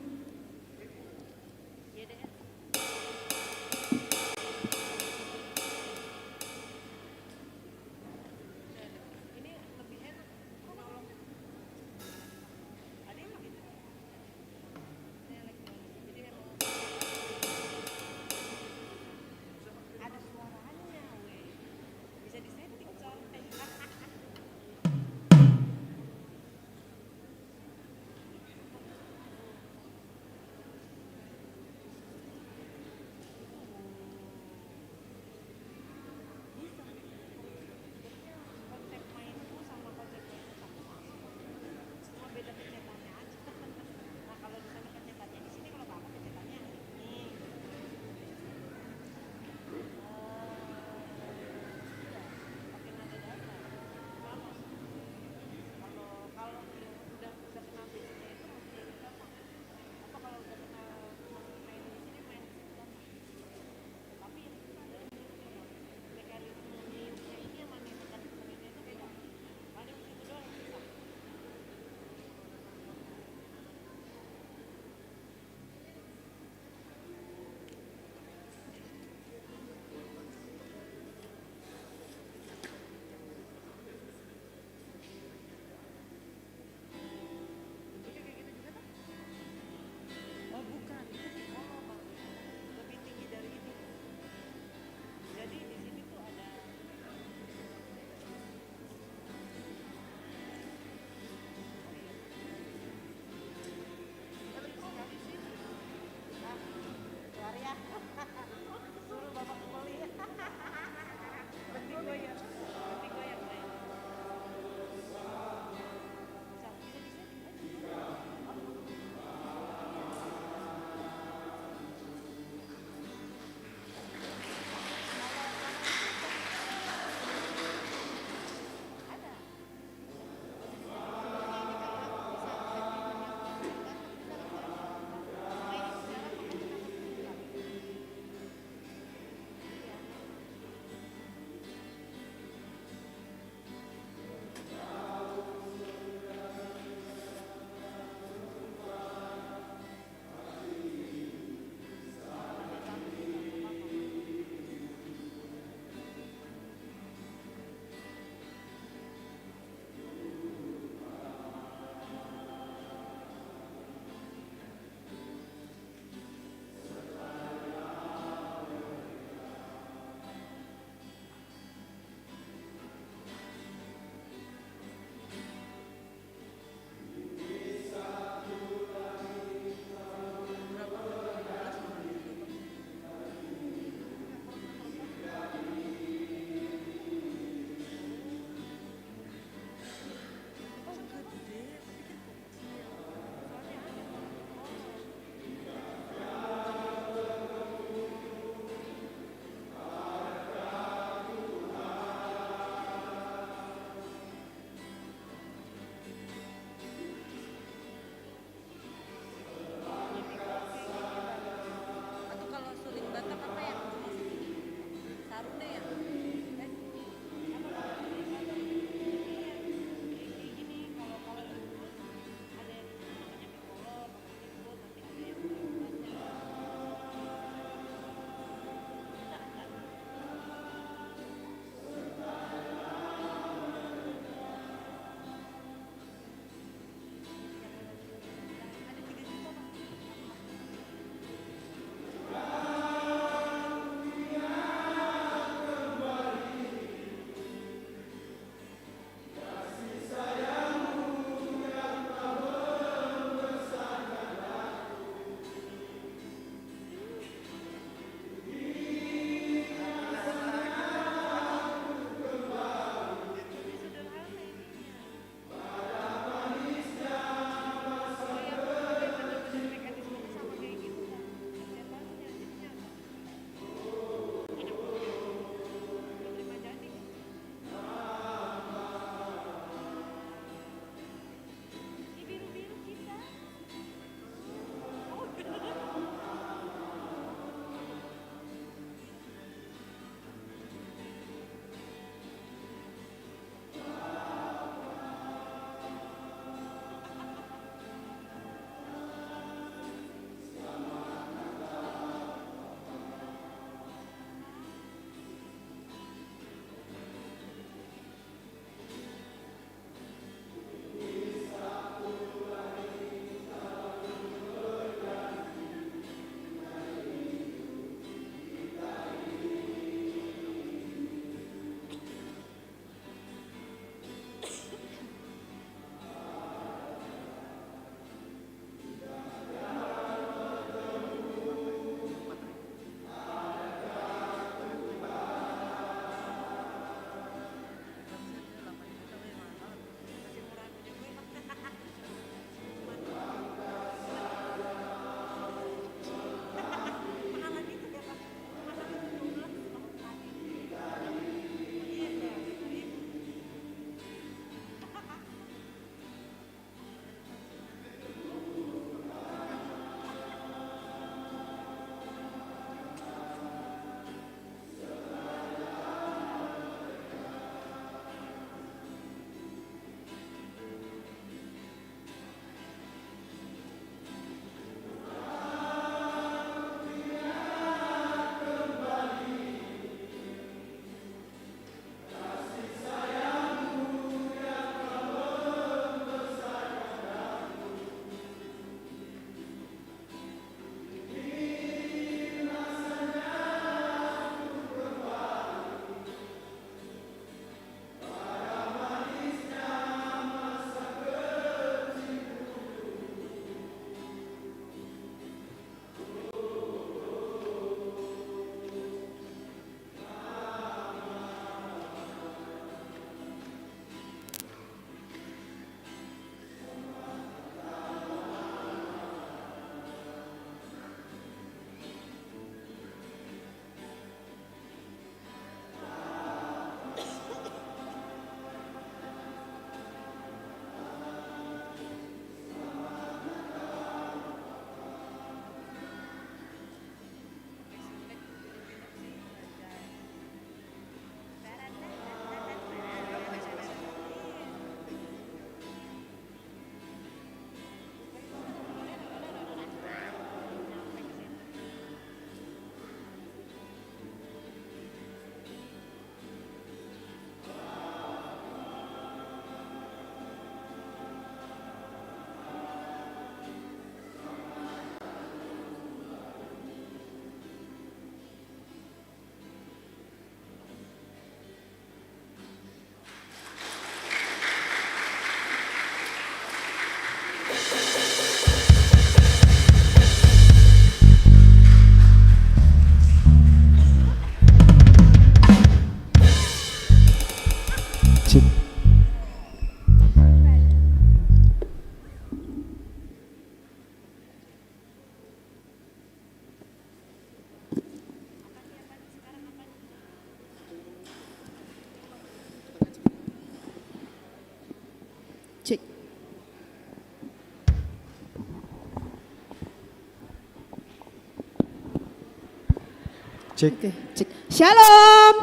Speaker 9: Cek.
Speaker 7: Oke, cek. Shalom.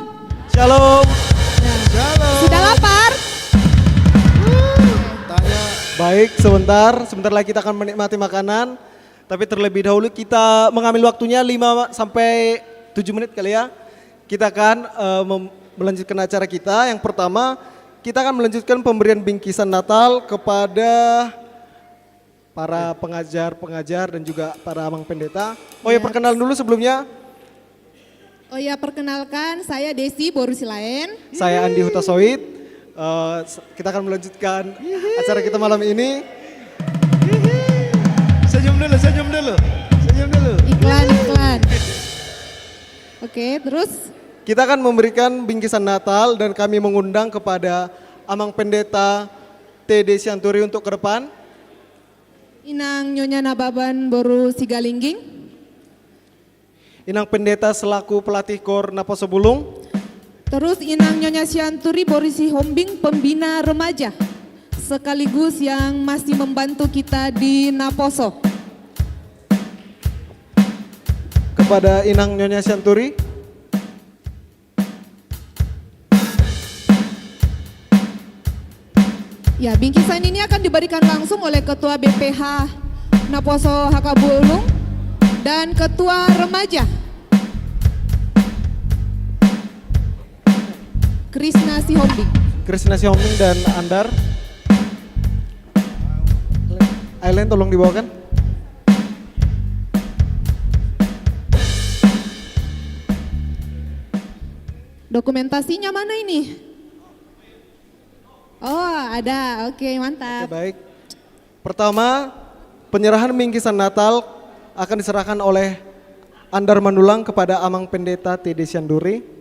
Speaker 9: Shalom.
Speaker 7: Sudah lapar?
Speaker 9: Baik, sebentar lagi kita akan menikmati makanan. Tapi terlebih dahulu kita mengambil waktunya 5 sampai 7 menit kali ya. Kita akan melanjutkan acara kita. Yang pertama, kita akan melanjutkan pemberian bingkisan Natal kepada para pengajar-pengajar dan juga para amang pendeta. Oh ya, perkenalan dulu sebelumnya.
Speaker 7: Oh ya, perkenalkan saya Desi Borusilaen.
Speaker 9: Saya Andi Hutasoid. Kita akan melanjutkan acara kita malam ini. Senyum dulu.
Speaker 7: Iklan. Oke, terus?
Speaker 9: Kita akan memberikan bingkisan Natal dan kami mengundang kepada Amang Pendeta TD Sianturi untuk ke depan.
Speaker 7: Inang Nyonya Nababan Boru Sigalingging.
Speaker 9: Inang Pendeta selaku pelatih KOR Naposo Bulung.
Speaker 7: Terus Inang Nyonya Sianturi Borisi Hombing pembina remaja sekaligus yang masih membantu kita di Naposo.
Speaker 9: Kepada Inang Nyonya Sianturi.
Speaker 7: Ya, bingkisan ini akan diberikan langsung oleh Ketua BPH Naposo Hakabulung dan Ketua Remaja Krisna Sihombing
Speaker 9: dan Andar. Aileen tolong dibawakan.
Speaker 7: Dokumentasinya mana ini? Oh, ada. Oke, mantap.
Speaker 9: Oke, baik. Pertama, penyerahan bingkisan Natal akan diserahkan oleh Andar Mandulang kepada Amang Pendeta TD Sianturi.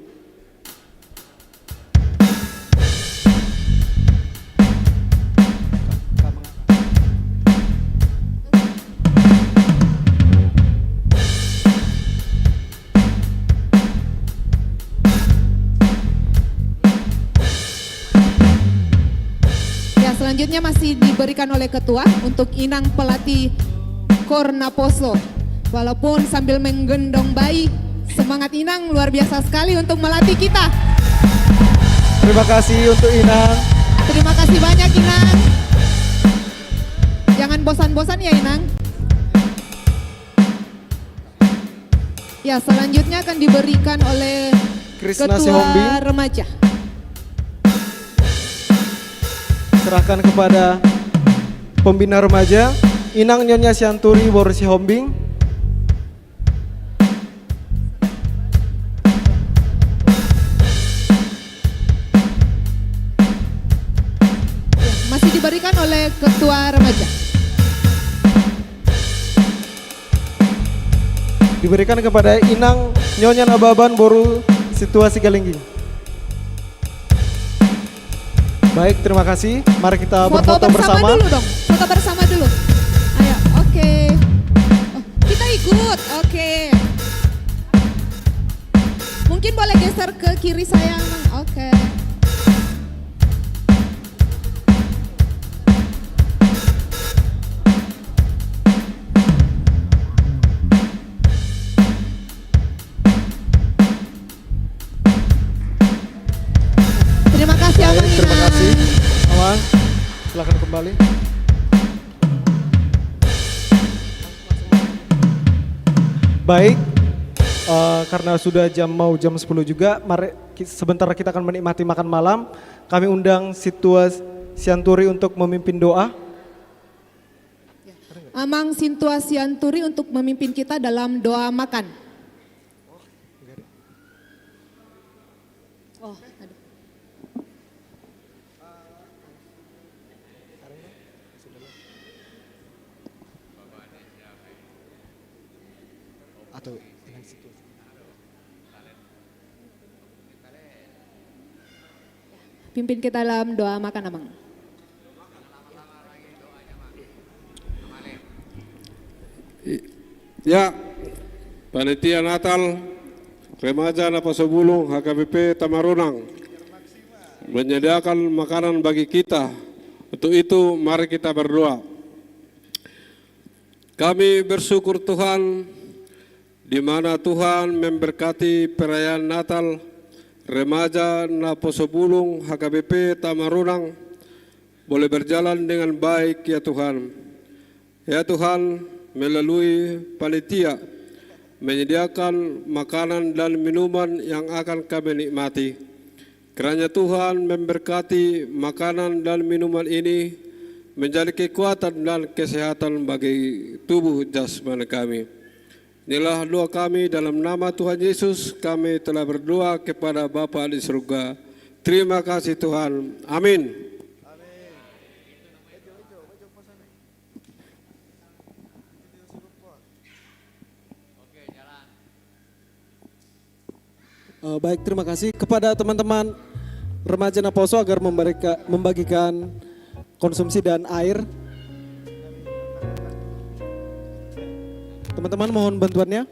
Speaker 7: Selanjutnya masih diberikan oleh Ketua untuk Inang pelatih KOR Naposo. Walaupun sambil menggendong bayi, semangat Inang luar biasa sekali untuk melatih kita.
Speaker 9: Terima kasih untuk Inang.
Speaker 7: Terima kasih banyak Inang. Jangan bosan-bosan ya Inang. Ya, selanjutnya akan diberikan oleh
Speaker 9: Krisna
Speaker 7: Ketua
Speaker 9: Sihombing.
Speaker 7: Remaja.
Speaker 9: Serahkan kepada pembina remaja Inang Nyonya Sianturi Borisi Hombing.
Speaker 7: Masih diberikan oleh Ketua Remaja.
Speaker 9: Diberikan kepada Inang Nyonya Nababan Boru Situasi Galingging. Baik, terima kasih. Mari kita berfoto bersama.
Speaker 7: Dulu dong. Foto bersama dulu. Ayo, oke. Oh, kita ikut, oke. Mungkin boleh geser ke kiri saya, oke. Terima kasih Amang Inang.
Speaker 9: Terima kasih Amang, silakan kembali. Baik, karena sudah mau jam 10 juga, mari sebentar kita akan menikmati makan malam. Kami undang Situa Sianturi untuk memimpin doa.
Speaker 7: Amang Sintua Sianturi untuk memimpin kita dalam doa makan. Oh, ada.
Speaker 9: Atau
Speaker 7: pimpin kita dalam doa makan Amang.
Speaker 10: Ya, Panitia Natal Remaja Naposo Bulung HKBP Tamarunang menyediakan makanan bagi kita. Untuk itu mari kita berdoa. Kami bersyukur Tuhan di mana Tuhan memberkati perayaan Natal remaja Naposobulung HKBP Tamarunang boleh berjalan dengan baik ya Tuhan. Ya Tuhan, melalui panitia menyediakan makanan dan minuman yang akan kami nikmati. Kiranya Tuhan memberkati makanan dan minuman ini menjadi kekuatan dan kesehatan bagi tubuh jasmani kami. Inilah doa kami dalam nama Tuhan Yesus, kami telah berdoa kepada Bapa di surga. Terima kasih Tuhan. Amin.
Speaker 9: Baik, terima kasih kepada teman-teman remaja Naposo agar membagikan konsumsi dan air. Teman-teman mohon bantuannya.